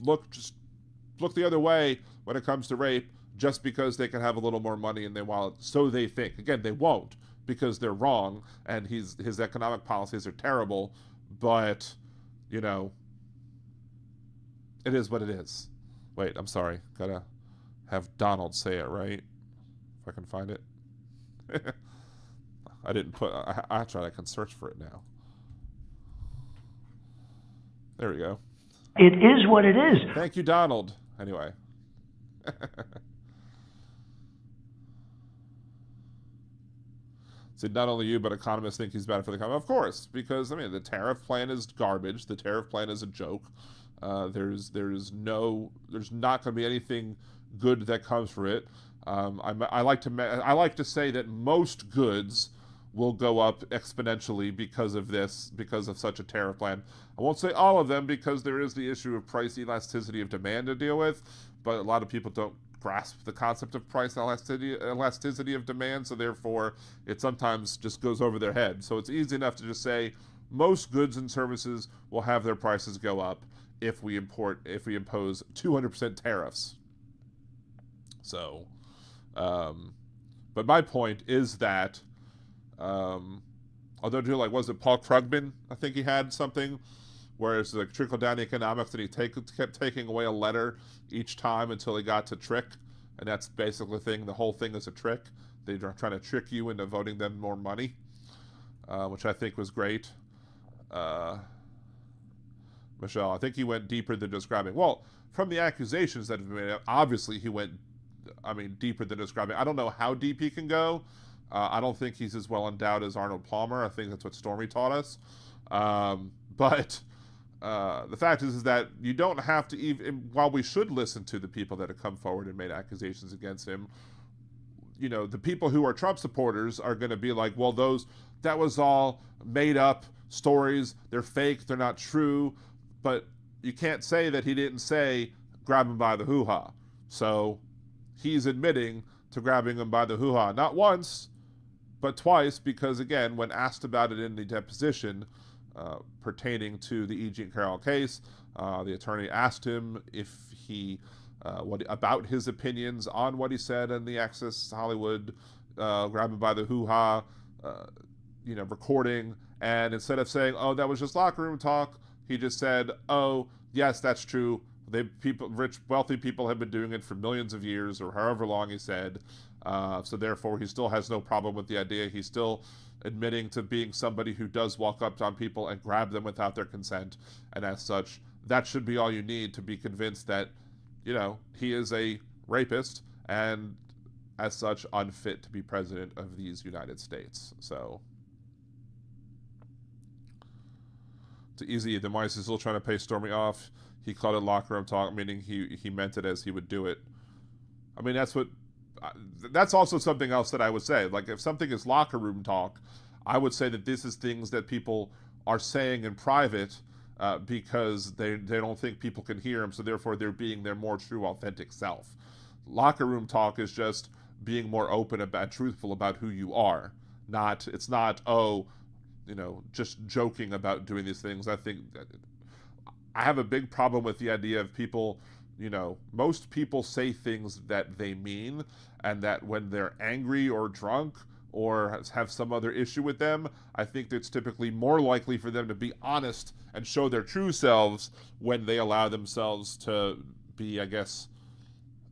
look the other way when it comes to rape, just because they can have a little more money in their wallet. So they think. Again, they won't, because they're wrong, and his economic policies are terrible. But it is what it is. Wait, I'm sorry. Gotta have Donald say it, right? If I can find it. I didn't put... Actually, I can search for it now. There we go. It is what it is. Thank you, Donald. Anyway. So not only you, but economists think he's bad for the economy. Of course, because, I mean, the tariff plan is garbage. The tariff plan is a joke. There's not going to be anything good that comes for it. I like to say that most goods will go up exponentially because of such a tariff plan. I won't say all of them, because there is the issue of price elasticity of demand to deal with, but a lot of people don't grasp the concept of price elasticity of demand, so therefore it sometimes just goes over their head. So it's easy enough to just say most goods and services will have their prices go up if we impose 200% tariffs. So, but my point is that, although was it Paul Krugman? I think he had something where it's like trickle-down economics, and he kept taking away a letter each time until he got to trick, and that's basically the thing. The whole thing is a trick. They're trying to trick you into voting them more money, which I think was great. Michelle, I think he went deeper than describing. Well, from the accusations that have been made, obviously he went, deeper than describing. I don't know how deep he can go. I don't think he's as well endowed as Arnold Palmer. I think that's what Stormy taught us. But the fact is that you don't have to even, while we should listen to the people that have come forward and made accusations against him, the people who are Trump supporters are going to be like, well, that was all made up stories. They're fake. They're not true. But you can't say that he didn't say grab him by the hoo-ha. So he's admitting to grabbing him by the hoo-ha, not once, but twice, because again, when asked about it in the deposition pertaining to the E. Jean Carroll case, the attorney asked him if he about his opinions on what he said in the Access Hollywood grab him by the hoo-ha recording, and instead of saying, oh, that was just locker room talk, he just said, oh, yes, that's true. Rich, wealthy people have been doing it for millions of years, or however long he said. So therefore, he still has no problem with the idea. He's still admitting to being somebody who does walk up on people and grab them without their consent. And as such, that should be all you need to be convinced that, he is a rapist and as such unfit to be president of these United States. So to Easy, the mice is still trying to pay Stormy off. He called it locker room talk, meaning he meant it as he would do it. I mean, that's also something else that I would say. Like, if something is locker room talk, I would say that this is things that people are saying in private because they don't think people can hear them, so therefore they're being their more true, authentic self. Locker room talk is just being more open about, truthful about who you are. It's not, just joking about doing these things. I think I have a big problem with the idea of people, most people say things that they mean, and that when they're angry or drunk or have some other issue with them, I think it's typically more likely for them to be honest and show their true selves when they allow themselves to be, I guess,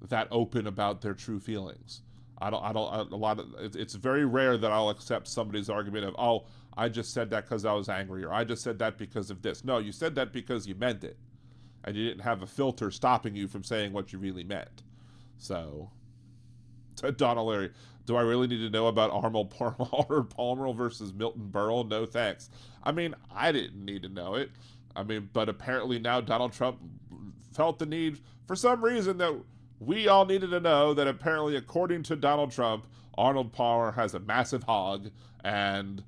that open about their true feelings. It's very rare that I'll accept somebody's argument of, oh, I just said that because I was angry, or I just said that because of this. No, you said that because you meant it, and you didn't have a filter stopping you from saying what you really meant. So, Don O'Leary, do I really need to know about Arnold Palmer versus Milton Berle? No thanks. I mean, I didn't need to know it. But apparently now Donald Trump felt the need, for some reason, that we all needed to know that apparently, according to Donald Trump, Arnold Palmer has a massive hog, and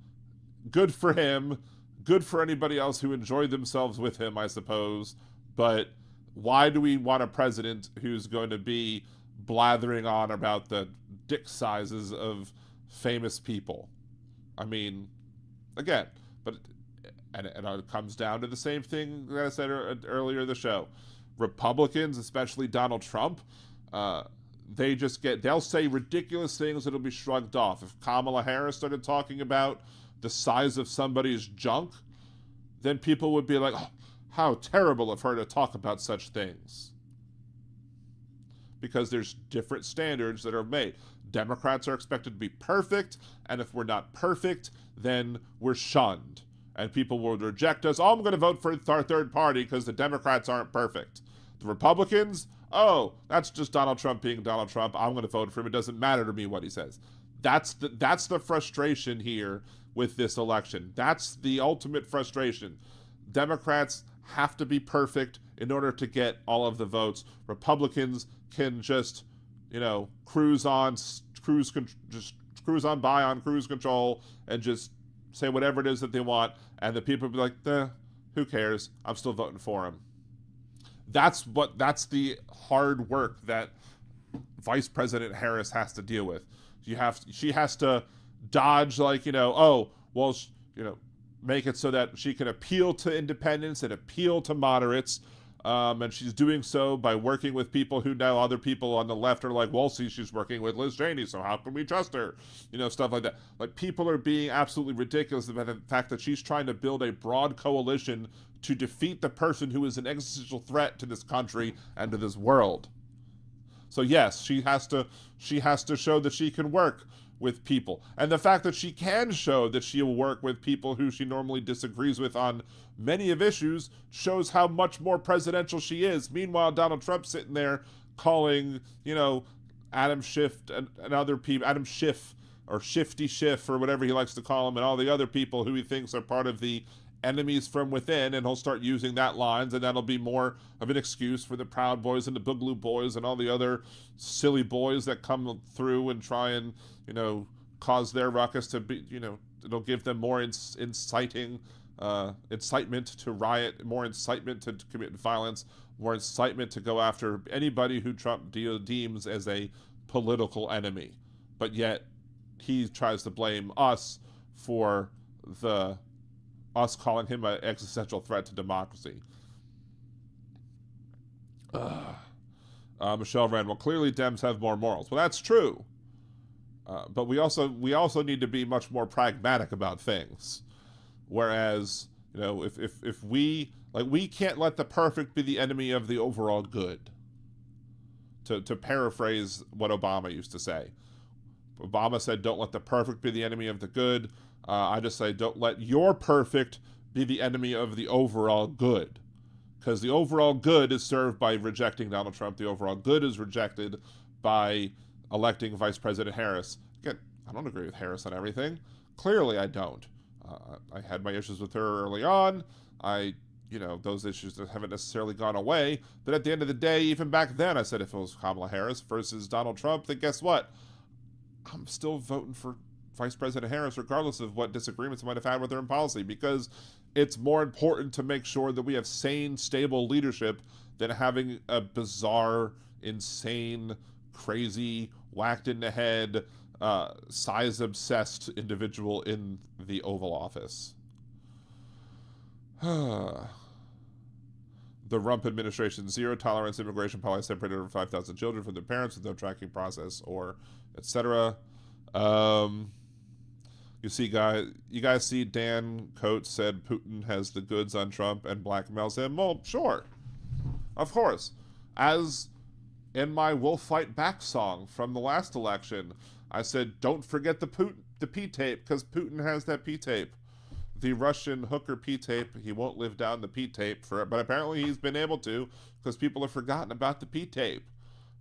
good for him, good for anybody else who enjoyed themselves with him, I suppose. But why do we want a president who's going to be blathering on about the dick sizes of famous people? Again, and it comes down to the same thing that I said earlier in the show. Republicans, especially Donald Trump, they'll say ridiculous things that'll be shrugged off. If Kamala Harris started talking about the size of somebody's junk, then people would be like, oh, how terrible of her to talk about such things. because there's different standards that are made. Democrats are expected to be perfect, and if we're not perfect, then we're shunned. And people will reject us. Oh, I'm going to vote for our third party because the Democrats aren't perfect. The Republicans, oh, that's just Donald Trump being Donald Trump. I'm going to vote for him. It doesn't matter to me what he says. That's the frustration here with this election. That's the ultimate frustration. Democrats have to be perfect in order to get all of the votes. Republicans can just, cruise by on cruise control and just say whatever it is that they want, and the people will be like, who cares? I'm still voting for him. That's the hard work that Vice President Harris has to deal with. She has to dodge make it so that she can appeal to independents and appeal to moderates. And she's doing so by working with people who now other people on the left are like, well, see, she's working with Liz Cheney, so how can we trust her? Stuff like that. Like, people are being absolutely ridiculous about the fact that she's trying to build a broad coalition to defeat the person who is an existential threat to this country and to this world. So yes, she has to show that she can work with people. And the fact that she can show that she will work with people who she normally disagrees with on many of issues shows how much more presidential she is. Meanwhile, Donald Trump's sitting there calling, Adam Schiff and other people, Adam Schiff or Shifty Schiff or whatever he likes to call him, and all the other people who he thinks are part of the enemies from within, and he'll start using that lines, and that'll be more of an excuse for the Proud Boys and the Boogaloo Boys and all the other silly boys that come through and try and, cause their ruckus to be, it'll give them more incitement to riot, more incitement to commit violence, more incitement to go after anybody who Trump deems as a political enemy. But yet he tries to blame us for us calling him an existential threat to democracy. Michelle Rand, well, clearly Dems have more morals. Well, that's true. But we also need to be much more pragmatic about things. Whereas, if we can't let the perfect be the enemy of the overall good. To paraphrase what Obama used to say. Obama said, don't let the perfect be the enemy of the good. I just say, don't let your perfect be the enemy of the overall good. Because the overall good is served by rejecting Donald Trump. The overall good is rejected by electing Vice President Harris. Again, I don't agree with Harris on everything. Clearly, I don't. I had my issues with her early on. Those issues that haven't necessarily gone away. But at the end of the day, even back then, I said if it was Kamala Harris versus Donald Trump, then guess what? I'm still voting for Vice President Harris, regardless of what disagreements I might have had with her in policy, because it's more important to make sure that we have sane, stable leadership than having a bizarre, insane, crazy, whacked in the head, size-obsessed individual in the Oval Office. The Rump administration, zero-tolerance immigration policy separated over 5,000 children from their parents with no tracking process or etc. You guys see Dan Coates said Putin has the goods on Trump and blackmails him? Well, sure. Of course. As in my We'll Fight Back song from the last election, I said, don't forget the P-tape, because Putin has that P-tape. The Russian hooker P-tape, he won't live down the P-tape for it, but apparently he's been able to, because people have forgotten about the P-tape.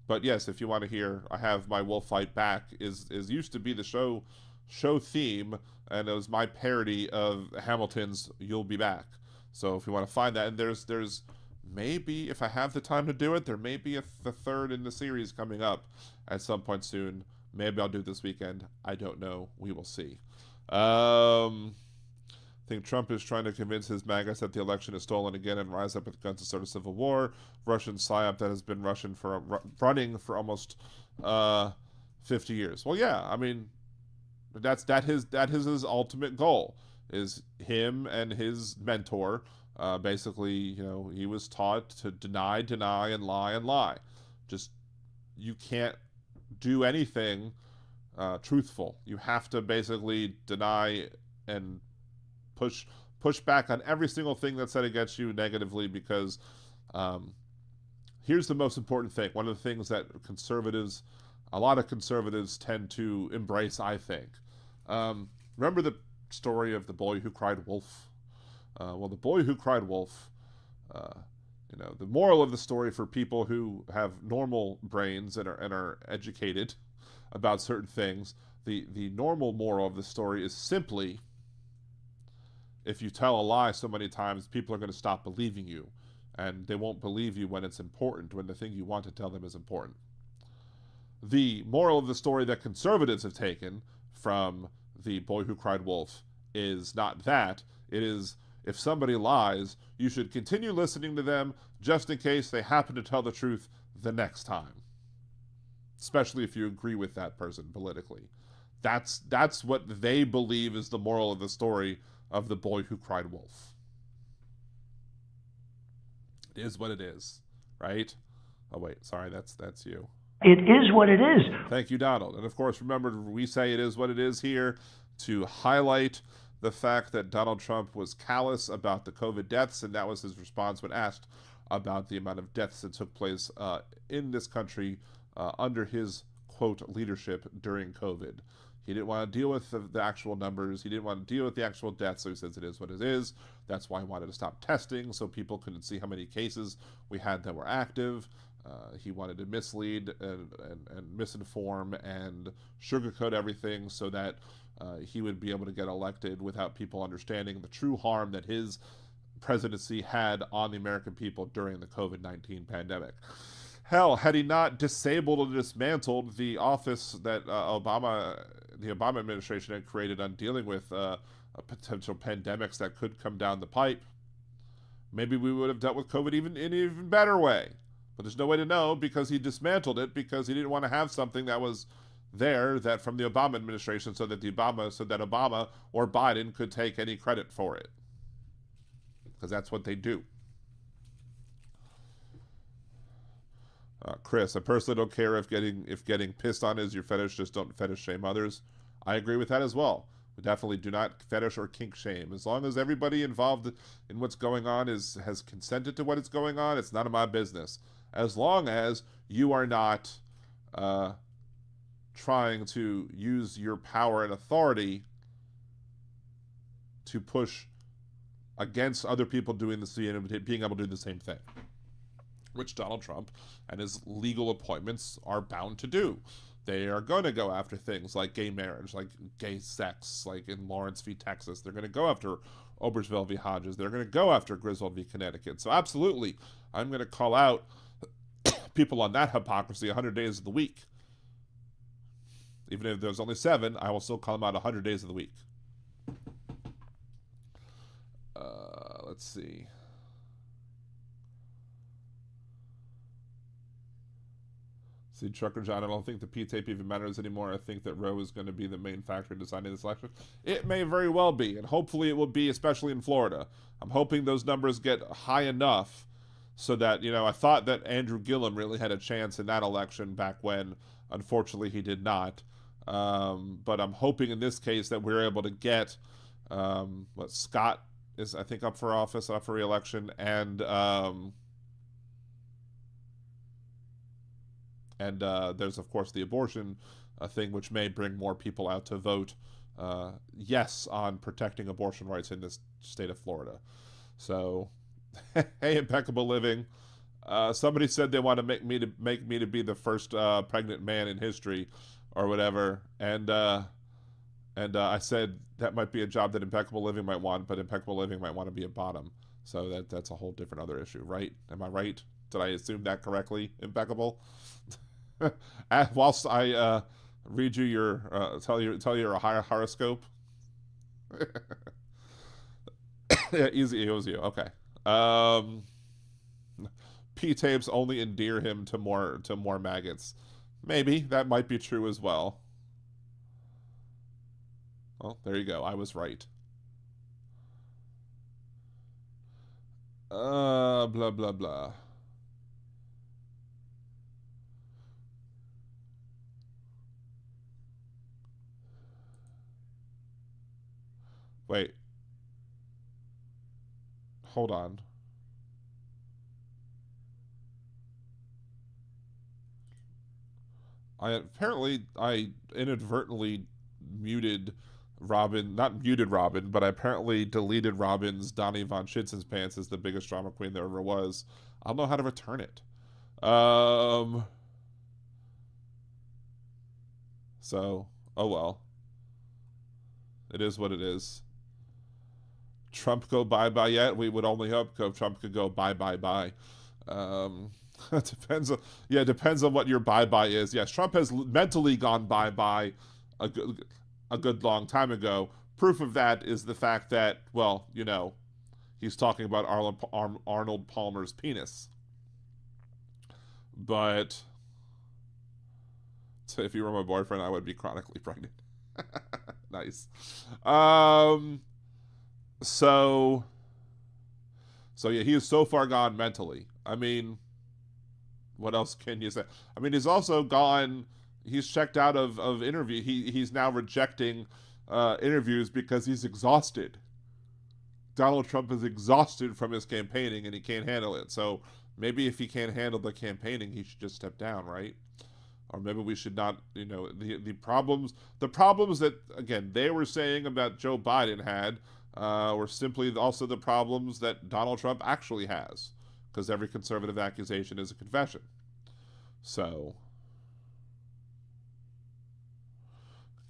But yes, if you want to hear, I have my We'll Fight Back, is used to be the show theme, and it was my parody of Hamilton's You'll Be Back. So if you want to find that, and there's maybe, if I have the time to do it, there may be the third in the series coming up at some point soon. Maybe I'll do it this weekend. I don't know. We will see. I think Trump is trying to convince his MAGAs that the election is stolen again and rise up with guns to start a civil war. Russian psyop that has been running for almost 50 years. Well, yeah, I mean, that is his ultimate goal, is him and his mentor. Basically, he was taught to deny, and lie. Just, you can't do anything truthful. You have to basically deny and push back on every single thing that's said against you negatively, because here's the most important thing. One of the things that a lot of conservatives tend to embrace, I think. Remember the story of the boy who cried wolf? Well, the boy who cried wolf, the moral of the story for people who have normal brains and are educated about certain things, the normal moral of the story is simply, if you tell a lie so many times, people are going to stop believing you, and they won't believe you when it's important, when the thing you want to tell them is important. The moral of the story that conservatives have taken from the boy who cried wolf is not that. It is, if somebody lies, you should continue listening to them just in case they happen to tell the truth the next time. Especially if you agree with that person politically. That's what they believe is the moral of the story of the boy who cried wolf. It is what it is, right? Oh wait, sorry, that's you. It is what it is. Thank you, Donald. And of course, remember, we say it is what it is here to highlight the fact that Donald Trump was callous about the COVID deaths, and that was his response when asked about the amount of deaths that took place in this country under his, quote, leadership during COVID. He didn't want to deal with the actual numbers. He didn't want to deal with the actual deaths, so he says it is what it is. That's why he wanted to stop testing, so people couldn't see how many cases we had that were active. He wanted to mislead and misinform and sugarcoat everything so that he would be able to get elected without people understanding the true harm that his presidency had on the American people during the COVID-19 pandemic. Hell, had he not disabled and dismantled the office that the Obama administration had created on dealing with potential pandemics that could come down the pipe, maybe we would have dealt with COVID in an even better way. But there's no way to know because he dismantled it because he didn't want to have something that was there that from the Obama administration so that Obama or Biden could take any credit for it. Because that's what they do. Chris, I personally don't care if getting pissed on is your fetish, just don't fetish shame others. I agree with that as well. We definitely do not fetish or kink shame. As long as everybody involved in what's going on has consented to what is going on, it's none of my business. As long as you are not trying to use your power and authority to push against other people doing being able to do the same thing, which Donald Trump and his legal appointments are bound to do. They are going to go after things like gay marriage, like gay sex, like in Lawrence v. Texas. They're going to go after Obergefell v. Hodges. They're going to go after Griswold v. Connecticut. So absolutely, I'm going to call out people on that hypocrisy 100 days of the week. Even if there's only 7, I will still call them out 100 days of the week. Let's see. See, Trucker John, I don't think the P-tape even matters anymore. I think that Roe is going to be the main factor in deciding this election. It may very well be, and hopefully it will be, especially in Florida. I'm hoping those numbers get high enough so that, I thought that Andrew Gillum really had a chance in that election back when, unfortunately, he did not. But I'm hoping in this case that we're able to get Scott is, I think, up for office, up for re-election, and there's, of course, the abortion thing, which may bring more people out to vote yes on protecting abortion rights in this state of Florida. So, hey, Impeccable Living. Somebody said they want to make me to be the first pregnant man in history, or whatever, and I said that might be a job that Impeccable Living might want, but Impeccable Living might want to be a bottom. So that's a whole different other issue, right? Am I right? Did I assume that correctly, Impeccable? Whilst I read you your tell you your horoscope. Yeah, easy. It was you. Okay. P-tapes only endear him to more maggots. Maybe that might be true as well. Well, there you go. I was right. Blah blah blah. Wait. Hold on. I inadvertently muted Robin, not muted Robin, but I apparently deleted Robin's Donnie Von Schitzen's pants as the biggest drama queen there ever was. I don't know how to return it. So, oh well. It is what it is. Trump go bye-bye yet? We would only hope Trump could go bye-bye-bye. It depends on what your bye-bye is. Yes, Trump has mentally gone bye-bye a good long time ago. Proof of that is the fact that, well, you know, he's talking about Arnold Palmer's penis. But if you were my boyfriend, I would be chronically pregnant. Nice. So yeah, he is so far gone mentally. I mean, what else can you say? I mean, he's also gone. He's checked out of interview. He's now rejecting interviews because he's exhausted. Donald Trump is exhausted from his campaigning and he can't handle it. So maybe if he can't handle the campaigning, he should just step down, right? Or maybe we should not, you know, the problems that, again, they were saying about Joe Biden had were simply also the problems that Donald Trump actually has, because every conservative accusation is a confession. So,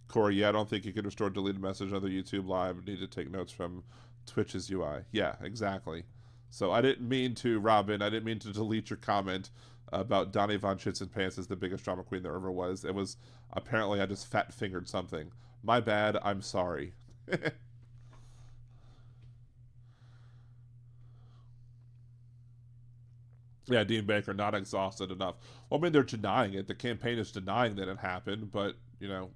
Corey, yeah, I don't think you can restore deleted message on the YouTube Live. Need to take notes from Twitch's UI. Yeah, exactly. So I didn't mean to, Robin, I didn't mean to delete your comment about Donnie Von Schitzen's pants as the biggest drama queen there ever was. It was, apparently I just fat-fingered something. My bad, I'm sorry. Yeah, Dean Baker, not exhausted enough. Well, I mean, they're denying it. The campaign is denying that it happened, but, you know,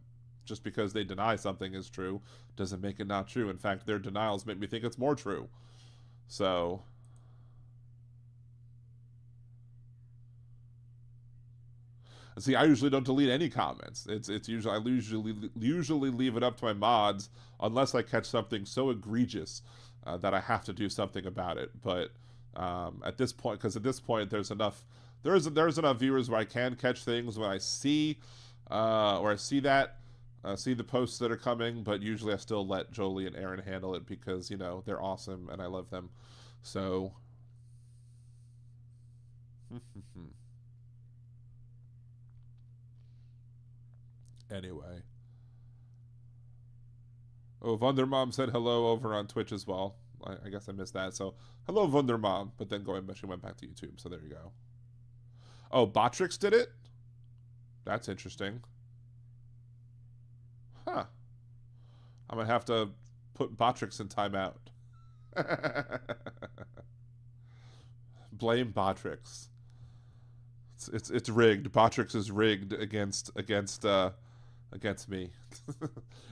just because they deny something is true doesn't make it not true. In fact, their denials make me think it's more true. So, see, I usually don't delete any comments. I usually leave it up to my mods unless I catch something so egregious that I have to do something about it. But at this point, because at this point there's enough viewers where I can catch things when I see see the posts that are coming. But usually I still let Jolie and Aaron handle it because, you know, they're awesome and I love them. So. Anyway. Oh, Wundermom said hello over on Twitch as well. I guess I missed that. So, hello, Wundermom. But then she went back to YouTube. So, there you go. Oh, Botrix did it? That's interesting. Huh. I'm going to have to put Botrix in timeout. Blame Botrix. It's rigged. Botrix is rigged against me.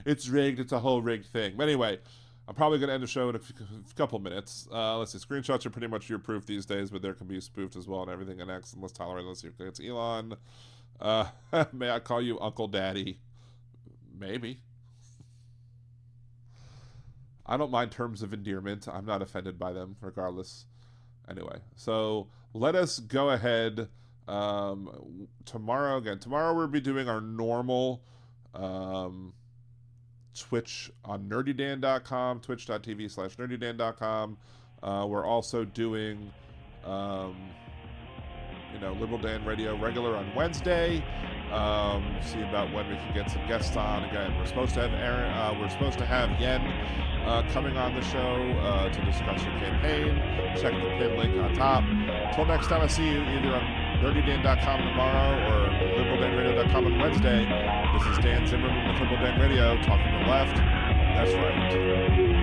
It's rigged. It's a whole rigged thing. But anyway, I'm probably going to end the show in a couple minutes. Let's see. Screenshots are pretty much your proof these days, but there can be spoofed as well and everything. And X, unless tolerant. Let's see if it's Elon. May I call you Uncle Daddy? Maybe. I don't mind terms of endearment. I'm not offended by them, regardless. Anyway, so let us go ahead. Tomorrow we'll be doing our normal Twitch on nerdydan.com, twitch.tv/nerdydan.com. We're also doing Liberal Dan Radio regular on Wednesday. See about when we can get some guests on. Again, we're supposed to have Aaron, we're supposed to have Yen coming on the show to discuss your campaign. Check the pin link on top. Until next time I see you, either on nerdydan.com tomorrow or liberaldanradio.com on Wednesday. This is Dan Zimmerman with Liberal Dan Radio, talking to the left. That's right.